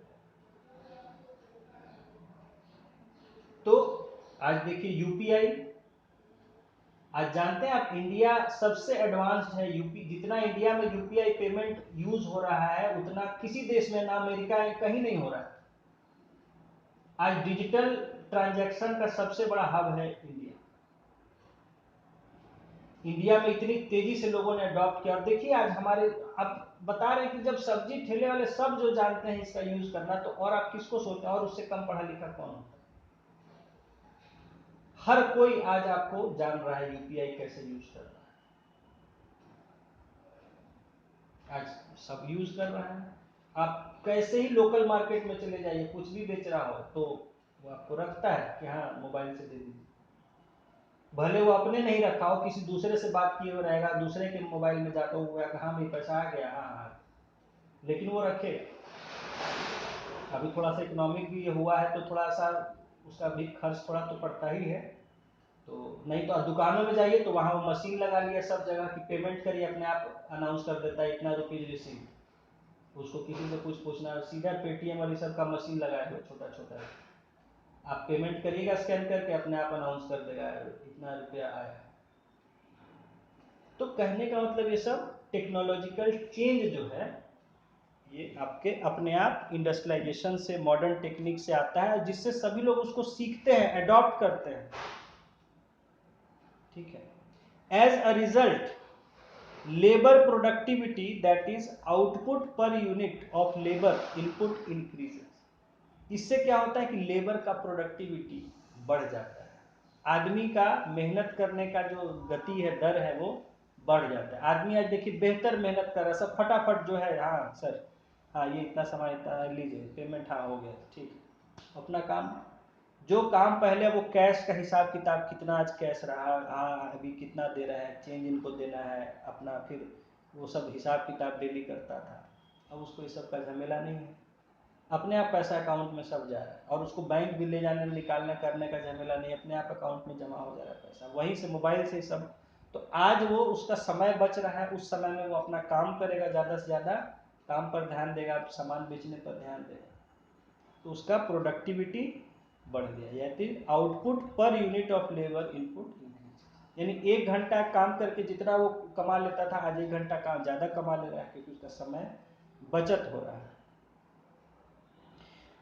तो आज देखिए यूपीआई, आज जानते हैं आप इंडिया सबसे एडवांस्ड है। यूपी जितना इंडिया में यूपीआई पेमेंट यूज हो रहा है उतना किसी देश में, ना अमेरिका में, कहीं नहीं हो रहा है। आज डिजिटल ट्रांजैक्शन का सबसे बड़ा हब है इंडिया। इंडिया में इतनी तेजी से लोगों ने अडॉप्ट किया। देखिए आज हमारे, अब बता रहे हैं कि जब सब्जी ठेले वाले सब जो जानते हैं इसका यूज करना, तो और आप किसको सोचते हैं, और उससे कम पढ़ा लिखा कौन होता है? हर कोई आज आपको जान रहा है यूपीआई कैसे यूज करना है, आज सब यूज कर रहा है। आप कैसे ही लोकल मार्केट में चले जाइए, कुछ भी बेच रहा हो तो वो आपको रखता है कि हाँ मोबाइल से दे दीजिए, भले वो अपने नहीं रखा हो, किसी दूसरे से बात किए हुए रहेगा, दूसरे के मोबाइल में जाता हुआ हाँ भाई पैसा आ गया, हाँ हाँ, लेकिन वो रखेगा। अभी थोड़ा सा इकोनॉमिक भी हुआ है तो थोड़ा सा उसका भी खर्च थोड़ा तो पड़ता ही है। तो नहीं तो दुकानों में जाइए तो वहाँ वो मशीन लगा लिया सब जगह की, पेमेंट करिए अपने आप अनाउंस कर देता है इतना रुपीज रिसीव, उसको किसी से कुछ पूछना, सीधा पेटीएम वाली सब का मशीन लगाया हुआ छोटा छोटा, आप पेमेंट करिएगा स्कैन करके, अपने आप अनाउंस कर देगा इतना रुपया आया। तो कहने का मतलब ये सब टेक्नोलॉजिकल चेंज जो है ये आपके अपने आप इंडस्ट्रियलाइजेशन से, मॉडर्न टेक्निक से आता है, जिससे सभी लोग उसको सीखते हैं, अडॉप्ट करते हैं। ठीक है। As a result labour productivity, that is output per unit of labour input increases. इससे क्या होता है कि लेबर का प्रोडक्टिविटी बढ़ जाता है, आदमी का मेहनत करने का जो गति है, दर है, वो बढ़ जाता है। आदमी आज देखिए बेहतर मेहनत कर रहा है, सब फटाफट जो है, हाँ सर हाँ ये इतना समय इतना लीजिए पेमेंट, हाँ हो गया ठीक है, अपना काम। जो काम पहले वो कैश का हिसाब किताब, कितना आज कैश रहा, हाँ अभी कितना दे रहा है, चेंज इनको देना है अपना, फिर वो सब हिसाब किताब डेली करता था। अब उसको ये सब का झमेला नहीं है, अपने आप पैसा अकाउंट में सब जा रहा है, और उसको बैंक भी ले जाने निकालने करने का झमेला नहीं, अपने आप अकाउंट में जमा हो जा रहा है पैसा, वहीं से मोबाइल से सब। तो आज वो उसका समय बच रहा है, उस समय में वो अपना काम करेगा, ज़्यादा से ज़्यादा काम पर ध्यान देगा, सामान बेचने पर ध्यान देगा, तो उसका प्रोडक्टिविटी बढ़ गया, यानी output per unit of labour input increase. यानी 1 घंटा काम करके जितना वो कमा लेता था, आज 1 घंटा काम ज़्यादा कमा ले रहा है, क्योंकि उसका समय बचत हो रहा है।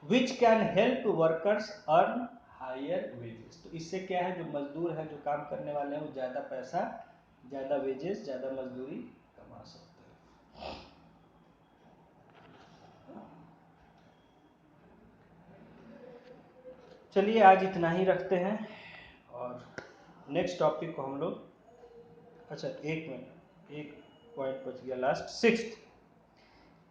Which can help workers earn higher wages. तो इससे क्या है, जो मजदूर है, जो काम करने वाले हैं, वो ज़्यादा पैसा, ज़्यादा वेजेस, ज़्यादा मजदूरी कमा सकते हैं। चलिए आज इतना ही रखते हैं, और नेक्स्ट टॉपिक को हम लोग, अच्छा एक मिनट, एक पॉइंट बच गया last, 6th,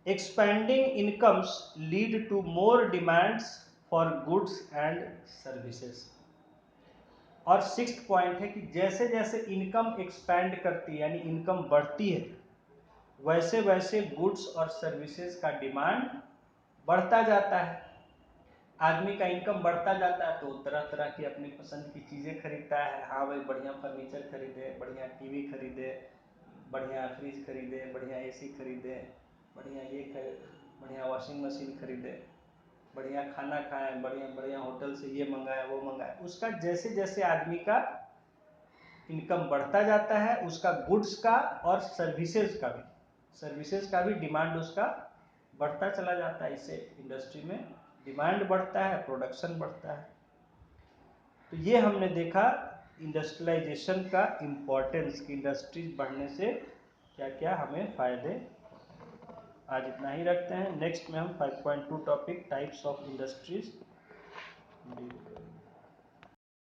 expanding incomes lead to more demands for goods and services. और 6th पॉइंट है कि जैसे जैसे इनकम एक्सपैंड करती है, यानी इनकम बढ़ती है, वैसे वैसे गुड्स और सर्विसेज का डिमांड बढ़ता जाता है। आदमी का इनकम बढ़ता जाता है तो तरह तरह की अपनी पसंद की चीज़ें खरीदता है, हाँ भाई बढ़िया फर्नीचर खरीदे, बढ़िया टीवी खरीदे, बढ़िया फ्रिज खरीदे, बढ़िया एसी खरीदे, बढ़िया ये खरीदे, बढ़िया वॉशिंग मशीन खरीदे, बढ़िया खाना खाएं, बढ़िया बढ़िया होटल से ये मंगाए वो मंगाए। उसका जैसे जैसे आदमी का इनकम बढ़ता जाता है, उसका गुड्स का और सर्विसेज का भी डिमांड उसका बढ़ता चला जाता है। इससे इंडस्ट्री में डिमांड बढ़ता है, प्रोडक्शन बढ़ता है। तो ये हमने देखा इंडस्ट्रियलाइजेशन का इम्पोर्टेंस कि इंडस्ट्रीज बढ़ने से क्या क्या हमें फायदे। आज इतना ही रखते हैं। नेक्स्ट में हम 5.2 टॉपिक टाइप्स ऑफ इंडस्ट्रीज